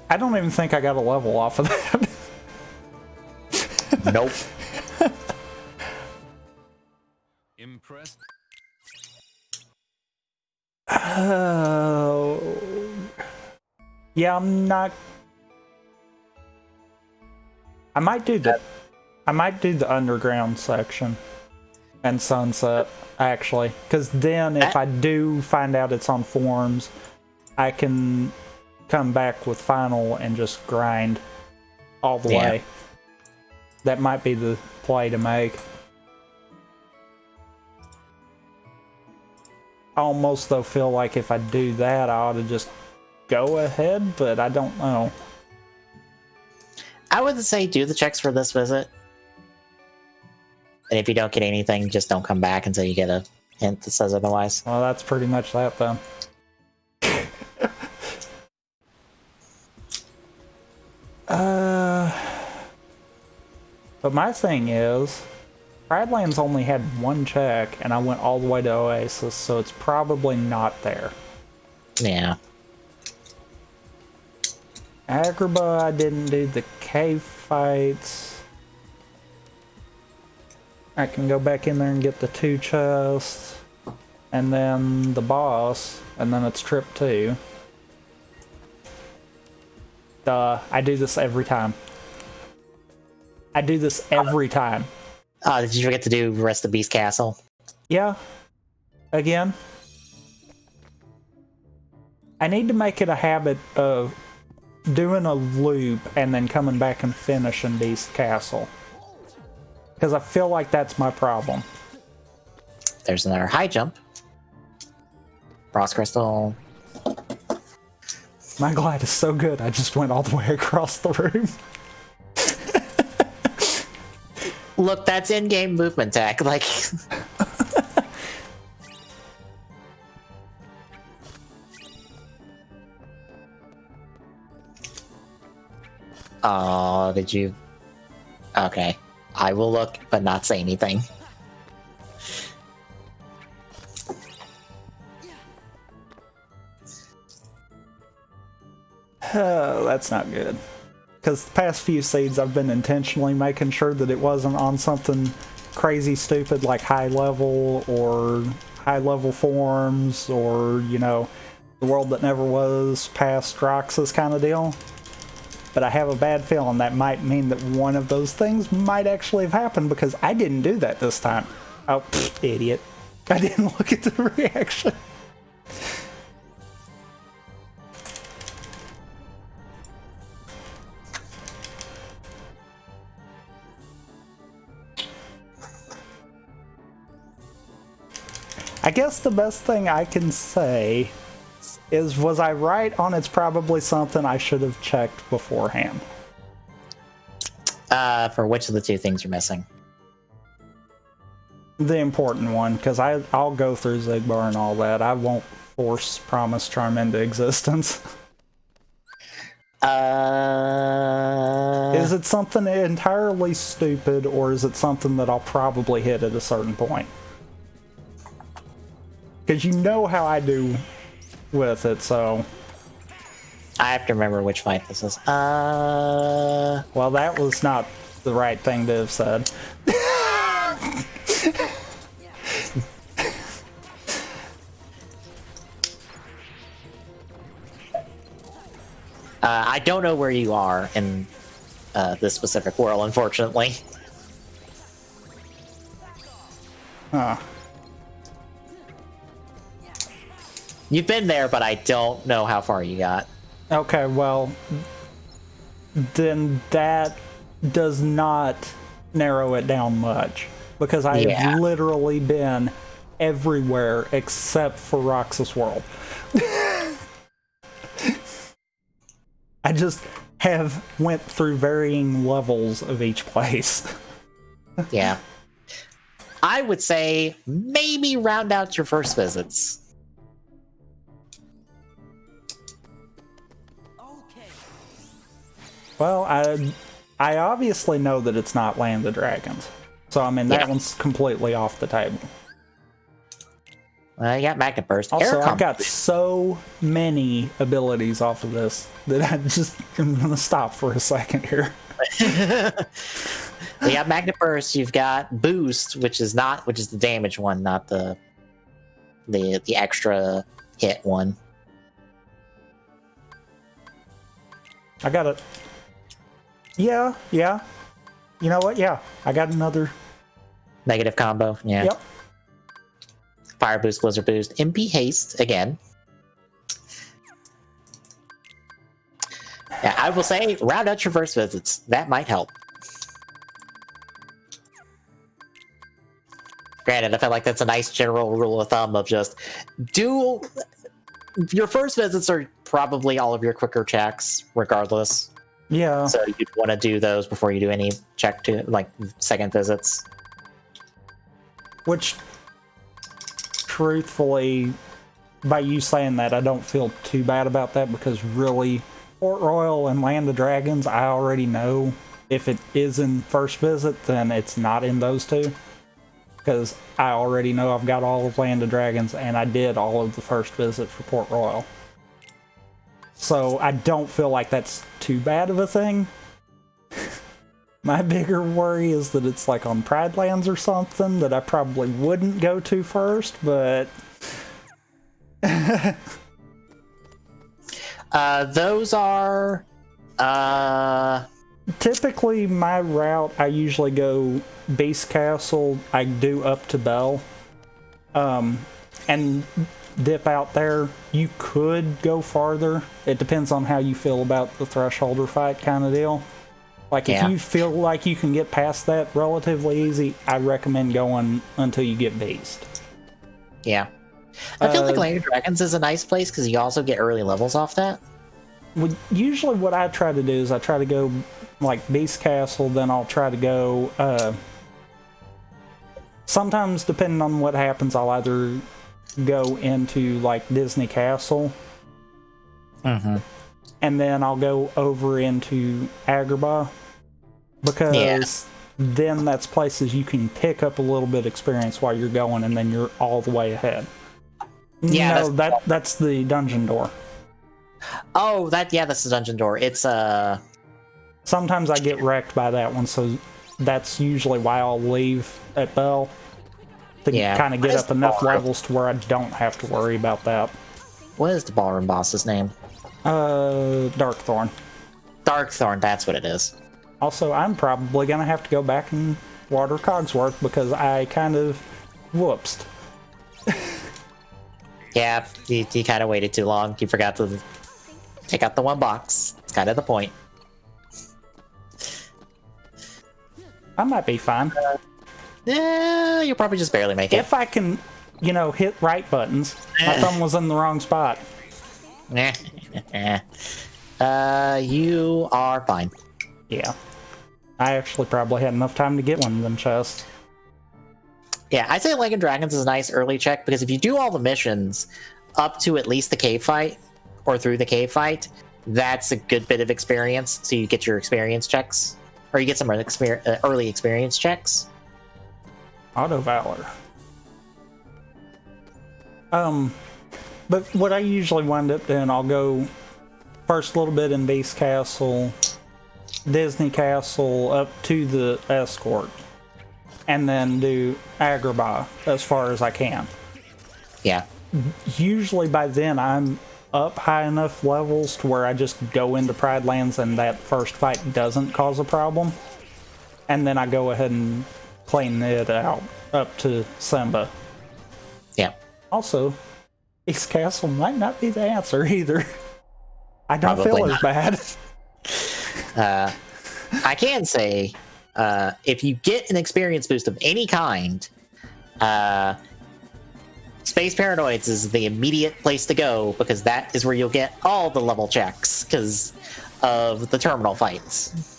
A: I don't even think I got a level off of that.
B: Nope.
C: Impressed?
A: Oh. Yeah, I'm not. I might do the underground section and Sunset, actually, because then if I do find out it's on forums, I can come back with final and just grind all the way. That might be the play to make. I almost though feel like if I do that, I ought to just go ahead, but I don't know.
B: I would say do the checks for this visit. And if you don't get anything, just don't come back until you get a hint that says otherwise.
A: Well, that's pretty much that then. But my thing is, Badlands only had 1 check, and I went all the way to Oasis, so it's probably not there.
B: Yeah.
A: Agrabah, I didn't do the cave fights. I can go back in there and get the 2 chests, and then the boss, and then it's trip 2. I do this every time. I do this every time.
B: Did you forget to do Rest of Beast Castle?
A: Yeah. Again. I need to make it a habit of doing a loop and then coming back and finishing Beast Castle. Because I feel like that's my problem.
B: There's another high jump. Frost Crystal.
A: My glide is so good, I just went all the way across the room.
B: Look, that's in-game movement tech. Like, oh, did you? Okay, I will look, but not say anything.
A: Oh, that's not good. Because the past few seeds I've been intentionally making sure that it wasn't on something crazy stupid like high level or high level forms or, you know, the world that never was past Roxas kind of deal. But I have a bad feeling that might mean that one of those things might actually have happened because I didn't do that this time. Oh, idiot. I didn't look at the reaction. I guess the best thing I can say is, was I right on it's probably something I should have checked beforehand?
B: For which of the 2 things you're missing?
A: The important one, because I'll go through Zigbar and all that. I won't force Promise Charm into existence. Is it something entirely stupid, or is it something that I'll probably hit at a certain point? Because you know how I do with it, so...
B: I have to remember which fight this is.
A: Well, that was not the right thing to have said.
B: I don't know where you are in this specific world, unfortunately.
A: Huh.
B: You've been there, but I don't know how far you got.
A: Okay, well, then that does not narrow it down much. Because I have literally been everywhere except for Roxas World. I just have went through varying levels of each place.
B: Yeah. I would say maybe round out your first visits.
A: Well, I obviously know that it's not Land of Dragons. So, I mean, that one's completely off the table.
B: You got Magnet Burst.
A: Also, I've got so many abilities off of this that I'm going to stop for a second here.
B: You got Magnet Burst, you've got Boost, which is the damage one, not the extra hit one.
A: I got it. Yeah. You know what? Yeah, I got another
B: negative combo. Yeah.
A: Yep.
B: Fire Boost, Blizzard Boost, MP Haste again. Yeah, I will say round out your first visits. That might help. Granted, I feel like that's a nice general rule of thumb of just do your first visits are probably all of your quicker checks, regardless.
A: Yeah.
B: So you'd want to do those before you do any check to like second visits.
A: Which, truthfully, by you saying that, I don't feel too bad about that because really, Port Royal and Land of Dragons, I already know if it is in first visit, then it's not in those two. Because I already know I've got all of Land of Dragons and I did all of the first visit for Port Royal. So I don't feel like that's too bad of a thing. My bigger worry is that it's like on Pride Lands or something that I probably wouldn't go to first, but...
B: Those are...
A: Typically, my route, I usually go base castle, I do up to Bell, and dip out there. You could go farther. It depends on how you feel about the Thresholder fight kind of deal. Like, if you feel like you can get past that relatively easy, I recommend going until you get Beast.
B: Yeah. I feel like Land of Dragons is a nice place because you also get early levels off that.
A: Well, usually what I try to do is I try to go, like, Beast Castle, then I'll try to go, sometimes, depending on what happens, I'll either go into, like, Disney Castle, and then I'll go over into Agrabah, because then that's places you can pick up a little bit of experience while you're going, and then you're all the way ahead.
B: Yeah,
A: no, that's the dungeon door.
B: Oh, that's the dungeon door. It's
A: Sometimes I get wrecked by that one, so that's usually why I'll leave at Bell. To kind of get up enough levels to where I don't have to worry about that.
B: What is the ballroom boss's name?
A: Darkthorn.
B: Darkthorn, that's what it is.
A: Also, I'm probably gonna have to go back and water Cogsworth because I kind of whoopsed.
B: Yeah, you kind of waited too long. You forgot to take out the one box. It's kind of the point.
A: I might be fine.
B: Yeah, you'll probably just barely make it.
A: If I can, hit right buttons. My thumb was in the wrong spot.
B: You are fine.
A: Yeah. I actually probably had enough time to get one of them chests.
B: Yeah, I'd say Land of Dragons is a nice early check, because if you do all the missions up to at least the cave fight, or through the cave fight, that's a good bit of experience, so you get your experience checks. Or you get some early experience checks.
A: Auto Valor. But what I usually wind up doing, I'll go first a little bit in Beast Castle, Disney Castle, up to the Escort, and then do Agrabah as far as I can.
B: Yeah.
A: Usually by then I'm up high enough levels to where I just go into Pride Lands and that first fight doesn't cause a problem. And then I go ahead and playing it out up to Simba.
B: Yeah.
A: Also, East Castle might not be the answer either. I don't
B: Probably
A: feel as bad.
B: I can say, if you get an experience boost of any kind, Space Paranoids is the immediate place to go, because that is where you'll get all the level checks because of the terminal fights.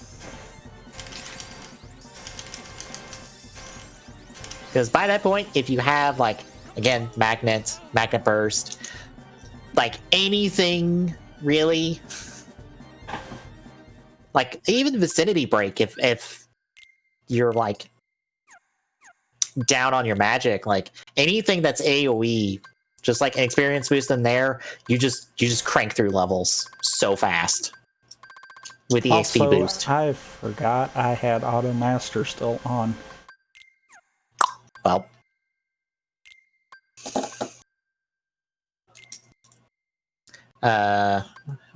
B: Because by that point, if you have, like, again, magnet burst, like anything really, like even vicinity break, if you're like down on your magic, like anything that's AoE, just like an experience boost in there, you just crank through levels so fast with the
A: Also,
B: XP boost.
A: I forgot I had Auto Master still on.
B: Well, I'm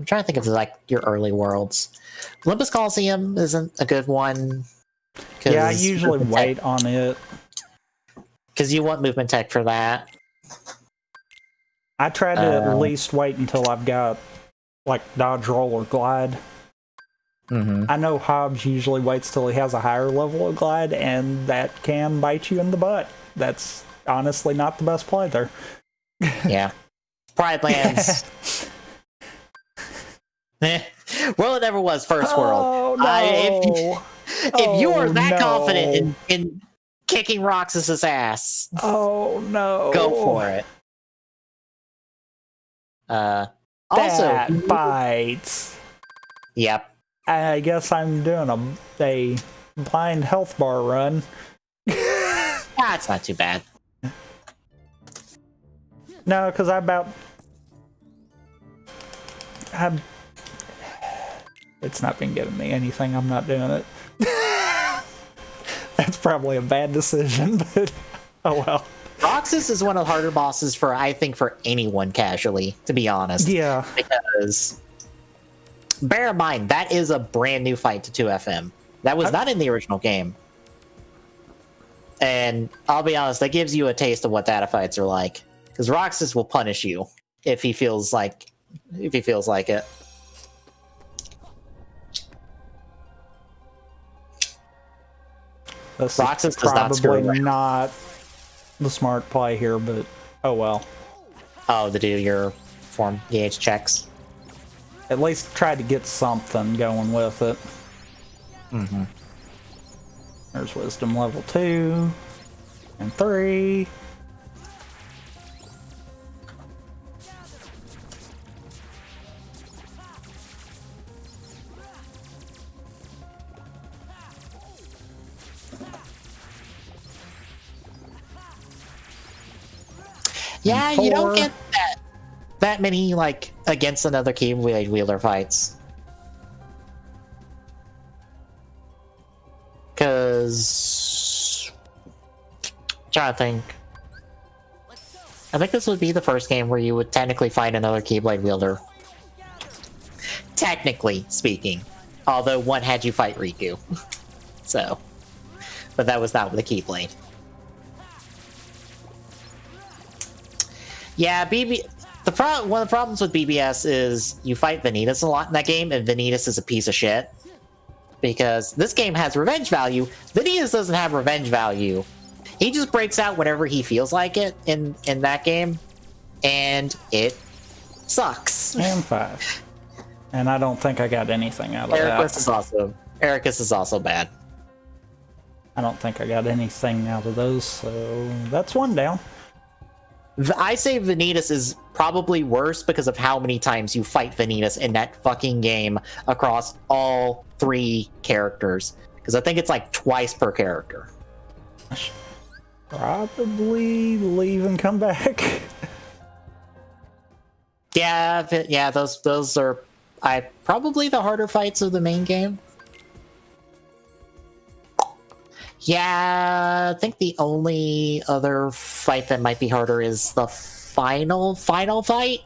B: trying to think of like your early worlds. Olympus Coliseum isn't a good one.
A: Yeah, I usually wait on it.
B: Because you want movement tech for that.
A: I try to at least wait until I've got like dodge, roll, or glide. I know Hobbs usually waits till he has a higher level of glide, and that can bite you in the butt. That's honestly not the best play there.
B: Yeah. Pride Lands. World It Never Was First World.
A: No.
B: If you are that confident in kicking Roxas's ass,
A: oh no,
B: go for it. Also,
A: that bites.
B: Yep.
A: I guess I'm doing a blind health bar run.
B: That's not too bad.
A: No, because it's not been giving me anything. I'm not doing it. That's probably a bad decision, but oh well.
B: Roxas is one of the harder bosses for, I think, for anyone casually, to be honest.
A: Yeah.
B: Because bear in mind, that is a brand new fight to 2FM. That was not in the original game. And I'll be honest, that gives you a taste of what data fights are like. Because Roxas will punish you if he feels like it.
A: This
B: Roxas
A: is
B: does not screw
A: probably
B: around.
A: not the smart play here, but oh well.
B: Oh, to do your form gauge checks.
A: At least try to get something going with it. There's wisdom level 2 and 3.
B: Yeah, you don't
A: 4.
B: get that many, like, against another Keyblade wielder fights. Because... trying to think. I think this would be the first game where you would technically find another Keyblade wielder. Technically speaking. Although one had you fight Riku. So. But that was not with a Keyblade. Yeah, one of the problems with BBS is you fight Vanitas a lot in that game, and Vanitas is a piece of shit. Because this game has revenge value. Vanitas doesn't have revenge value. He just breaks out whenever he feels like it in that game, and it sucks.
A: And 5. And I don't think I got anything out of that.
B: Ericus is also bad.
A: I don't think I got anything out of those, so that's one down.
B: I say Vanitas is probably worse because of how many times you fight Vanitas in that fucking game across all 3 characters. Because I think it's like twice per character.
A: Probably leave and come back.
B: Yeah, those are probably the harder fights of the main game. Yeah, I think the only other fight that might be harder is the final fight.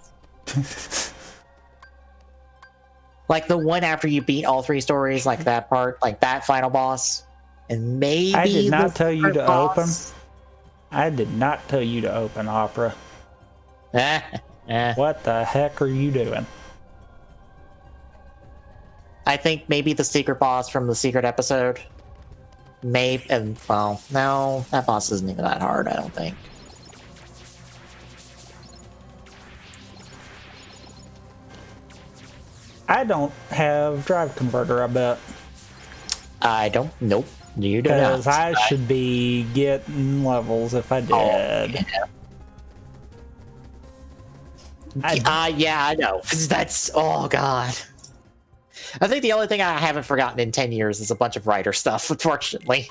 B: Like the one after you beat all 3 stories, like that part, like that final boss And maybe
A: I did not
B: the
A: tell you to
B: boss-
A: I did not tell you to open Opera.
B: Eh.
A: What the heck are you doing?
B: I think maybe the secret boss from the secret episode. Maybe, and well, no, that boss isn't even that hard, I don't think.
A: I don't have drive converter, I bet.
B: I don't. Nope. You do not.
A: Because I should be getting levels if I did.
B: Yeah, I know. That's, oh god. I think the only thing I haven't forgotten in 10 years is a bunch of writer stuff, unfortunately.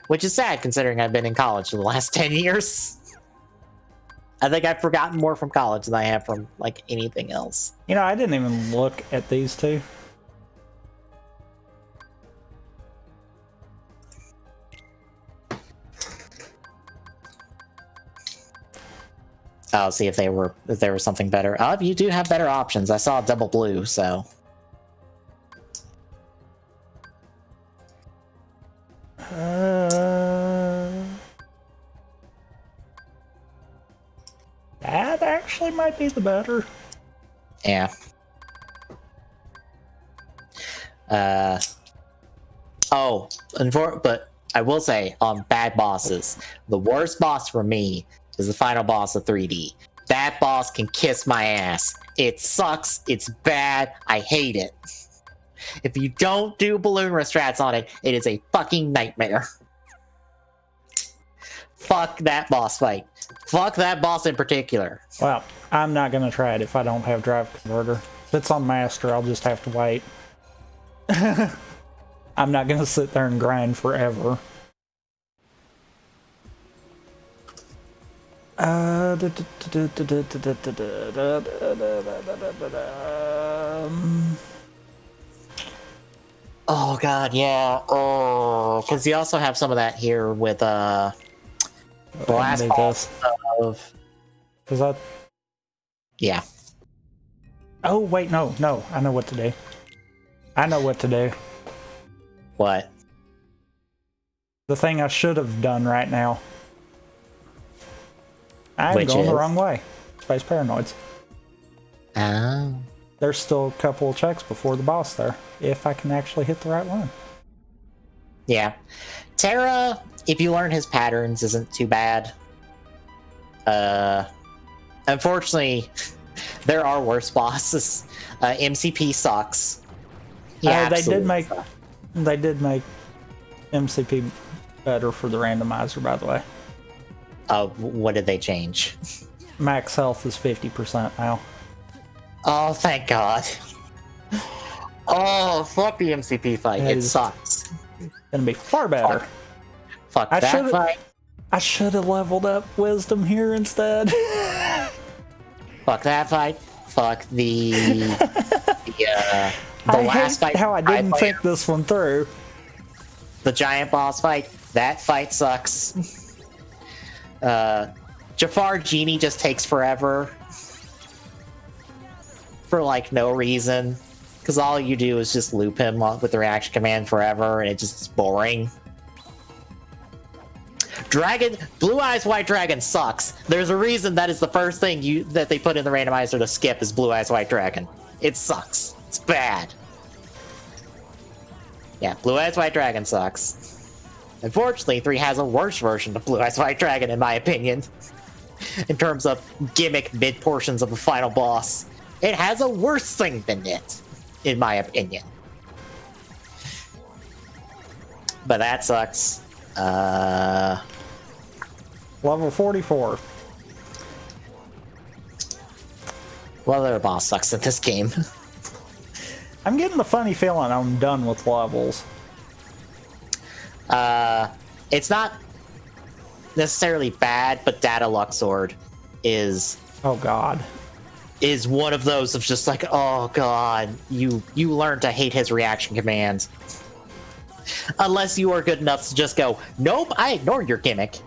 B: Which is sad, considering I've been in college for the last 10 years. I think I've forgotten more from college than I have from, like, anything else.
A: You know, I didn't even look at these two.
B: I'll see if there was something better. Oh, you do have better options. I saw double blue, so.
A: That actually might be the better.
B: Yeah. But I will say, on bad bosses, the worst boss for me is the final boss of 3D. That boss can kiss my ass. It sucks. It's bad. I hate it. If you don't do balloon restrats on it, it is a fucking nightmare. Fuck that boss fight. Fuck that boss in particular.
A: Well, I'm not going to try it if I don't have drive converter. If it's on master, I'll just have to wait. I'm not going to sit there and grind forever.
B: Oh god, yeah. Oh, because you also have some of that here with the last boss of.
A: Is that?
B: Yeah.
A: Oh wait, no. I know what to do.
B: What?
A: The thing I should have done right now. I'm
B: Which
A: going
B: is?
A: the wrong way. Space Paranoids.
B: Oh.
A: There's still a couple of checks before the boss there, if I can actually hit the right one.
B: Yeah. Terra, if you learn his patterns, isn't too bad. Unfortunately, there are worse bosses. MCP sucks. Yeah,
A: They did make MCP better for the randomizer, by the way.
B: What did they change?
A: Max health is 50% now.
B: Oh, thank God. Oh, fuck the MCP fight. It sucks.
A: Gonna be far better.
B: Fuck that fight.
A: I should have leveled up wisdom here instead.
B: Fuck that fight. Fuck the last fight.
A: How I didn't think this one through.
B: The giant boss fight. That fight sucks. Jafar Genie just takes forever. For like no reason. Because all you do is just loop him with the reaction command forever, and it just is boring. Blue Eyes White Dragon sucks. There's a reason that is the first thing that they put in the randomizer to skip is Blue Eyes White Dragon. It sucks. It's bad. Yeah, Blue Eyes White Dragon sucks. Unfortunately, 3 has a worse version of Blue Eyes White Dragon, in my opinion. In terms of gimmick mid-portions of the final boss. It has a worse thing than it, in my opinion. But that sucks.
A: Level 44.
B: What other boss sucks in this game?
A: I'm getting the funny feeling I'm done with levels.
B: It's not necessarily bad, but Data Luxord is...
A: Oh god.
B: Is one of those of just like, oh god, you learn to hate his reaction commands. Unless you are good enough to just go, nope, I ignore your gimmick.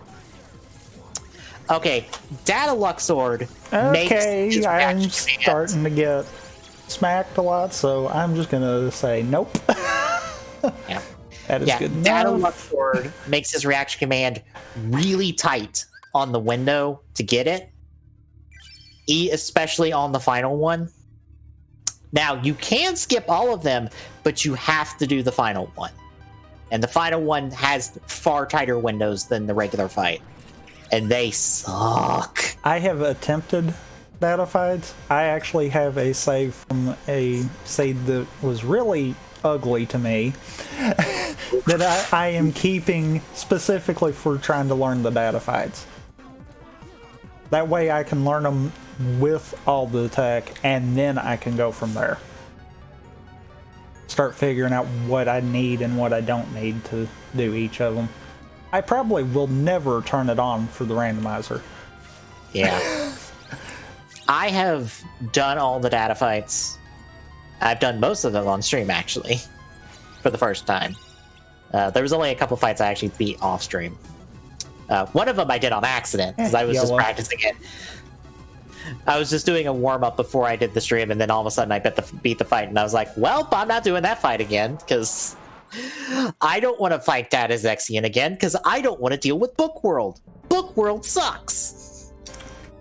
B: Okay, Data Luxord makes his
A: I'm
B: reaction
A: starting to get smacked a lot, so I'm just gonna say nope.
B: Yeah.
A: That is good
B: Data
A: enough.
B: luck forward makes his reaction command really tight on the window to get it. Especially on the final one. Now, you can skip all of them, but you have to do the final one. And the final one has far tighter windows than the regular fight. And they suck.
A: I have attempted data fights. I actually have a save from a save that was really ugly to me that I am keeping specifically for trying to learn the data fights. That way I can learn them with all the attack, and then I can go from there. Start figuring out what I need and what I don't need to do each of them. I probably will never turn it on for the randomizer.
B: Yeah. I have done all the data fights. I've done most of them on stream, actually, for the first time. There was only a couple fights I actually beat off stream. One of them I did on accident, because I was just practicing it. I was just doing a warm-up before I did the stream, and then all of a sudden I beat the fight, and I was like, well, I'm not doing that fight again, because I don't want to fight Data Zexian again, because I don't want to deal with Book World. Book World sucks!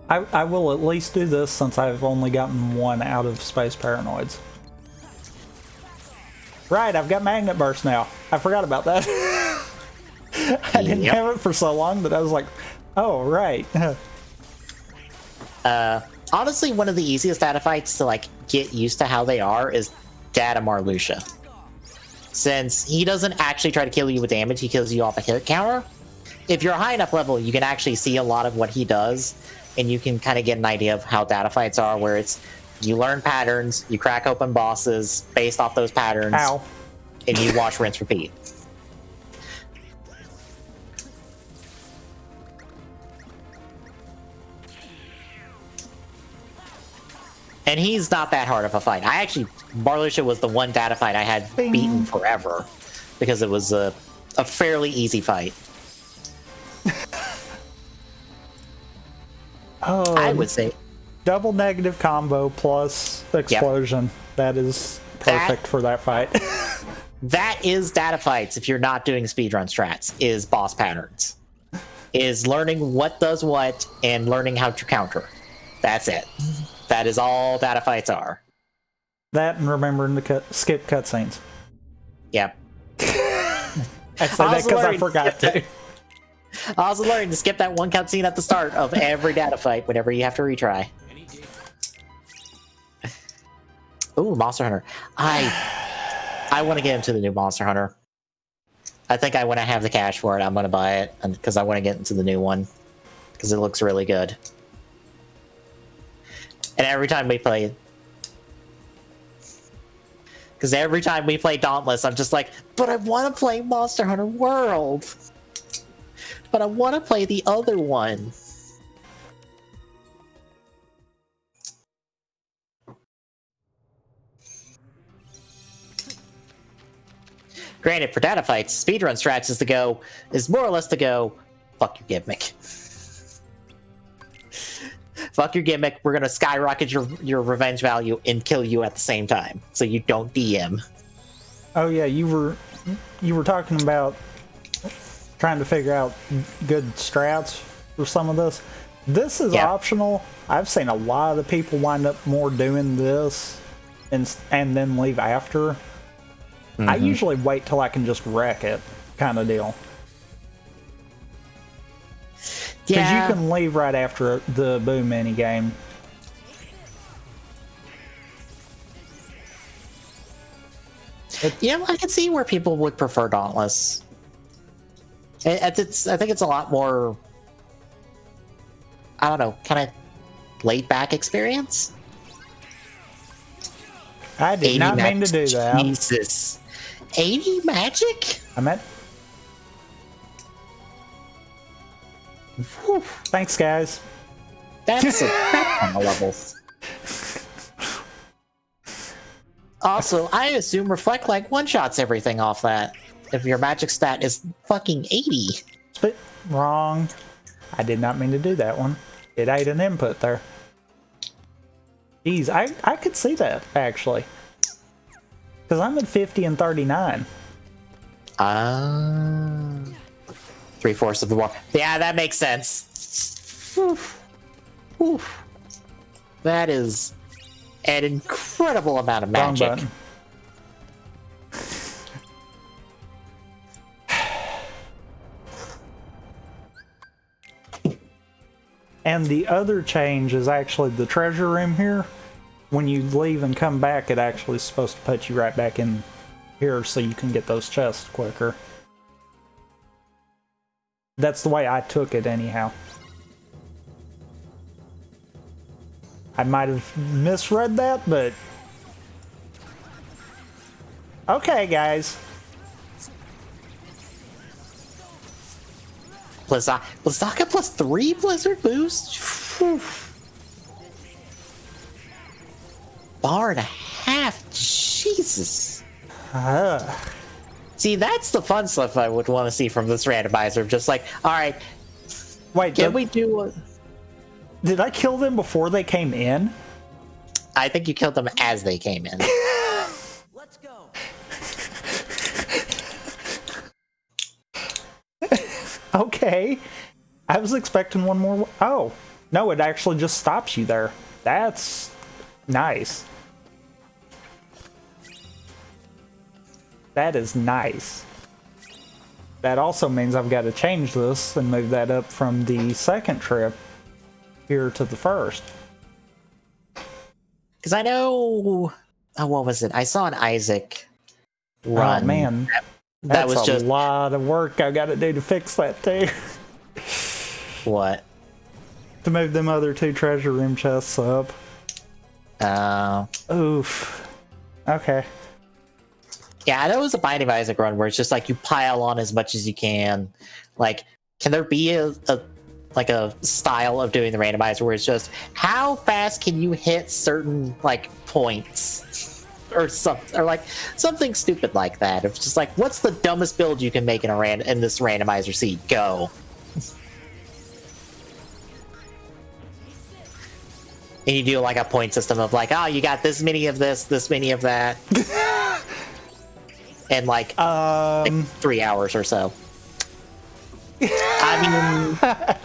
A: I will at least do this since I've only gotten one out of Space Paranoids. Right, I've got Magnet Burst now. I forgot about that. I didn't have it for so long that I was like, oh, right.
B: Honestly, one of the easiest data fights to like get used to how they are is Data Marluxia. Since he doesn't actually try to kill you with damage, he kills you off a hit counter. If you're a high enough level, you can actually see a lot of what he does, and you can kind of get an idea of how data fights are, where it's you learn patterns, you crack open bosses based off those patterns, and you watch, rinse, repeat. And he's not that hard of a fight. Marluxia was the one data fight I had beaten forever, because it was a fairly easy fight.
A: Oh,
B: I would say
A: double negative combo plus explosion. Yep. That is perfect for that fight.
B: That is data fights. If you're not doing speedrun strats, is boss patterns, is learning what does what and learning how to counter. That's it. That is all data fights are.
A: That and remembering to skip cutscenes.
B: Yep.
A: I said that because I forgot to.
B: I also learned to skip that one cutscene at the start of every data fight whenever you have to retry. Ooh, Monster Hunter. I want to get into the new Monster Hunter. I think when I have the cash for it, I'm going to buy it because I want to get into the new one because it looks really good. And every time we play Dauntless, I'm just like, but I want to play Monster Hunter World. But I want to play the other one. Granted, for data fights, speedrun strats is more or less to go, fuck your gimmick. Fuck your gimmick, we're gonna skyrocket your revenge value and kill you at the same time, so you don't DM.
A: Oh yeah, you were talking about trying to figure out good strats for some of this. This is optional. I've seen a lot of people wind up more doing this and then leave after. I usually wait till I can just wreck it, kind of deal. Because you can leave right after the Boo mini game.
B: I can see where people would prefer Dauntless. I think it's a lot more, I don't know, kind of laid back experience.
A: I did not mean to do that.
B: Jesus. 80 magic?
A: I meant. Whew. Thanks, guys.
B: That's a crap on the levels. Also, I assume Reflect like one-shots everything off that. If your magic stat is fucking 80.
A: Wrong. I did not mean to do that one. It ate an input there. Jeez, I could see that, actually. Because I'm at 50 and 39.
B: 3/4 of the wall. Yeah, that makes sense. Oof. Oof. That is an incredible amount of
A: Wrong
B: magic.
A: button. And the other change is actually the treasure room here. When you leave and come back, it actually is supposed to put you right back in here so you can get those chests quicker. That's the way I took it anyhow. I might have misread that, but... Okay, guys.
B: Blizzaka +3 Blizzard boost? Whew. Bar and a half? Jesus. See, that's the fun stuff I would want to see from this randomizer. Just like, alright,
A: Wait,
B: can we do...
A: Did I kill them before they came in?
B: I think you killed them as they came in.
C: Let's go.
A: Okay. I was expecting one more. Oh, no, it actually just stops you there. That's nice. That is nice. That also means I've got to change this and move that up from the second trip here to the first.
B: Because I know... Oh, what was it? I saw an Isaac run.
A: Oh, man.
B: That was just...
A: a lot of work I got to do to fix that, too.
B: What?
A: To move them other two treasure room chests up. Oof. Okay.
B: Yeah, I know it was a Binding of Isaac run where it's just like you pile on as much as you can. Like, can there be a style of doing the randomizer where it's just how fast can you hit certain like points or something, or like something stupid like that? It's just like, what's the dumbest build you can make in this randomizer seat? Go. And you do like a point system of like, oh, you got this many of this many of that. And like 3 hours or so. I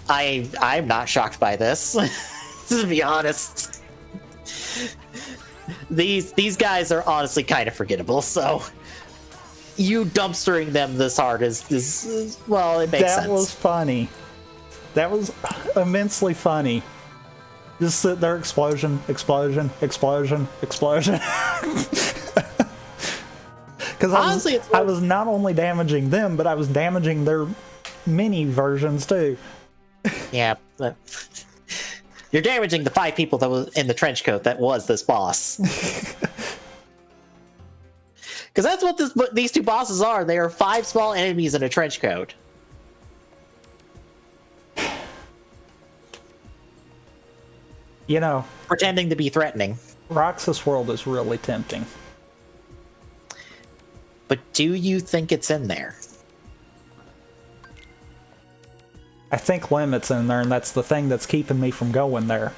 B: mean, I'm not shocked by this, to be honest. These guys are honestly kind of forgettable. So you dumpstering them this hard is well, it makes sense.
A: That was funny. That was immensely funny. Just sit there, explosion, explosion, explosion, explosion. Because I was not only damaging them, but I was damaging their mini versions too.
B: Yeah, but you're damaging the 5 people that was in the trench coat that was this boss. Because that's what these 2 bosses are. They are 5 small enemies in a trench coat.
A: You know,
B: pretending to be threatening.
A: Roxas World is really tempting.
B: But do you think it's in there?
A: I think Limit's in there, and that's the thing that's keeping me from going there.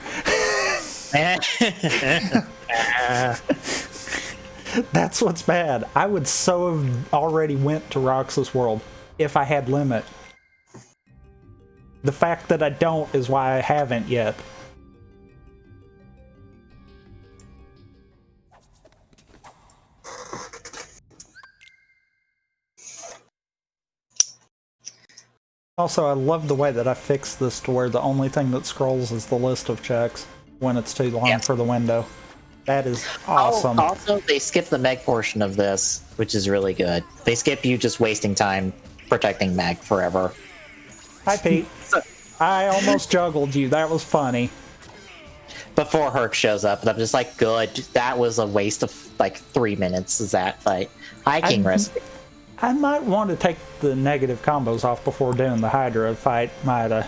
A: That's what's bad. I would so have already went to Roxas World if I had Limit. The fact that I don't is why I haven't yet. Also, I love the way that I fixed this to where the only thing that scrolls is the list of checks when it's too long for the window. That is awesome.
B: Oh, also, they skip the Meg portion of this, which is really good. They skip you just wasting time protecting Meg forever.
A: Hi, Pete. I almost juggled you. That was funny.
B: Before Herc shows up, and I'm just like, good. That was a waste of like 3 minutes. Is that fight? Hi, King Recipe.
A: I might want to take the negative combos off before doing the Hydra fight, might I?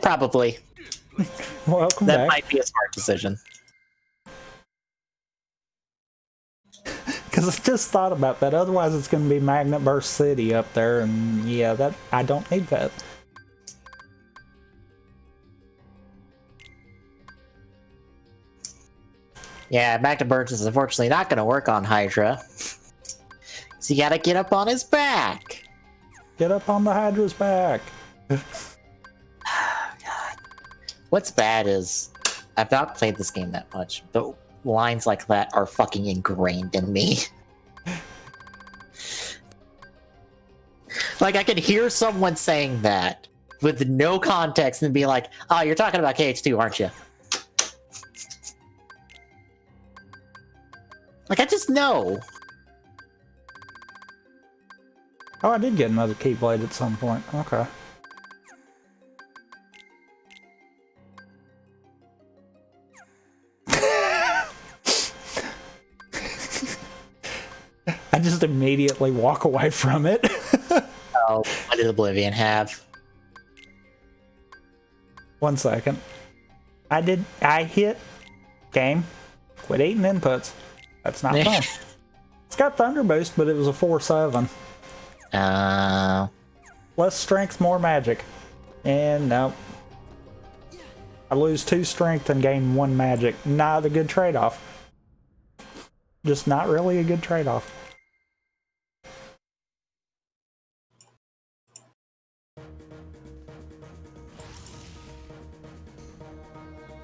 B: Probably.
A: Welcome
B: that
A: back.
B: Might be a smart decision.
A: Because I just thought about that. Otherwise, it's going to be Magnet Burst City up there, and yeah, that I don't need that.
B: Yeah, Magnet Burst is unfortunately not going to work on Hydra. So you gotta get up on his back.
A: Get up on the Hydra's back.
B: What's bad is I've not played this game that much, but lines like that are fucking ingrained in me. Like, I could hear someone saying that with no context and be like, oh, you're talking about KH2, aren't you? Like, I just know.
A: Oh, I did get another Keyblade at some point. Okay. I just immediately walk away from it.
B: Oh, what did Oblivion have?
A: 1 second. I hit game. Quit eating inputs. That's not fun. It's got Thunder Boost, but it was a 4/7. Less strength, more magic. And no. I lose 2 strength and gain 1 magic. Not a good trade-off. Just not really a good trade-off.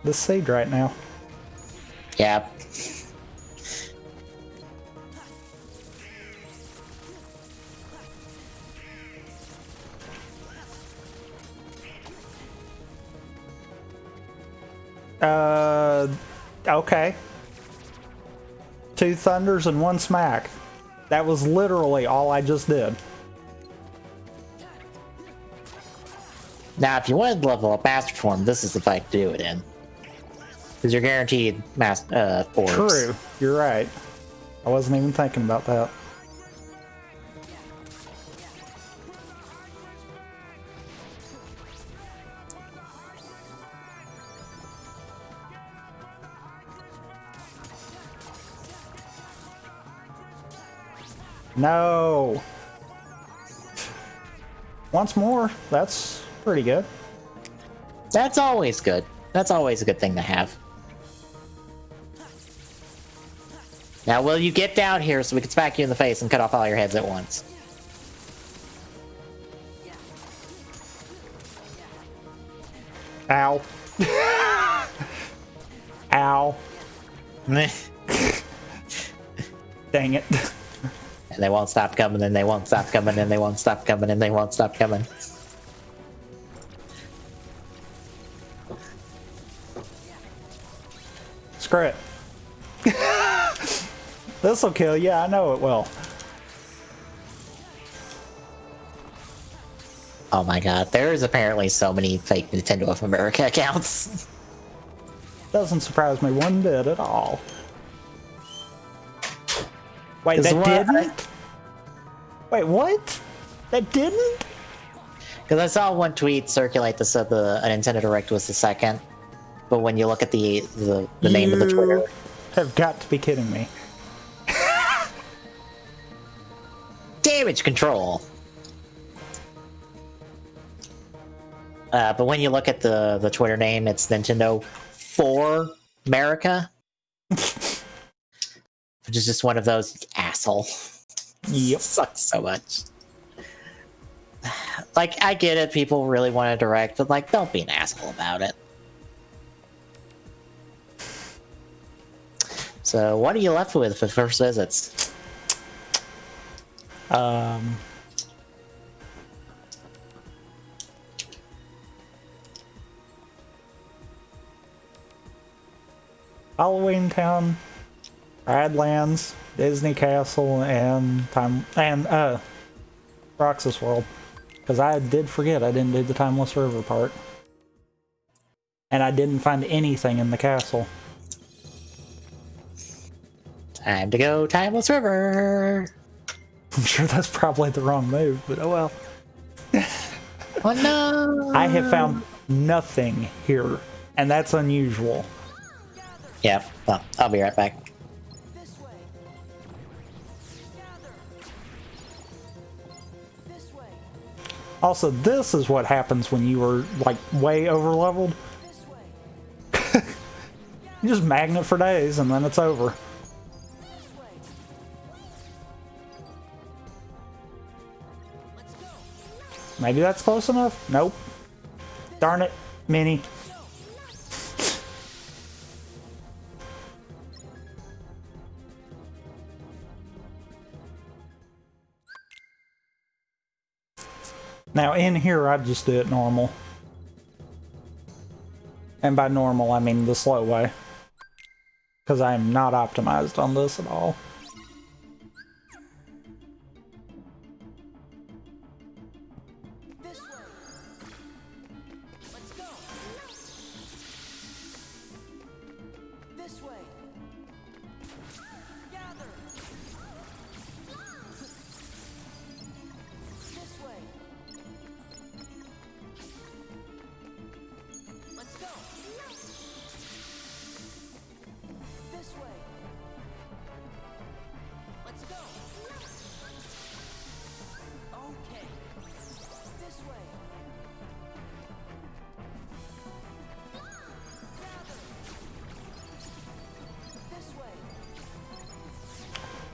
A: This siege right now.
B: Yeah.
A: Okay. 2 thunders and 1 smack. That was literally all I just did.
B: Now, if you wanted to level up Master Form, this is the fight to do it in. Because you're guaranteed orbs.
A: True. You're right. I wasn't even thinking about that. No. Once more. That's pretty good.
B: That's always good. That's always a good thing to have. Now, will you get down here so we can smack you in the face and cut off all your heads at once?
A: Ow. Ow. Dang it.
B: And they won't stop coming, and they won't stop coming, and they won't stop coming, and they won't stop coming.
A: Screw it. This'll kill you, I know it will.
B: Oh my god, there is apparently so many fake Nintendo of America accounts.
A: Doesn't surprise me one bit at all. Wait,
B: Is
A: that
B: what?
A: didn't? Wait, what? That didn't?
B: Because I saw one tweet circulate that said a Nintendo Direct was the second, but when you look at the name of the Twitter,
A: Have got to be kidding me.
B: damage control. But when you look at the Twitter name, it's Nintendo for America, which is just one of those asshole.
A: Yep.
B: Sucks so much. Like, I get it, people really want to direct, but like, don't be an asshole about it. So, what are you left with for first visits?
A: Halloween Town, Badlands, Disney Castle, and Roxas World. Because I did forget I didn't do the Timeless River part. And I didn't find anything in the castle.
B: Time to go Timeless River!
A: I'm sure that's probably the wrong move, but oh well.
B: Oh no!
A: I have found nothing here, and that's unusual.
B: Yeah, well, I'll be right back.
D: This way. Gather. This way.
A: Also, this is what happens when you are, like, way over-leveled.
D: This way.
A: You just magnet for days, and then it's over.
D: This way.
A: Maybe that's close enough? Nope. Darn it, Minnie. Now in here, I just do it normal. And by normal, I mean the slow way. Because I'm not optimized on this at all.
C: This way. Let's go. This way. Gather. This way. Let's go. This way. Let's go. Okay. This way. Gather. This way.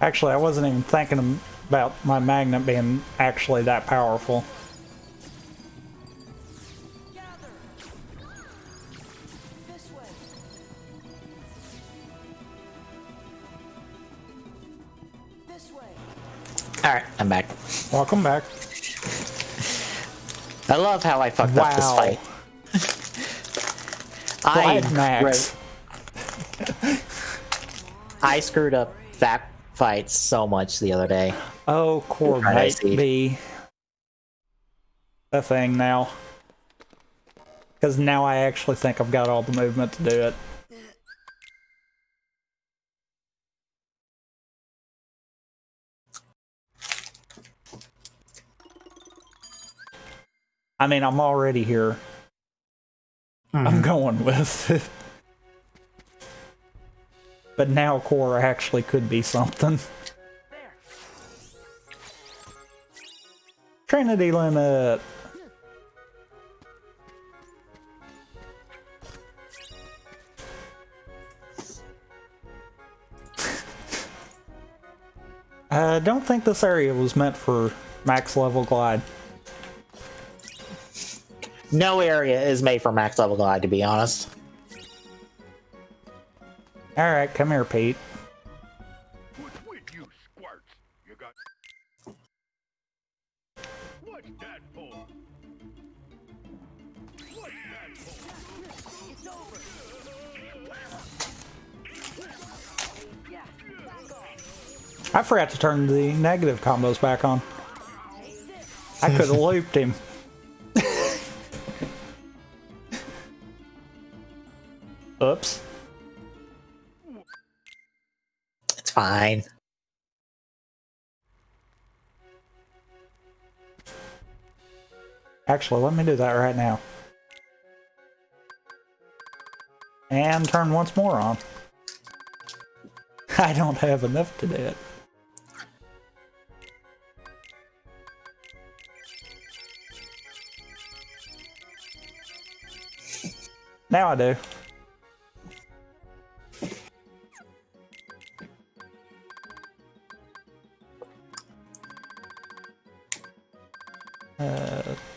A: Actually, I wasn't even thinking about my magnet being actually that powerful.
C: Gather. This way. This way.
B: Alright, I'm back.
A: Welcome back.
B: I love how I fucked up this
A: Wow.
B: fight.
A: Glad Max.
B: I screwed up that fight so much the other day.
A: Oh, core
B: Right, I
A: might
B: see.
A: be a thing now. Because now I actually think I've got all the movement to do it. I mean, I'm already here. I'm going with it. But now core actually could be something. Trinity limit. I don't think this area was meant for max level glide.
B: No area is made for max level glide, to be honest.
A: Alright, come here, Pete.
D: What's with you squirts? You got... What's that for? What's that for?
C: It's over. Yeah, back off.
A: I forgot to turn the negative combos back on. I could have looped him. Oops.
B: It's fine.
A: Actually, let me do that right now. And turn once more on. I don't have enough to do it. Now I do.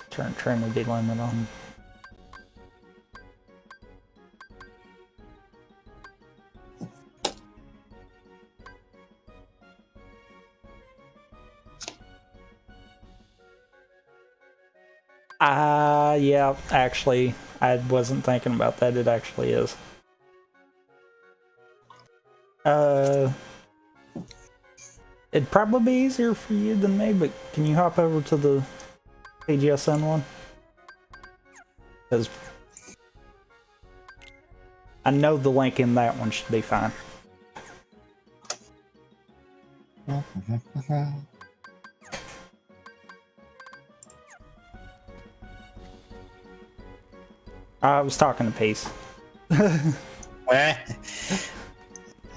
A: Turn Trinity limit on. Yeah, actually, I wasn't thinking about that. It actually is. It'd probably be easier for you than me, but can you hop over to the PGSN one? Because I know the link in that one should be fine. I was talking to Peace.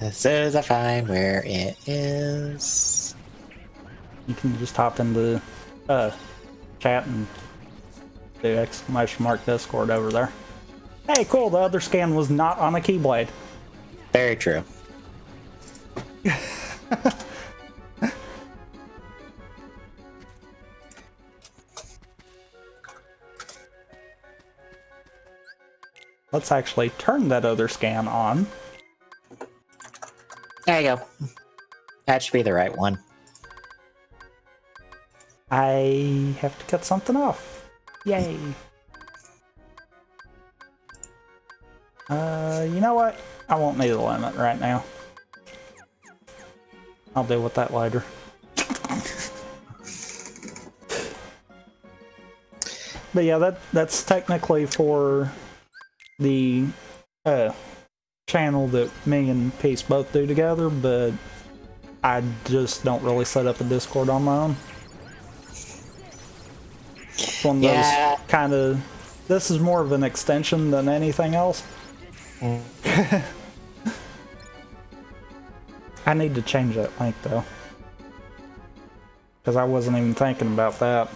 B: As soon as I find where it is.
A: You can just hop into chat and do exclamation mark Discord over there. Hey, cool, the other scan was not on a Keyblade.
B: Very true.
A: Let's actually turn that other scan on.
B: There you go. That should be the right one.
A: I have to cut something off. Yay. You know what? I won't need a limit right now. I'll deal with that later. But yeah, that's technically for the channel that me and Peace both do together, but I just don't really set up a Discord on my own. It's one of those kind of... This is more of an extension than anything else. I need to change that link though, because I wasn't even thinking about that.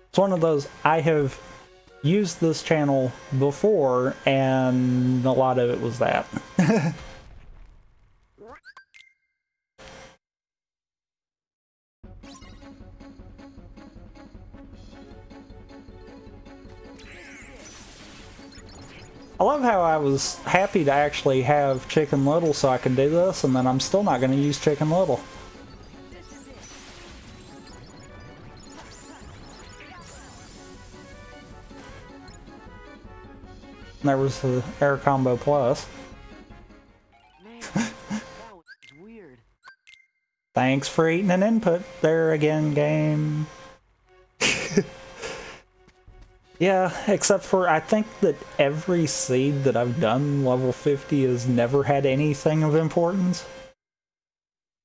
A: It's one of those, I have used this channel before and a lot of it was that. I love how I was happy to actually have Chicken Little so I could do this, and then I'm still not going to use Chicken Little. And there was the Air Combo Plus.
E: Man, that was weird.
A: Thanks for eating an input there again, game. Yeah, except for I think that every seed that I've done level 50 has never had anything of importance.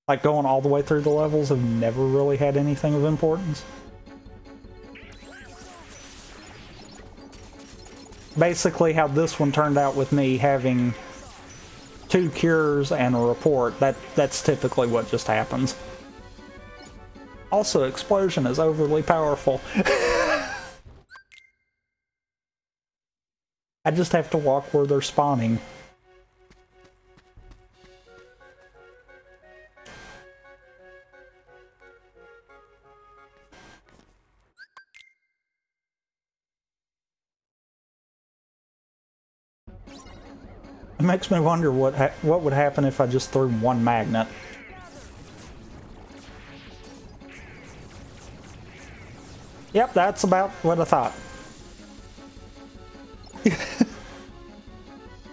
A: Like going all the way through the levels have never really had anything of importance. Basically how this one turned out with me having 2 cures and a report, that's typically what just happens. Also, explosion is overly powerful. I just have to walk where they're spawning. It makes me wonder what would happen if I just threw one magnet. Yep, that's about what I thought.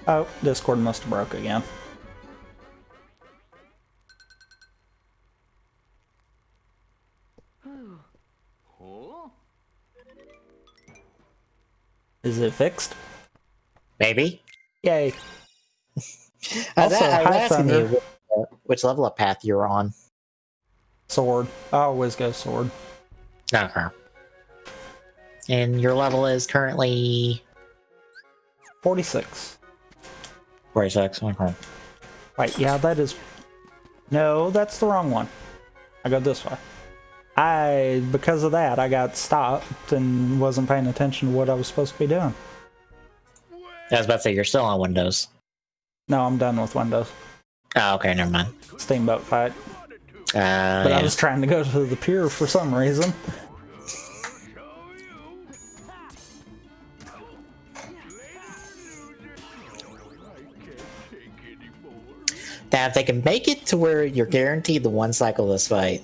A: Oh, Discord must have broke again. Is it fixed?
B: Maybe.
A: Yay.
B: I
A: Also,
B: was
A: hi,
B: asking
A: Thunder.
B: you which level up path you were on.
A: Sword. I always go sword.
B: Okay. And your level is currently
A: 46.
B: 46. Okay.
A: Wait, yeah, that is... No, that's the wrong one. I go this way. Because of that, I got stopped and wasn't paying attention to what I was supposed to be doing.
B: I was about to say, you're still on Windows.
A: No, I'm done with Windows.
B: Oh, okay, never mind.
A: Steamboat fight. But
B: Yeah.
A: I was trying to go to the pier for some reason.
B: Now, if they can make it to where you're guaranteed the one cycle this fight,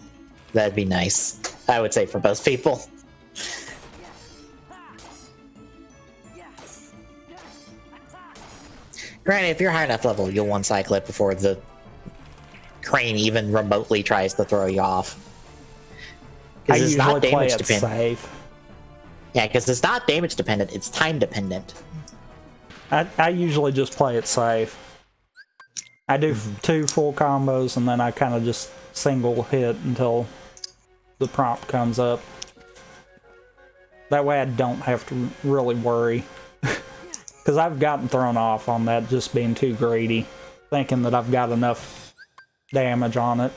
B: that'd be nice. I would say for both people. Granted, if you're high enough level, you'll one cycle it before the crane even remotely tries to throw you off.
A: I
B: Because it's
A: usually
B: not
A: play
B: damage
A: it
B: dependent.
A: safe.
B: Yeah, because it's not damage dependent, it's time dependent.
A: I usually just play it safe. I do 2 full combos and then I kind of just single hit until the prompt comes up. That way I don't have to really worry. Because I've gotten thrown off on that just being too greedy, thinking that I've got enough damage on it.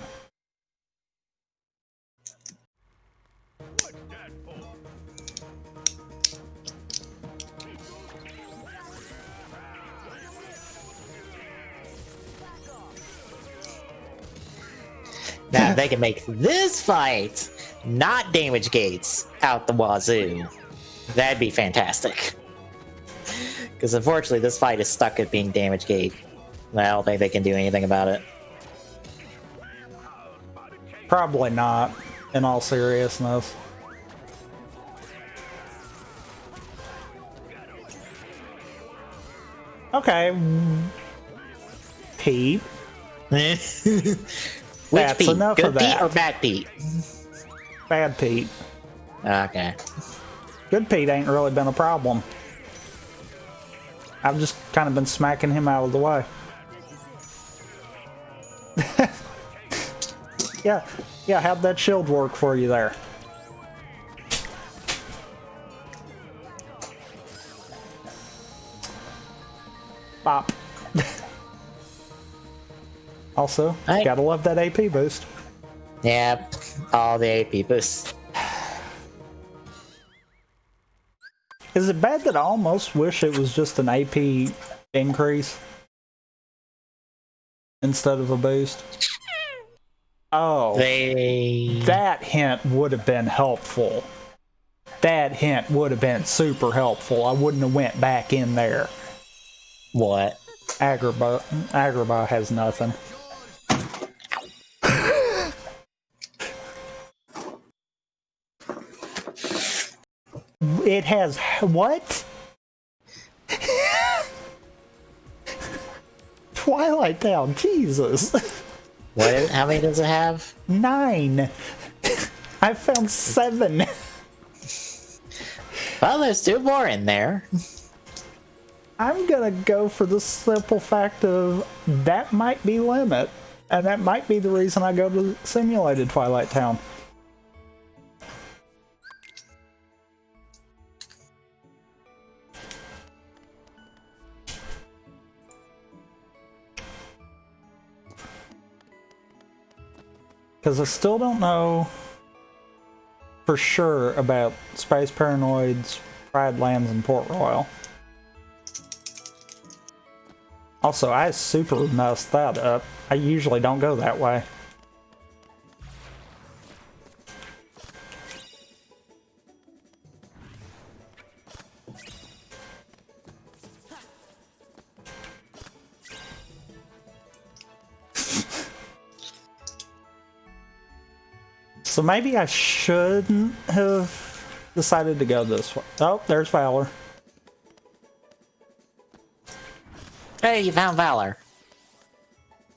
B: Now, if they can make this fight not damage gates out the wazoo, that'd be fantastic. Because unfortunately, this fight is stuck at being damage gate. I don't think they can do anything about it.
A: Probably not, in all seriousness. Okay. Pete.
B: Which
A: That's
B: Pete?
A: enough
B: Good
A: of that.
B: Pete or bad Pete?
A: Bad Pete.
B: Okay.
A: Good Pete ain't really been a problem. I've just kind of been smacking him out of the way. Yeah, how'd that shield work for you there? Bop. Also,
B: Right.
A: gotta love that AP boost.
B: Yep. All the AP boosts.
A: Is it bad that I almost wish it was just an AP increase instead of a boost? Oh, that hint would have been helpful. That hint would have been super helpful. I wouldn't have went back in there.
B: What?
A: Agrabah has nothing. It has what? Twilight Town, Jesus.
B: What? How many does it have?
A: 9. I found 7.
B: Well, there's 2 more in there.
A: I'm gonna go for the simple fact of that might be limit, and that might be the reason I go to simulated Twilight Town. Because I still don't know for sure about Space Paranoids, Pride Lands, and Port Royal. Also, I super messed that up. I usually don't go that way. So maybe I shouldn't have decided to go this way. Oh, there's Valor.
B: Hey, you found Valor.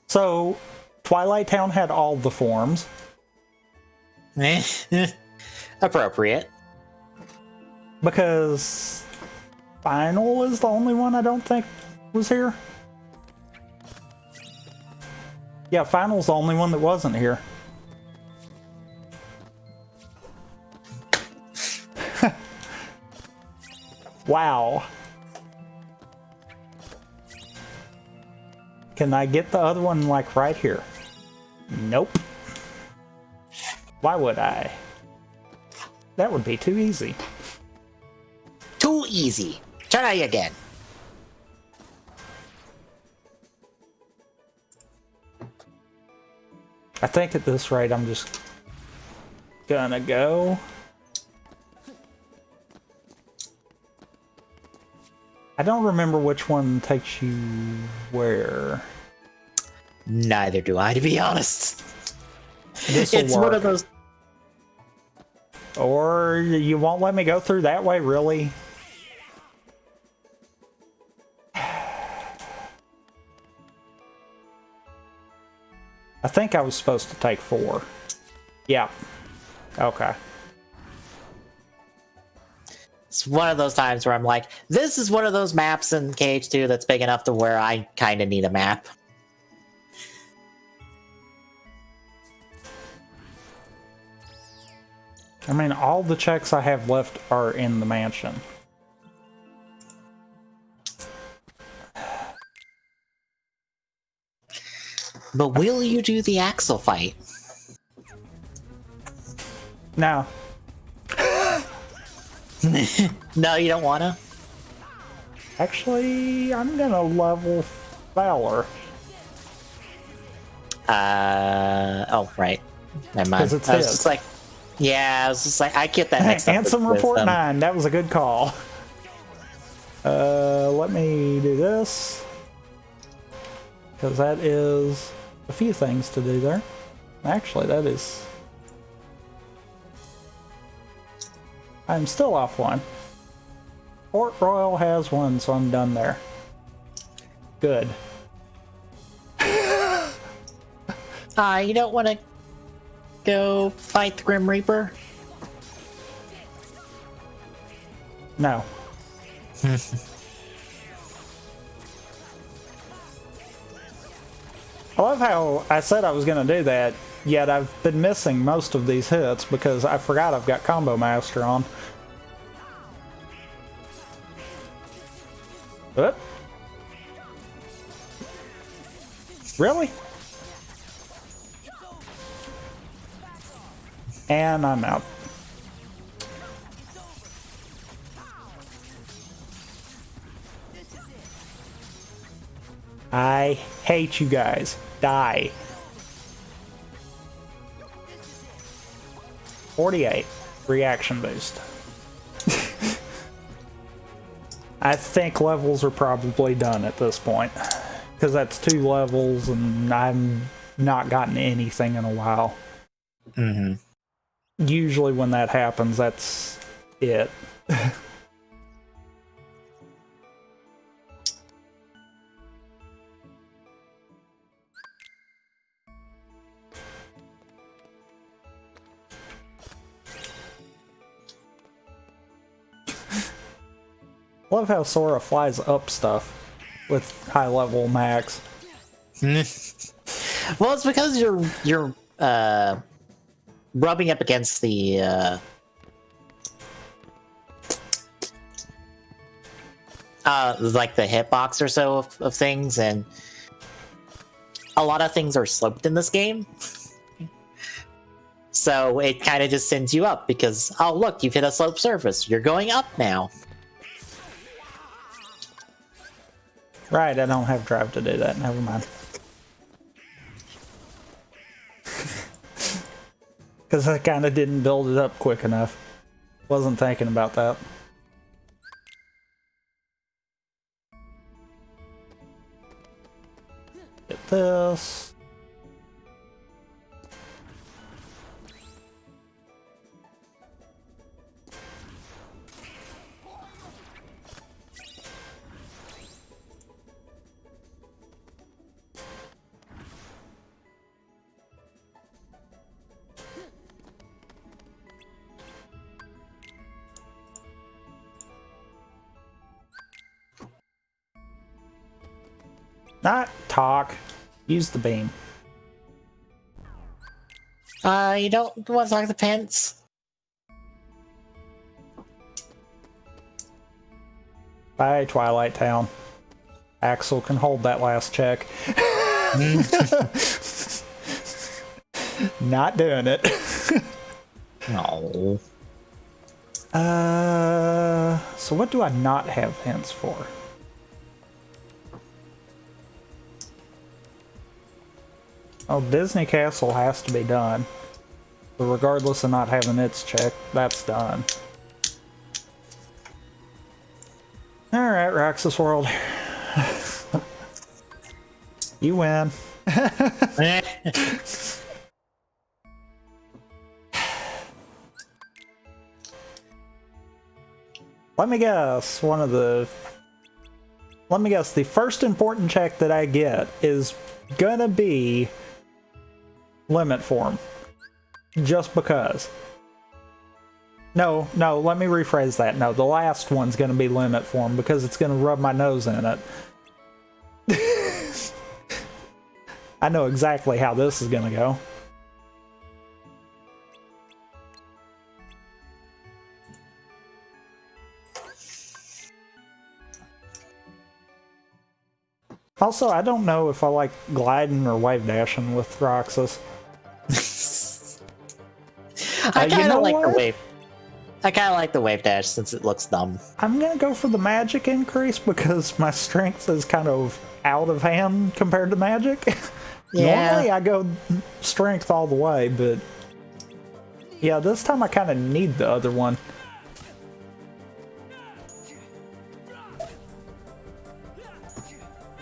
A: So, Twilight Town had all the forms.
B: Appropriate.
A: Because Final is the only one I don't think was here. Yeah, Final's the only one that wasn't here. Wow. Can I get the other one, like, right here? Nope. Why would I? That would be too easy.
B: Too easy. Try again.
A: I think at this rate, I'm just gonna go. I don't remember which one takes you where.
B: Neither do I, to be honest.
A: This'll
B: It's
A: work.
B: one of those.
A: Or you won't let me go through that way, really? I think I was supposed to take 4. Yeah. Okay.
B: It's one of those times where I'm like, this is one of those maps in KH2 that's big enough to where I kind of need a map.
A: I mean, all the checks I have left are in the mansion.
B: But will you do the Axel fight?
A: Now,
B: No, you don't wanna?
A: actually, I'm gonna level Valor.
B: Oh, right. Never mind.
A: 'Cause it's
B: I was
A: his.
B: just like, Yeah, I was just like, I get that mixed up.
A: Ansem Report 9, that was a good call. Let me do this. Because that is a few things to do there. Actually, that is... I'm still offline. Port Royal has one, so I'm done there. Good.
B: You don't want to go fight the Grim Reaper?
A: No. I love how I said I was going to do that, yet I've been missing most of these hits because I forgot I've got Combo Master on. What? Really? And I'm out. I hate you guys. Die. 48. Reaction boost. I think levels are probably done at this point. Because that's 2 levels and I've not gotten anything in a while.
B: Mm-hmm.
A: Usually when that happens, that's it. Love how Sora flies up stuff with high level max.
B: Well, it's because you're rubbing up against the like the hitbox or so of things, and a lot of things are sloped in this game. So it kind of just sends you up because, oh look, you've hit a sloped surface. You're going up now.
A: Right, I don't have drive to do that. Never mind. Because I kind of didn't build it up quick enough. Wasn't thinking about that. Get this. Not talk. Use the beam.
B: You don't want to talk to Pence?
A: Bye, Twilight Town. Axel can hold that last check. Not doing it.
B: No.
A: So what do I not have hints for? Oh, Disney Castle has to be done. But regardless of not having its check, that's done. Alright, Roxas World. You win. Let me guess, the first important check that I get is gonna be limit form. Just because. No, let me rephrase that. No, the last one's gonna be limit form because it's gonna rub my nose in it. I know exactly how this is gonna go. Also, I don't know if I like gliding or wave dashing with Roxas.
B: I kind of like
A: what?
B: the wave. I kind of like the wave dash since it looks dumb.
A: I'm gonna go for the magic increase because my strength is kind of out of hand compared to magic.
B: Yeah.
A: Normally I go strength all the way, but Yeah, this time I kind of need the other one.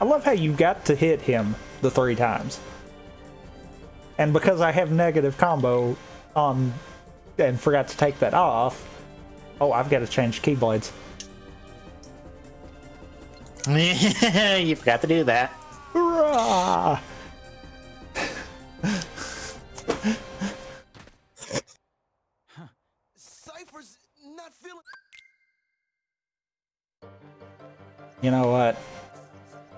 A: I love how you got to hit him the 3 times. And because I have negative combo on and forgot to take that off, oh, I've got to change keyblades.
B: You forgot to do that.
A: Hurrah!
C: Cypher's not feeling.
A: You know what?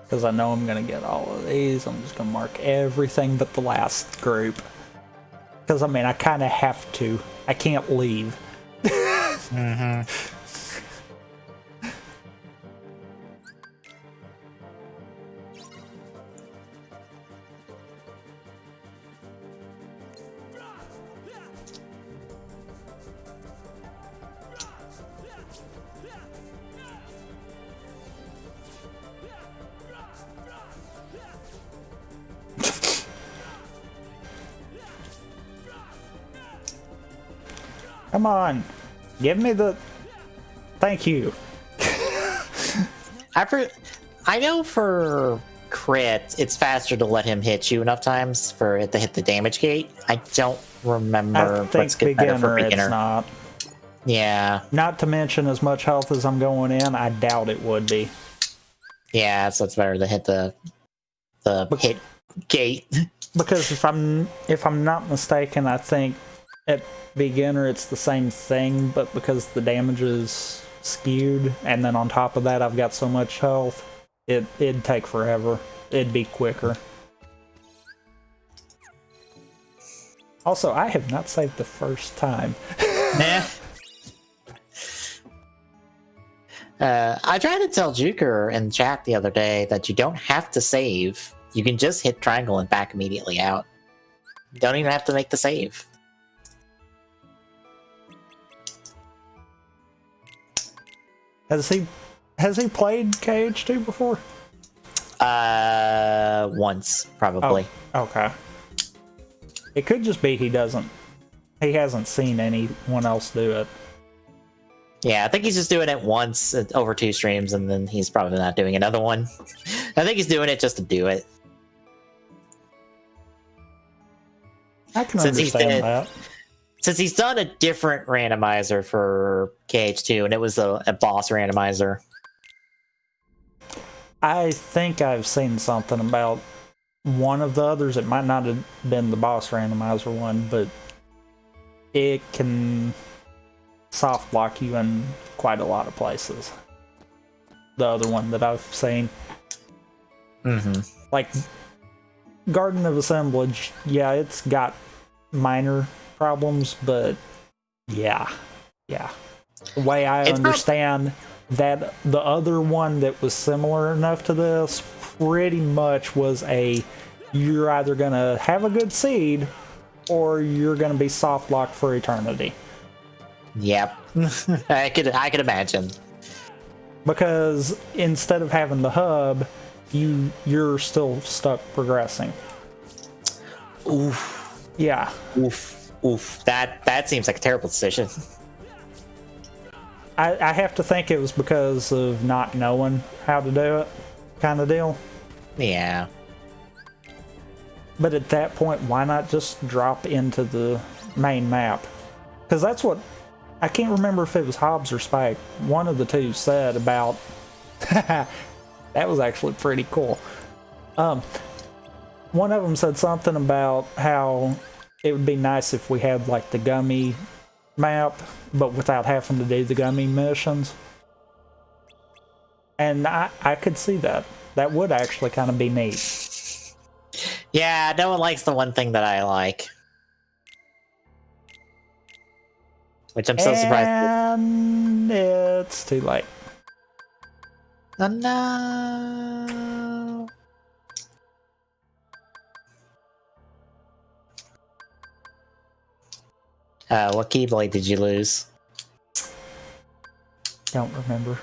A: Because I know I'm going to get all of these, I'm just going to mark everything but the last group. Because, I mean, I kind of have to. I can't leave.
B: Mm-hmm.
A: Come on. Give me the... Thank you.
B: I know for crit, it's faster to let him hit you enough times for it to hit the damage gate. I don't remember
A: I think
B: what's good better for
A: beginner,
B: beginner.
A: it's not.
B: Yeah.
A: Not to mention as much health as I'm going in, I doubt it would be.
B: Yeah, so it's better to hit the hit gate.
A: Because if I'm not mistaken, I think at beginner it's the same thing, but because the damage is skewed, and then on top of that I've got so much health, it'd take forever. It'd be quicker. Also, I have not saved the first time.
B: Nah. I tried to tell Juker in chat the other day that you don't have to save. You can just hit triangle and back immediately out. You don't even have to make the save.
A: Has he played KH2 before?
B: Once, probably.
A: Oh, okay. It could just be he hasn't seen anyone else do it.
B: Yeah, I think he's just doing it once over 2 streams, and then he's probably not doing another one. I think he's doing it just to do it.
A: I can understand that.
B: Since he's done a different randomizer for KH2, and it was a boss randomizer.
A: I think I've seen something about one of the others. It might not have been the boss randomizer one, but it can soft lock you in quite a lot of places. The other one that I've seen.
B: Mm-hmm.
A: Like, Garden of Assemblage, yeah, it's got minor problems, but yeah. The way I understand that the other one that was similar enough to this pretty much was you're either gonna have a good seed or you're gonna be soft locked for eternity.
B: Yep. I could imagine.
A: Because instead of having the hub, you're still stuck progressing.
B: Oof.
A: Yeah.
B: Oof. That seems like a terrible decision.
A: I have to think it was because of not knowing how to do it, kind of deal.
B: Yeah.
A: But at that point, why not just drop into the main map? Because that's what... I can't remember if it was Hobbs or Spike. One of the two said about... that was actually pretty cool. One of them said something about how it would be nice if we had like the gummy map, but without having to do the gummy missions. And I could see that. That would actually kind of be neat.
B: Yeah, no one likes the one thing that I like. Which I'm so surprised.
A: And it's too late.
B: Oh, no. What keyblade did you lose?
A: Don't remember.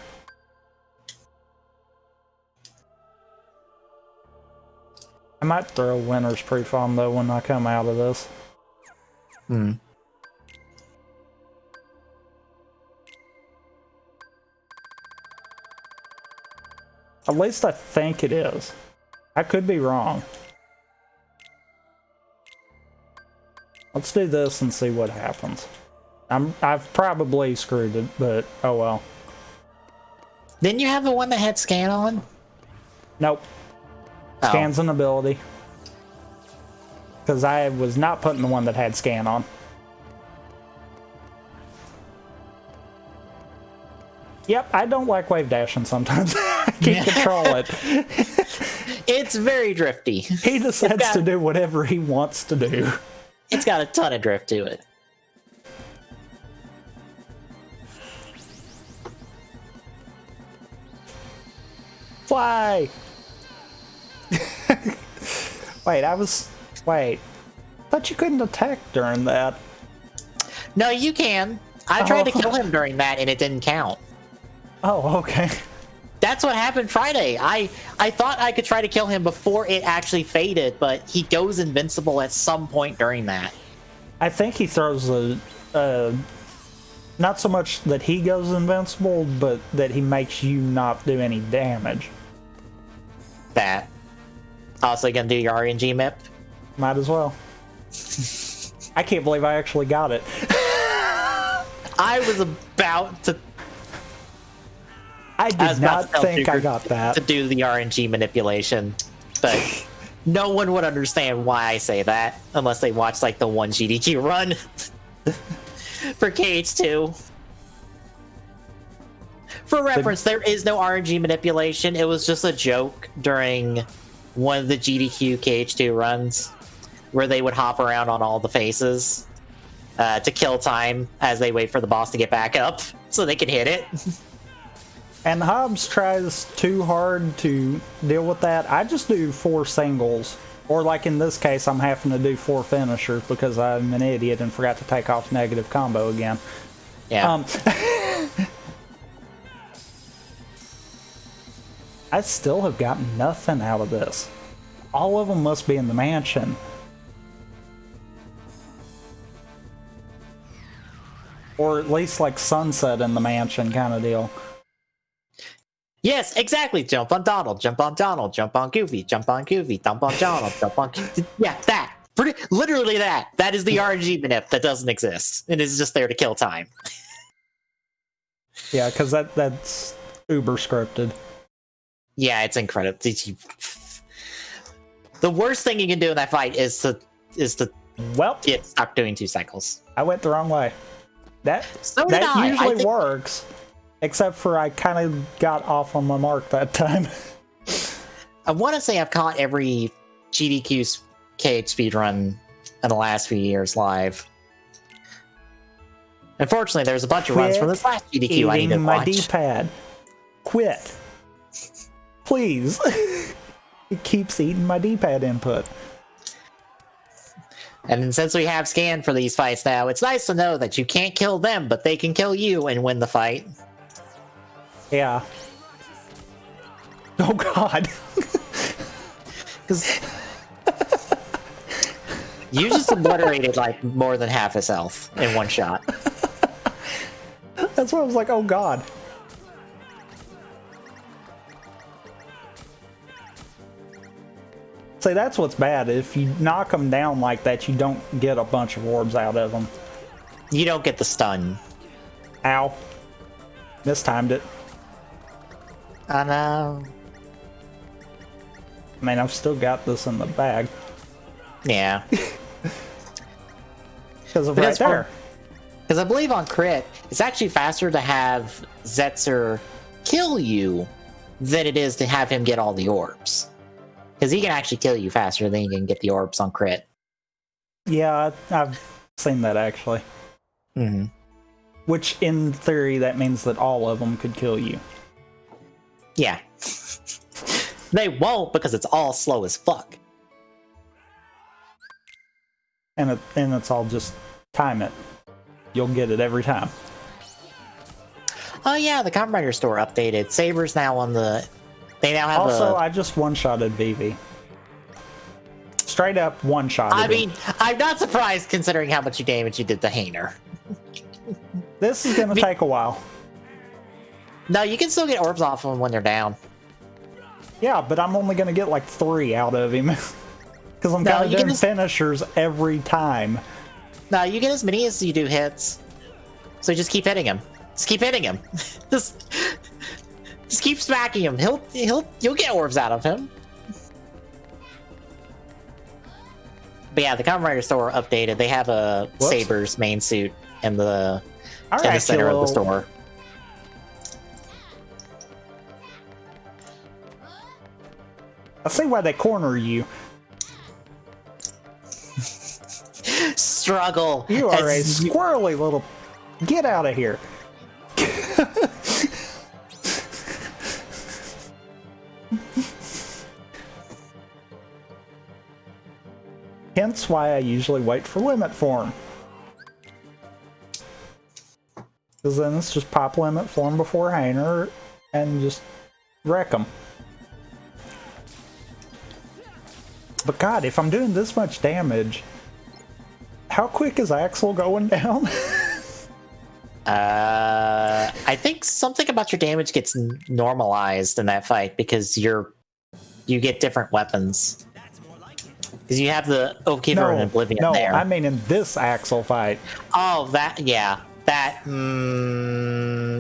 A: I might throw winner's proof on though when I come out of this. At least I think it is. I could be wrong. Let's do this and see what happens. I've probably screwed it, but oh well.
B: Didn't you have the one that had scan on?
A: Nope.
B: Oh.
A: Scan's an ability. Because I was not putting the one that had scan on. Yep, I don't like wave dashing sometimes. I can't control it.
B: It's very drifty.
A: He decides to do whatever he wants to do.
B: It's got a ton of drift to it.
A: Fly! Wait. Thought you couldn't attack during that.
B: No, you can. I tried to kill him during that and it didn't count.
A: Oh, okay.
B: That's what happened Friday. I thought I could try to kill him before it actually faded, but he goes invincible at some point during that.
A: I think he throws not so much that he goes invincible, but that he makes you not do any damage.
B: That. Also gonna do your RNG MIP?
A: Might as well. I can't believe I actually got it.
B: I was about to...
A: I did not think I got that.
B: To do the RNG manipulation, but no one would understand why I say that unless they watch like the one GDQ run for KH2. For reference, there is no RNG manipulation. It was just a joke during one of the GDQ KH2 runs where they would hop around on all the faces to kill time as they wait for the boss to get back up so they can hit it.
A: And Hobbs tries too hard to deal with that. I just do 4 singles. Or like in this case, I'm having to do 4 finishers because I'm an idiot and forgot to take off negative combo again.
B: Yeah.
A: I still have gotten nothing out of this. All of them must be in the mansion. Or at least like sunset in the mansion kind of deal.
B: Yes, exactly. Jump on Donald, jump on Donald, jump on Goofy, jump on Goofy, jump on Donald, jump on... Yeah, that. Literally that. That is the RNG manip that doesn't exist. It is just there to kill time.
A: Yeah, because that's uber scripted.
B: Yeah, it's incredible. The worst thing you can do in that fight is to get stuck doing 2 cycles.
A: I went the wrong way. That usually works. Except for I kind of got off on my mark that time.
B: I want to say I've caught every GDQ KH speedrun in the last few years live. Unfortunately, there's a bunch of runs from this last GDQ I need to watch.
A: My D-pad. Quit. Please. It keeps eating my D-pad input.
B: And since we have scan for these fights now, it's nice to know that you can't kill them, but they can kill you and win the fight.
A: Yeah. Oh god.
B: Because you just obliterated like more than half his health in one shot.
A: That's why I was like, oh god. See, that's what's bad. If you knock them down like that, you don't get a bunch of orbs out of them.
B: You don't get the stun.
A: Ow. Mistimed it.
B: I know.
A: I mean, I've still got this in the bag.
B: Yeah.
A: Because of right there.
B: Because I believe on crit, it's actually faster to have Zetzer kill you than it is to have him get all the orbs. Because he can actually kill you faster than he can get the orbs on crit.
A: Yeah, I've seen that actually.
B: Mm-hmm.
A: Which, in theory, that means that all of them could kill you.
B: Yeah. They won't because it's all slow as fuck.
A: And it's all just time it. You'll get it every time.
B: Oh yeah, the Kamen Rider store updated. Saber's now on the... They now have
A: also, I just one-shotted Vivi. Straight up one-shotted
B: I mean, I'm not surprised considering how much damage you did to Hainer.
A: This is gonna take a while.
B: No, you can still get orbs off of them when they're down.
A: Yeah, but I'm only gonna get like 3 out of him. Because I'm kind of doing finishers every time.
B: No, you get as many as you do hits. So just keep hitting him. Just keep hitting him. just keep smacking him. You'll get orbs out of him. But yeah, the Kamen Rider store updated. They have a Saber's main suit in the center of the store.
A: I see why they corner you.
B: Struggle.
A: You are a squirrely little... Get out of here. Hence why I usually wait for limit form. Because then it's just pop limit form before Hainer and just wreck them. But God, if I'm doing this much damage, how quick is Axel going down?
B: I think something about your damage gets normalized in that fight because you get different weapons. Because you have the Oakeeper and Oblivion there.
A: No, I mean in this Axel fight.
B: Oh, I'm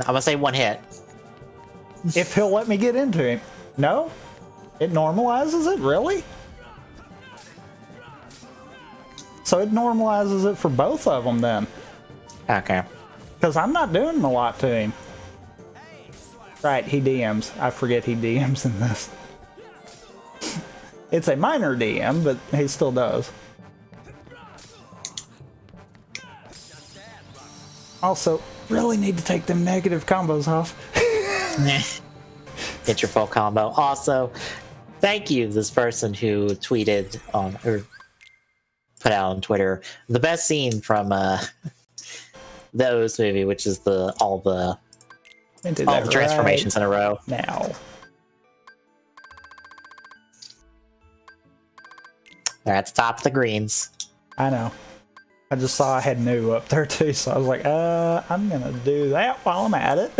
B: gonna say 1 hit.
A: If he'll let me get into him. No? It normalizes it? Really? So it normalizes it for both of them then.
B: Okay.
A: Because I'm not doing a lot to him. Right, he DMs. I forget he DMs in this. It's a minor DM, but he still does. Also, really need to take them negative combos off.
B: Get your full combo. Also, thank you, this person who tweeted on, or put out on Twitter, the best scene from the O's movie, which is all the transformations in a row.
A: Now.
B: They're at the top of the greens.
A: I know. I just saw I had new up there too, so I was like, I'm gonna do that while I'm at it.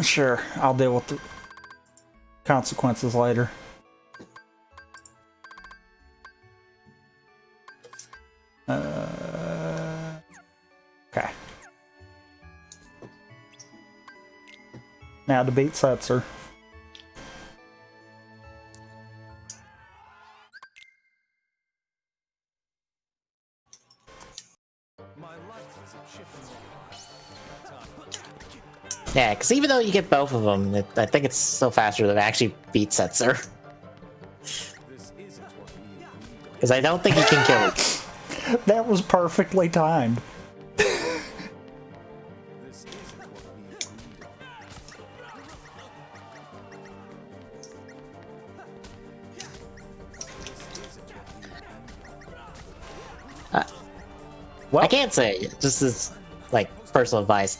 A: Sure, I'll deal with the consequences later. Okay. Now to beat Setzer.
B: Yeah, because even though you get both of them, I think it's still faster to actually beat Setzer. Because I don't think he can kill it.
A: That was perfectly timed.
B: I can't say, just as like personal advice.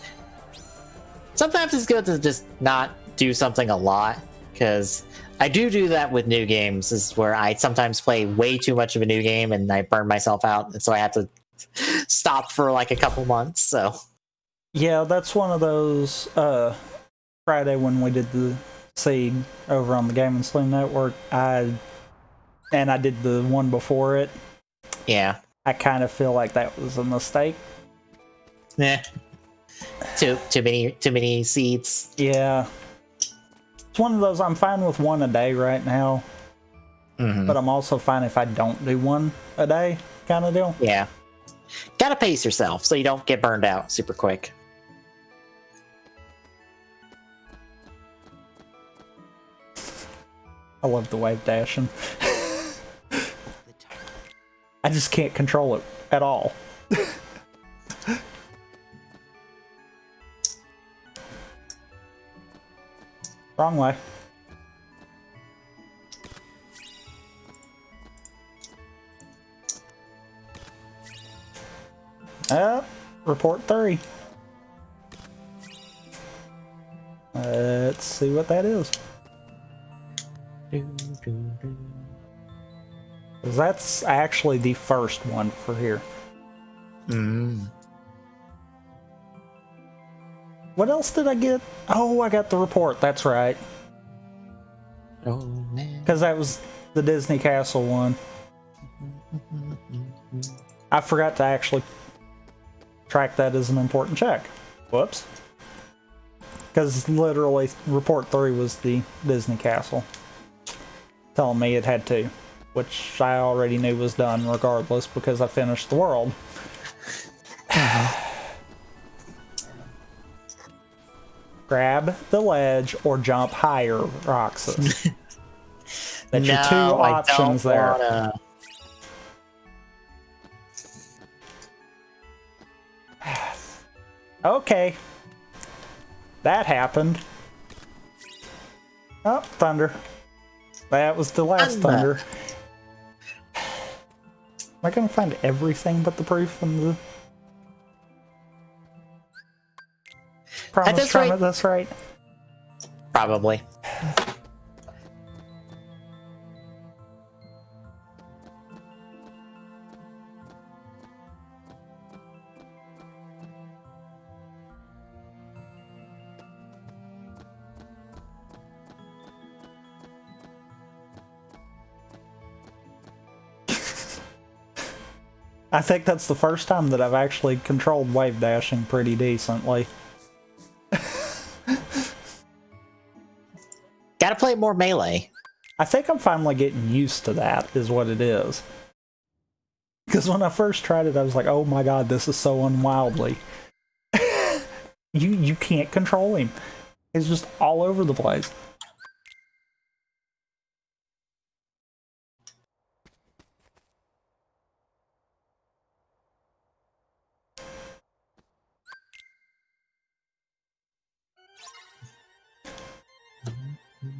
B: Sometimes it's good to just not do something a lot, because I do that with new games, is where I sometimes play way too much of a new game and I burn myself out, and so I have to stop for like a couple months. So
A: yeah, that's one of those Friday when we did the seed over on the Game and Slim Network, I did the one before it.
B: Yeah,
A: I kind of feel like that was a mistake.
B: Yeah. Too many seeds.
A: Yeah. It's one of those, I'm fine with one a day right now. Mm-hmm. But I'm also fine if I don't do one a day kind of deal.
B: Yeah. Gotta pace yourself so you don't get burned out super quick.
A: I love the wave dashing. I just can't control it at all. Wrong way. Report 3. Let's see what that is. 'Cause that's actually the first one for here. What else did I get? Oh, I got the report. That's right.
B: Oh man.
A: Because that was the Disney Castle one. I forgot to actually track that as an important check. Whoops. Because literally, report 3 was the Disney Castle. Telling me it had 2. Which I already knew was done regardless because I finished the world. Grab the ledge or jump higher, Roxas. That's your 2 options there. Okay. That happened. Oh, thunder. That was the last thunder. Am I gonna find everything but the proof and the... Promise trying at this right?
B: Probably.
A: I think that's the first time that I've actually controlled wave dashing pretty decently.
B: Gotta play more melee.
A: I think I'm finally getting used to that, is what it is. Because when I first tried it, I was like, oh my god, this is so unwildly. You can't control him. He's just all over the place.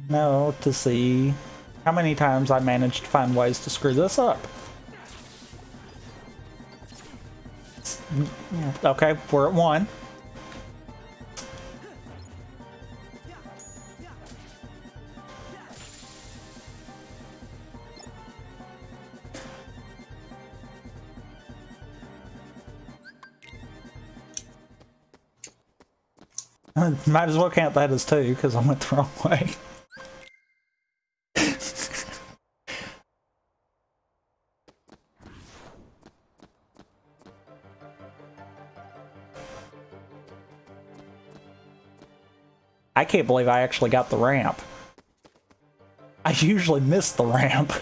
A: Now to see how many times I managed to find ways to screw this up. Okay, we're at 1. Might as well count that as 2 because I went the wrong way. I can't believe I actually got the ramp. I usually miss the ramp.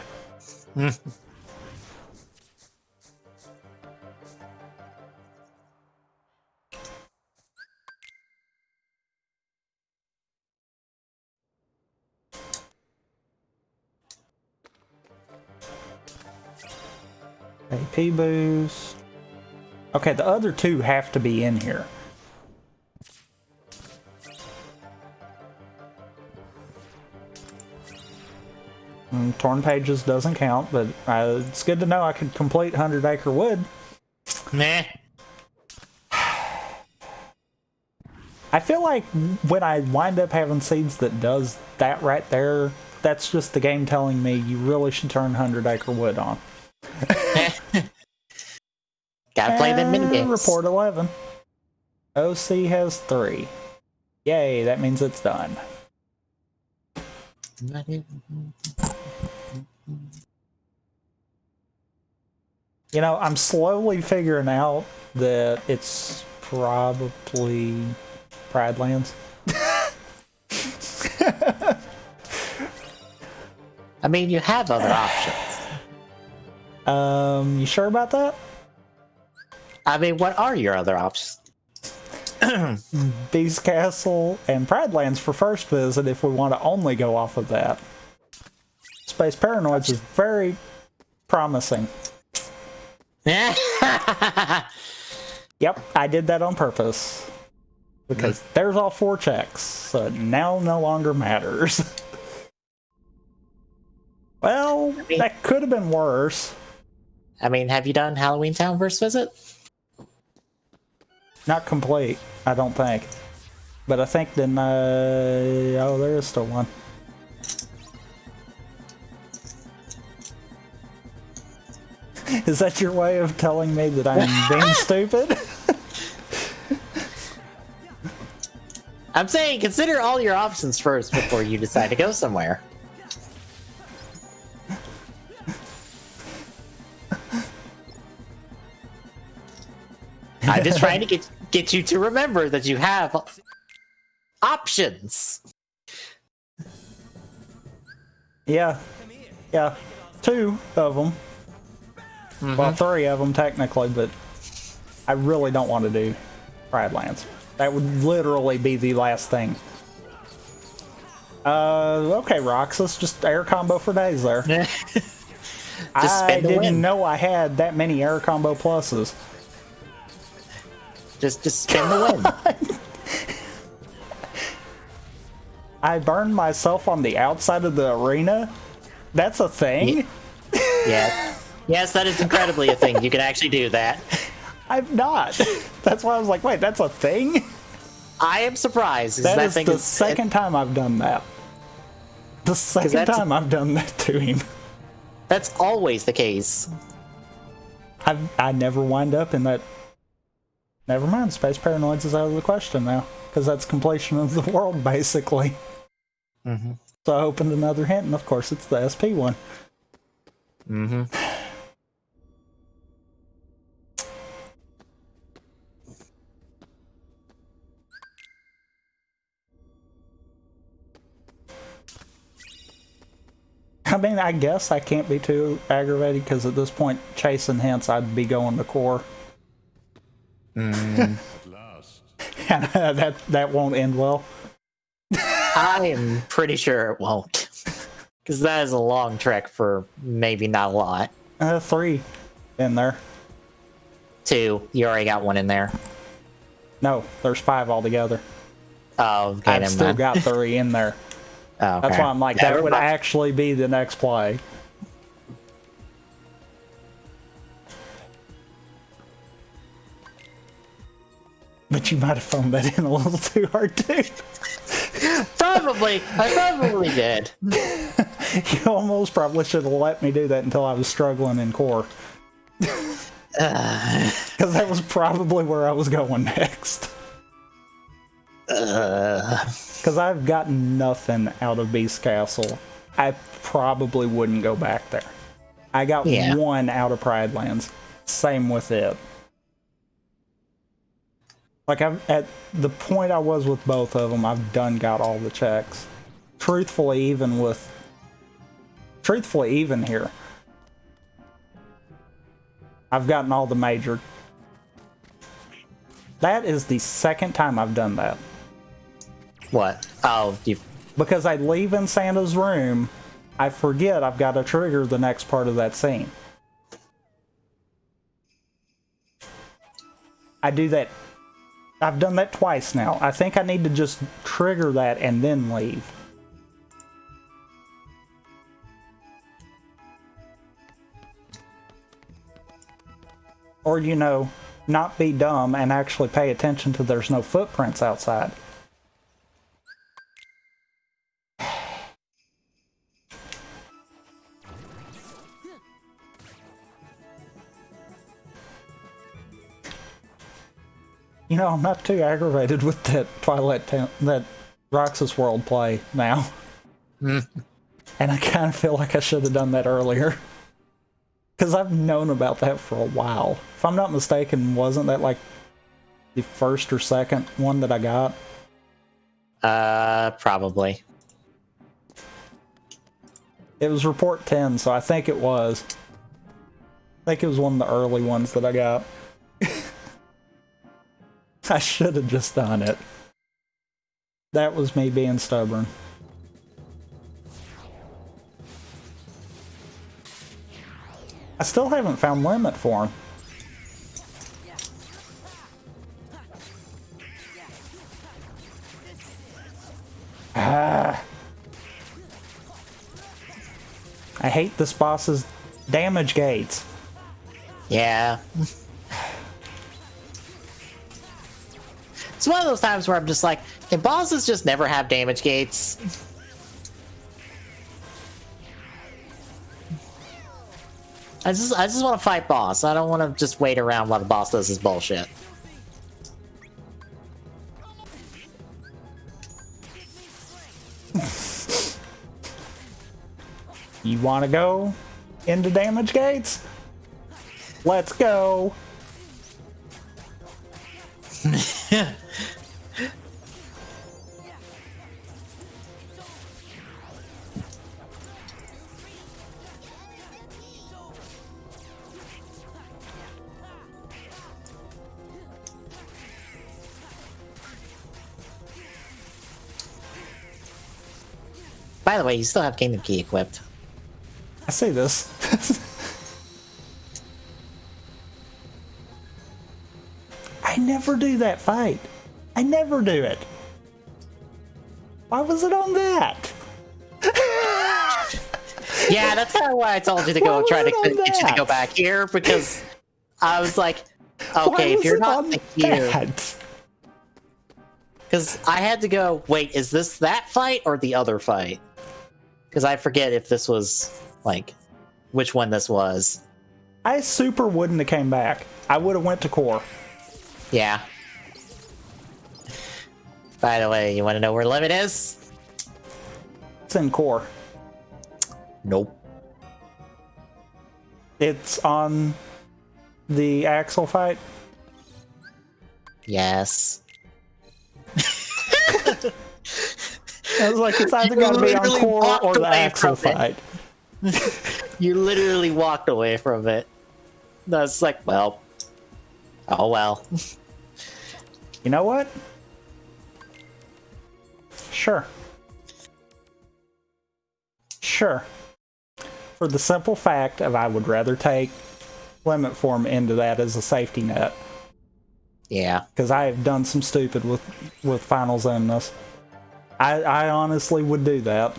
A: AP boost. Okay, the other 2 have to be in here. Torn Pages doesn't count, but it's good to know I could complete 100 Acre Wood.
B: Meh.
A: I feel like when I wind up having seeds that does that right there, that's just the game telling me you really should turn 100 Acre Wood on.
B: Gotta play them minigames.
A: Report 11. OC has 3. Yay, that means it's done. You know, I'm slowly figuring out that it's probably Pridelands.
B: I mean, you have other options.
A: You sure about that?
B: I mean, what are your other options?
A: Beast Castle and Pridelands for first visit if we want to only go off of that. Space Paranoids is very promising. Yep, I did that on purpose. Because there's all 4 checks, so it now no longer matters. Well, that could have been worse.
B: I mean, have you done Halloween Town first visit?
A: Not complete, I don't think. But I think then, oh, there is still one. Is that your way of telling me that I'm being stupid?
B: I'm saying consider all your options first before you decide to go somewhere. I'm just trying to get you to remember that you have options.
A: Yeah. 2 of them. Well, 3 of them technically, but I really don't want to do Pride Lands. That would literally be the last thing. Okay, Roxas, just air combo for days there. I didn't know I had that many air combo pluses.
B: Just spin the win.
A: I burned myself on the outside of the arena? That's a thing?
B: Yeah. Yes, that is incredibly a thing. You can actually do that.
A: I've not. That's why I was like, wait, that's a thing?
B: I am surprised.
A: That is the second time I've done that. The second time I've done that to him.
B: That's always the case.
A: I never wind up in that. Never mind, Space Paranoids is out of the question now. Because that's completion of the world, basically.
B: Mm-hmm.
A: So I opened another hint, and of course it's the SP one.
B: Mm-hmm.
A: I mean, I guess I can't be too aggravated, because at this point, chasing hints, I'd be going to core.
B: Mm.
A: And that won't end well.
B: I am pretty sure it won't. Because that is a long trek for maybe not a lot.
A: 3 in there.
B: 2. You already got 1 in there.
A: No, there's 5 altogether.
B: Oh, okay,
A: I've still got 3 in there.
B: Oh, okay.
A: That's why I'm like, that would actually be the next play. But you might have phoned that in a little too hard, too.
B: Probably. I probably did.
A: You almost probably should have let me do that until I was struggling in core. Because that was probably where I was going next. Because I've gotten nothing out of Beast Castle. I probably wouldn't go back there. I got 1 out of Pride Lands. Same with it. Like, at the point I was with both of them, I've got all the checks. Truthfully, even here, I've gotten all the major. That is the second time I've done that.
B: What? Oh,
A: because I leave in Santa's room, I forget I've got to trigger the next part of that scene. I do that. I've done that twice now. I think I need to just trigger that and then leave. Or, you know, not be dumb and actually pay attention to there's no footprints outside. You know, I'm not too aggravated with that that Roxas World play now. And I kind of feel like I should have done that earlier. Because I've known about that for a while. If I'm not mistaken, wasn't that like the first or second one that I got?
B: Probably.
A: It was Report 10, so I think it was. I think it was one of the early ones that I got. I should have just done it. That was me being stubborn. I still haven't found limit for him. Ah. I hate this boss's damage gates.
B: Yeah. It's one of those times where I'm just like, can bosses just never have damage gates? I just want to fight boss. I don't want to just wait around while the boss does his bullshit.
A: You want to go into damage gates? Let's go.
B: By the way, you still have Kingdom Key equipped.
A: I see this. I never do that fight. I never do it. Why was it on that?
B: Yeah, that's kind of why I told you to go
A: Why
B: try to
A: was it on
B: get you to go
A: that?
B: back here, because I was like,
A: Why
B: okay, if
A: was
B: you're
A: it
B: not
A: on
B: here,
A: that?
B: because I had to go. Wait, is this that fight or the other fight? Because I forget if this was like which one this was.
A: I super wouldn't have came back. I would have went to core.
B: Yeah. By the way, you want to know where Limit is?
A: It's in core.
B: Nope.
A: It's on the Axel fight.
B: Yes.
A: I was like, it's either
B: You
A: got to be on
B: literally
A: core
B: walked
A: or the
B: away
A: Axel
B: from
A: fight.
B: You literally walked away from it. That's like, well, oh well.
A: You know what? Sure. Sure. For the simple fact of I would rather take Limit Form into that as a safety net.
B: Yeah.
A: Because I have done some stupid with Final Zemnis. I honestly would do that.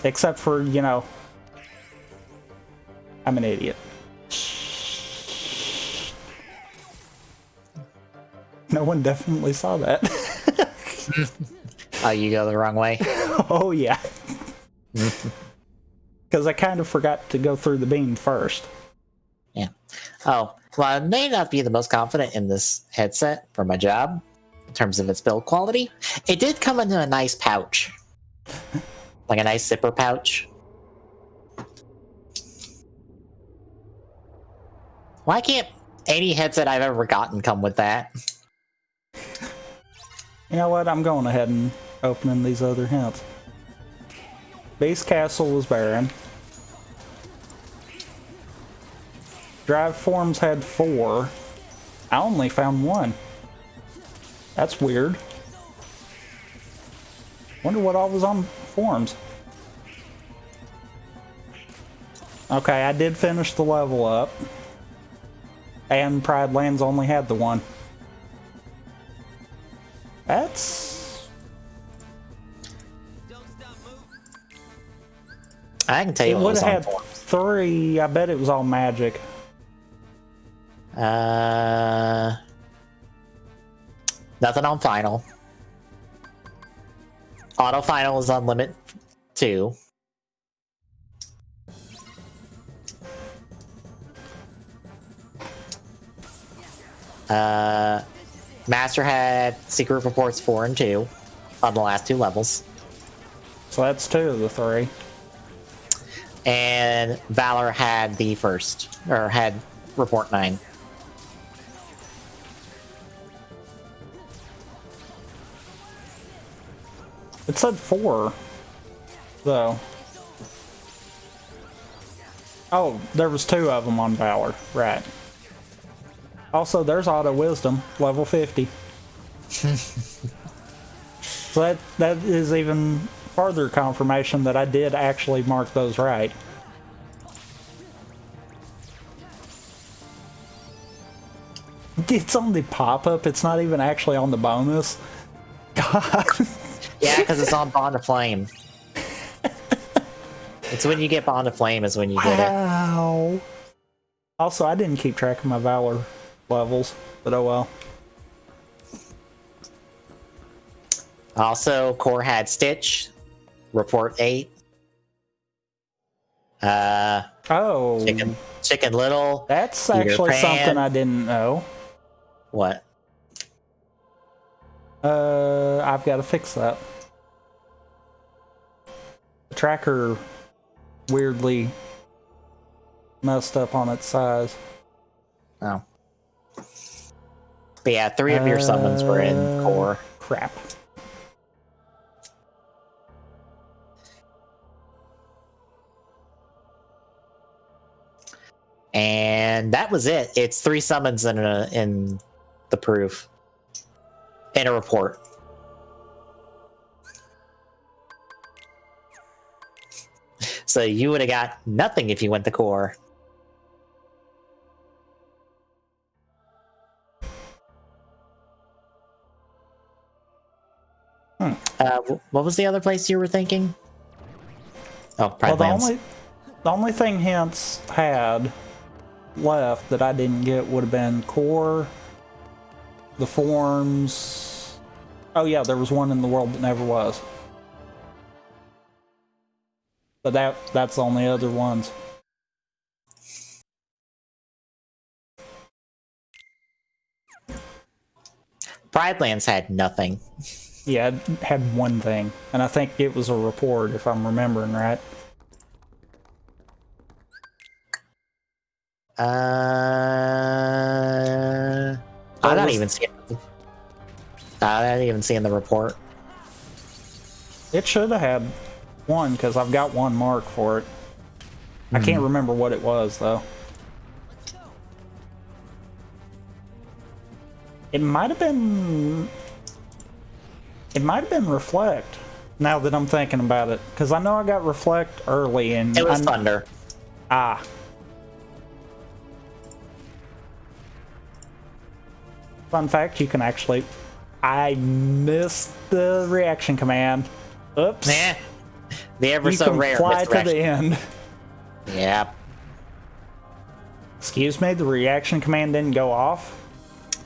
A: Except for, you know, I'm an idiot. No one definitely saw that.
B: Oh, you go the wrong way?
A: Oh, yeah. Because I kind of forgot to go through the beam first.
B: Yeah. Oh, well, I may not be the most confident in this headset for my job in terms of its build quality. It did come into a nice pouch. Like a nice zipper pouch. Why can't any headset I've ever gotten come with that?
A: You know what? I'm going ahead and opening these other hints. Base Castle was barren. Drive forms had 4. I only found 1. That's weird. Wonder what all was on forms. Okay, I did finish the level up. And Pride Lands only had the 1. That's...
B: I can tell you
A: It
B: what
A: would
B: was
A: have
B: on
A: had
B: forms.
A: 3. I bet it was all magic.
B: Nothing on final. Auto final is on limit 2. Master had secret reports 4 and 2 on the last 2 levels.
A: So that's 2 of the 3.
B: And Valor had the first, or had report 9.
A: It said 4, though. Oh, there was 2 of them on Valor, right. Also, there's Auto Wisdom, level 50. So that is even further confirmation that I did actually mark those right. It's on the pop-up, it's not even actually on the bonus. God.
B: Yeah, because it's on Bond of Flame. It's when you get Bond of Flame is when you get it.
A: Wow. Also, I didn't keep track of my Valor levels, but oh well.
B: Also, Core had Stitch, report 8.
A: Oh.
B: Chicken Little.
A: That's
B: Peter
A: actually
B: Pan.
A: something I didn't know.
B: What?
A: I've got to fix that. The tracker weirdly messed up on its size.
B: Oh. But yeah, 3 of your summons were in core.
A: Crap.
B: And that was it. It's 3 summons in the proof. In a report. So you would have got nothing if you went to core. What was the other place you were thinking? Oh, Pride Lands.
A: The only thing Hints had left that I didn't get would have been core, the forms. Oh yeah, there was one in the world that never was. But that's the only other ones.
B: Pride Lands had nothing.
A: Yeah, it had one thing, and I think it was a report, if I'm remembering right.
B: I'm not even seeing. I didn't even see in the report.
A: It should have had one, because I've got one mark for it. I can't remember what it was, though. It might have been... It might have been Reflect, now that I'm thinking about it. Because I know I got Reflect early, and...
B: It was Thunder.
A: Ah. Fun fact, you can actually... I missed the reaction command. Oops.
B: Yeah. The ever
A: You
B: so
A: can
B: rare
A: fly to
B: misdirection.
A: the end.
B: Yep.
A: Excuse me, the reaction command didn't go off?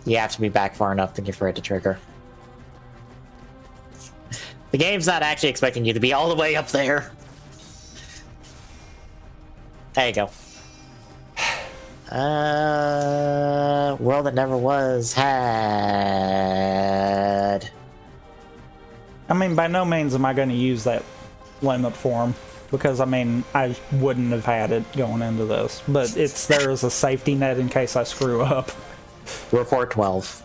B: You have to be back far enough to get for it to trigger. The game's not actually expecting you to be all the way up there. There you go. World That Never Was had...
A: I mean, by no means am I going to use that limit form, because, I mean, I wouldn't have had it going into this. But it's there as a safety net in case I screw up.
B: Report 12.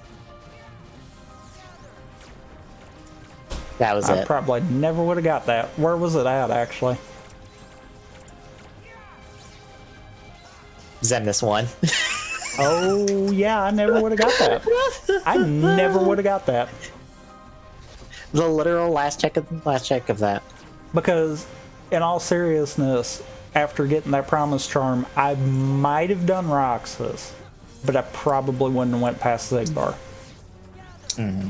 B: That was
A: I
B: it.
A: probably never would have got that. Where was it at, actually?
B: Zenith's one.
A: Oh, yeah, I never would have got that. I never would have got that.
B: The literal last check of that.
A: Because, in all seriousness, after getting that Promise Charm, I might have done Roxas, but I probably wouldn't have went past Zigbar.
B: Mm-hmm.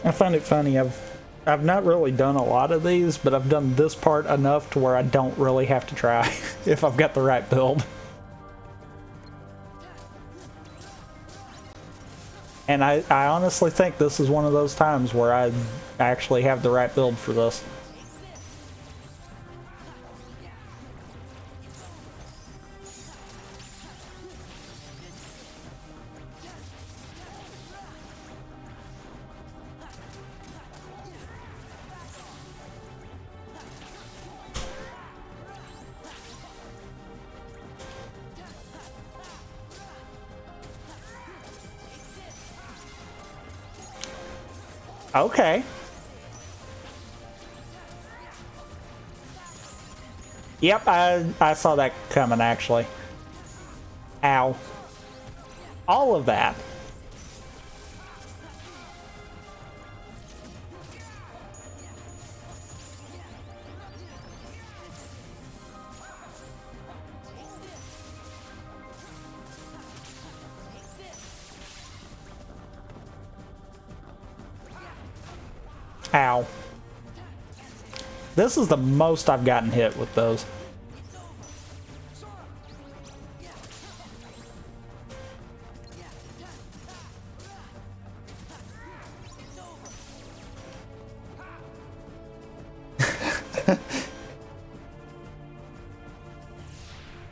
A: I find it funny, I've not really done a lot of these, but I've done this part enough to where I don't really have to try if I've got the right build. And I honestly think this is one of those times where I actually have the right build for this. Okay. Yep, I saw that coming, actually. Ow. All of that. Ow. This is the most I've gotten hit with those.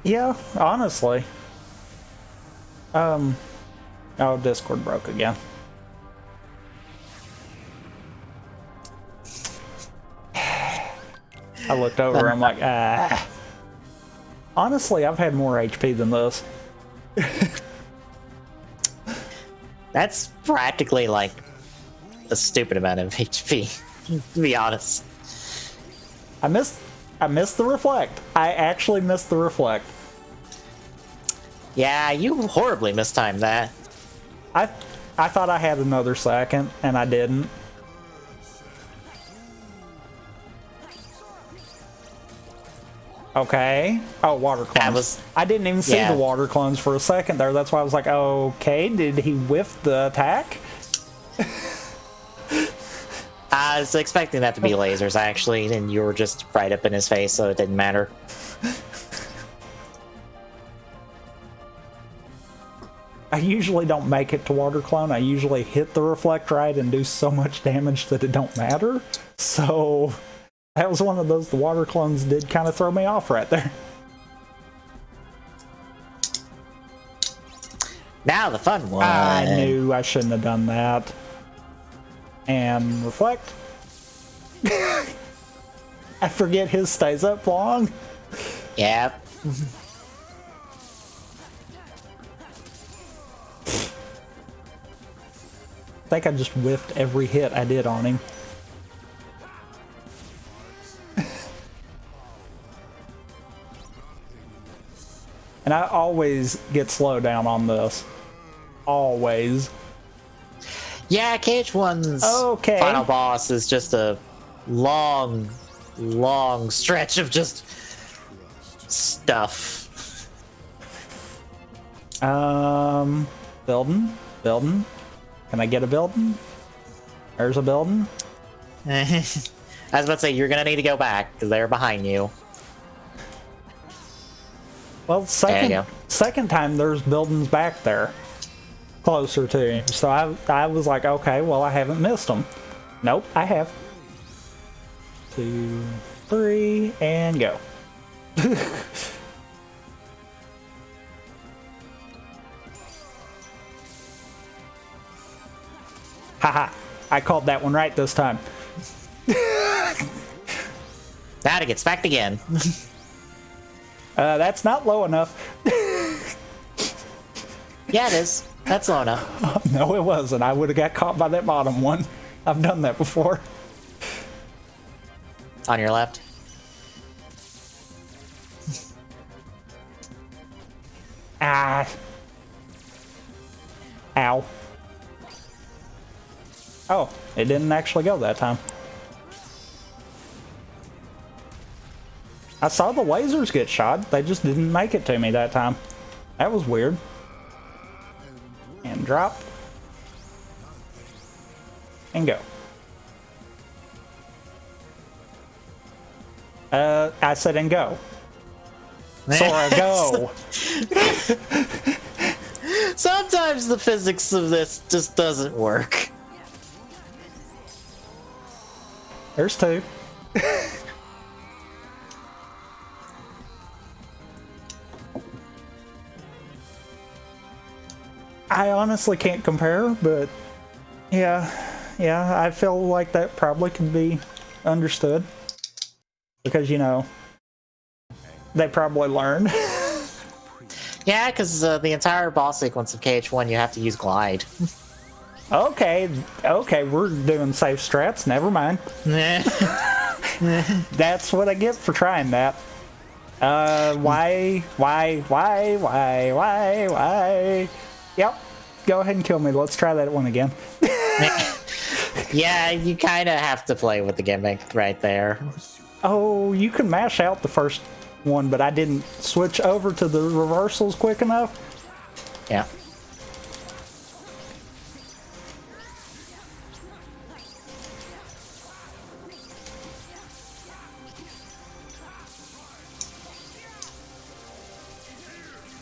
A: Yeah, honestly. Oh, Discord broke again. I looked over, I'm like, ah. Honestly, I've had more HP than this.
B: That's practically like a stupid amount of HP, to be honest.
A: I missed the reflect. I actually missed the reflect.
B: Yeah, you horribly mistimed that.
A: I thought I had another second, and I didn't. Okay. Oh, water clones. I didn't even see the water clones for a second there. That's why I was like, okay, did he whiff the attack?
B: I was expecting that to be lasers, actually, and you were just right up in his face, so it didn't matter.
A: I usually don't make it to water clone. I usually hit the reflect right and do so much damage that it don't matter. So that was one of those. The water clones did kind of throw me off right there.
B: Now the fun one.
A: I knew I shouldn't have done that. And reflect. I forget his stays up long.
B: Yep.
A: I think I just whiffed every hit I did on him. And I always get slowed down on this. Always.
B: Yeah, KH1's final boss is just a long, long stretch of just stuff.
A: Building. Can I get a building? There's a building.
B: I was about to say, you're gonna need to go back, because they're behind you.
A: Well, second time there's buildings back there. Closer to him. So I was like, okay, well, I haven't missed them. Nope, I have. 2, 3, and go. Haha, I called that one right this time.
B: Now it gets backed again.
A: That's not low enough.
B: Yeah, it is. That's low enough.
A: No, it wasn't. I would have got caught by that bottom one. I've done that before.
B: On your left.
A: Ah. Ow. Oh, it didn't actually go that time. I saw the lasers get shot. They just didn't make it to me that time. That was weird. And drop. And go. I said and go. Sora, go!
B: Sometimes the physics of this just doesn't work.
A: There's 2. I honestly can't compare, but yeah, I feel like that probably could be understood. Because, you know, they probably learned.
B: Yeah, because the entire boss sequence of KH1, you have to use glide.
A: Okay, we're doing safe strats, never mind. That's what I get for trying that. Why? Yep, go ahead and kill me. Let's try that one again.
B: Yeah, you kind of have to play with the gimmick right there.
A: Oh, you can mash out the first one, but I didn't switch over to the reversals quick enough.
B: Yeah.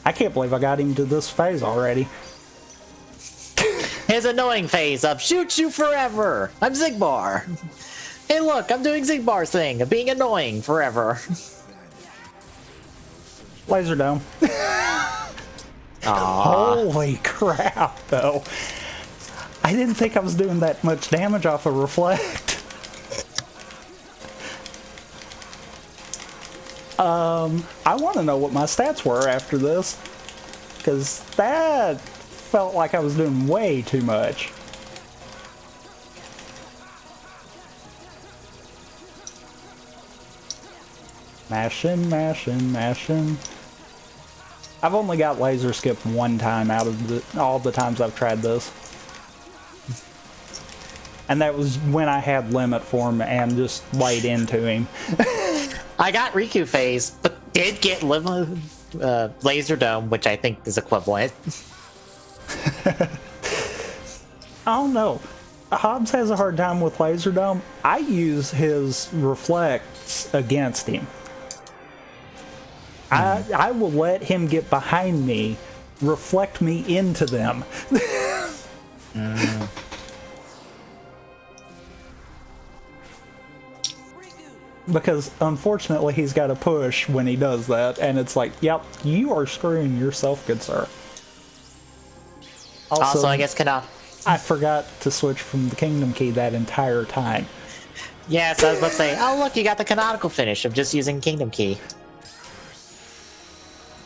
A: I can't believe I got him to this phase already.
B: His annoying phase of shoot you forever. I'm Zigbar. Hey, look, I'm doing Zigbar's thing of being annoying forever.
A: Laser dome. Holy crap, though. I didn't think I was doing that much damage off of reflect. I want to know what my stats were after this, because that felt like I was doing way too much. Mashing, mashing, mashing. I've only got laser skip one time out of all the times I've tried this. And that was when I had limit form and just laid into him.
B: I got Riku phase, but did get laser dome, which I think is equivalent.
A: I don't know. Hobbs has a hard time with laser dome. I use his reflects against him. I will let him get behind me, reflect me into them. Because unfortunately he's got a push when he does that, and it's like, yep, you are screwing yourself, good sir.
B: Also, I guess
A: I forgot to switch from the Kingdom Key that entire time.
B: Yeah, so I was about to say, oh look, you got the canonical finish of just using Kingdom Key.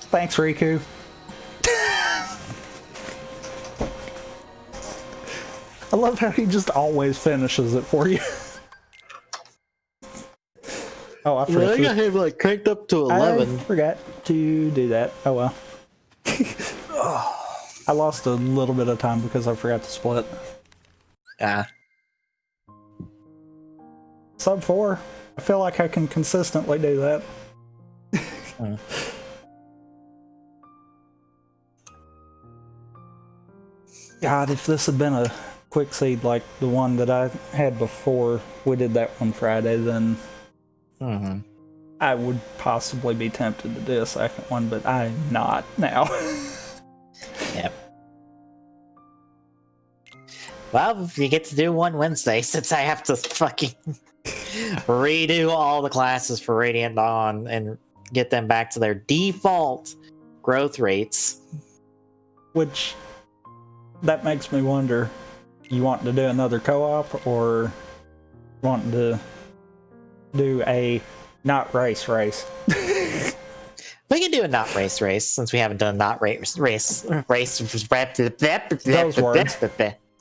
A: Thanks, Riku. I love how he just always finishes it for you. Oh, I forgot.
B: I got him like cranked up to 11.
A: I forgot to do that. Oh well. I lost a little bit of time because I forgot to split. Sub 4. I feel like I can consistently do that. God, if this had been a quick seed like the one that I had before we did that one Friday, then I would possibly be tempted to do a second one, but I'm not now.
B: Yep. Well, you get to do one Wednesday since I have to fucking redo all the classes for Radiant Dawn and get them back to their default growth rates.
A: Which, that makes me wonder, you want to do another co-op or want to do a not race?
B: We can do a not race since we haven't done not race. Those
A: words.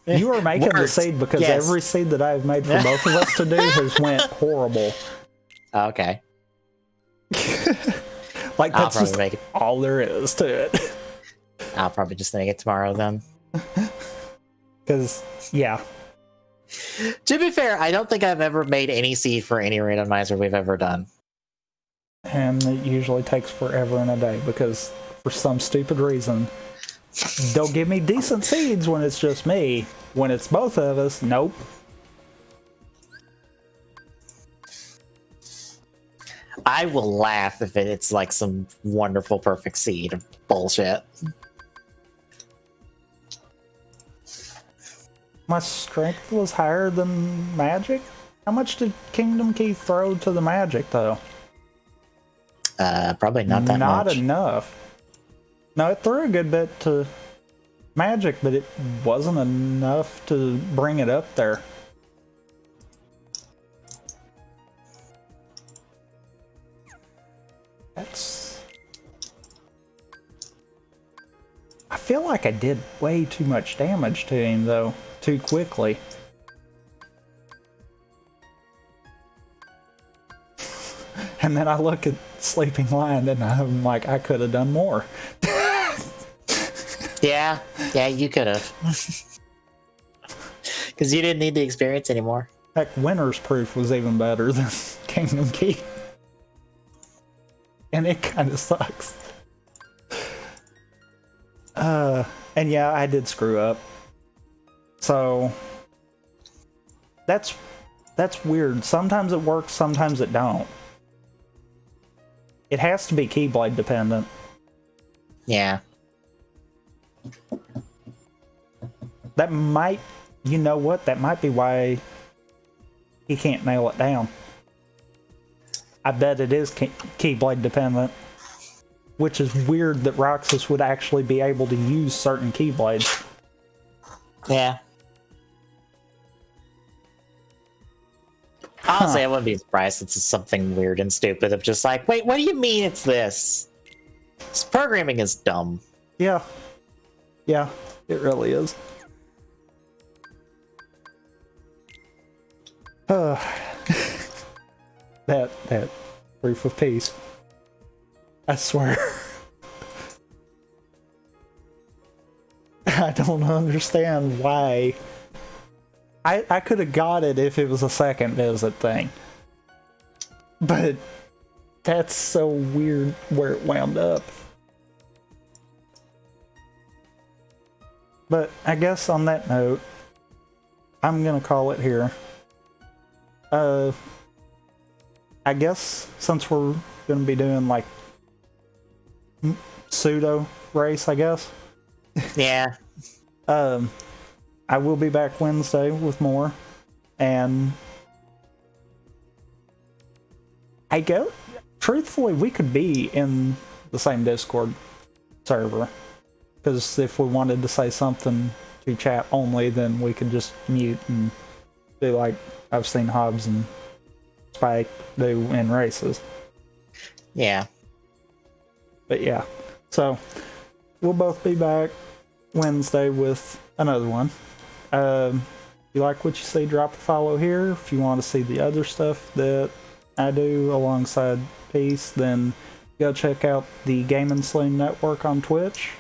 A: You are making the seed because every seed that I've made for both of us to do has went horrible.
B: Okay.
A: Like, that's just all there is to it.
B: I'll probably just make it tomorrow then.
A: Because, yeah.
B: To be fair, I don't think I've ever made any seed for any randomizer we've ever done.
A: And it usually takes forever and a day because, for some stupid reason, they'll give me decent seeds when it's just me. When it's both of us, nope.
B: I will laugh if it's like some wonderful perfect seed of bullshit.
A: My strength was higher than magic? How much did Kingdom Key throw to the magic, though?
B: Probably not that much.
A: Not enough. No, it threw a good bit to magic, but it wasn't enough to bring it up there. That's... I feel like I did way too much damage to him, though, too quickly. And then I look at Sleeping Lion and I'm like, I could have done more.
B: Yeah, you could have. Because you didn't need the experience anymore.
A: Heck, Winter's Proof was even better than Kingdom Key. And it kind of sucks. And yeah, I did screw up. So, that's weird. Sometimes it works, sometimes it don't. It has to be Keyblade dependent.
B: Yeah.
A: That might, you know what? That might be why he can't nail it down. I bet it is Keyblade dependent. which is weird that Roxas would actually be able to use certain keyblades.
B: Yeah. Honestly, I wouldn't be surprised if it's something weird and stupid of just like, wait, what do you mean it's this? This programming is dumb.
A: Yeah. Yeah, it really is. That proof of peace. I swear. I don't understand why. I could have got it if it was a second visit thing. But that's so weird where it wound up. But I guess on that note, I'm gonna call it here. I guess since we're gonna be doing like pseudo race, I guess.
B: Yeah.
A: I will be back Wednesday with more, and I go. Truthfully, we could be in the same Discord server, because if we wanted to say something to chat only, then we could just mute and be like I've seen Hobbs and Spike do in races.
B: Yeah.
A: But yeah, so we'll both be back Wednesday with another one. If you like what you see, drop a follow here. If you want to see the other stuff that I do alongside Peace, then go check out the Game and Sling Network on Twitch.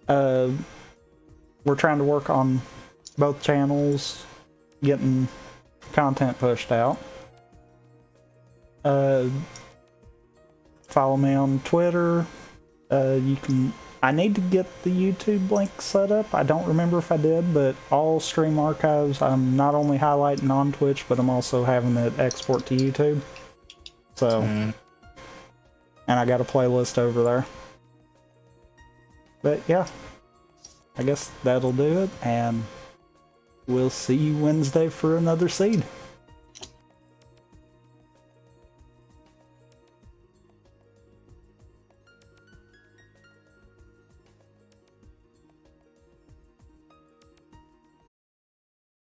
A: We're trying to work on both channels, getting content pushed out. Follow me on Twitter. You can. I need to get the YouTube link set up. I don't remember if I did, but all stream archives, I'm not only highlighting on Twitch, but I'm also having it export to YouTube. So, and I got a playlist over there. But yeah, I guess that'll do it, and we'll see you Wednesday for another seed.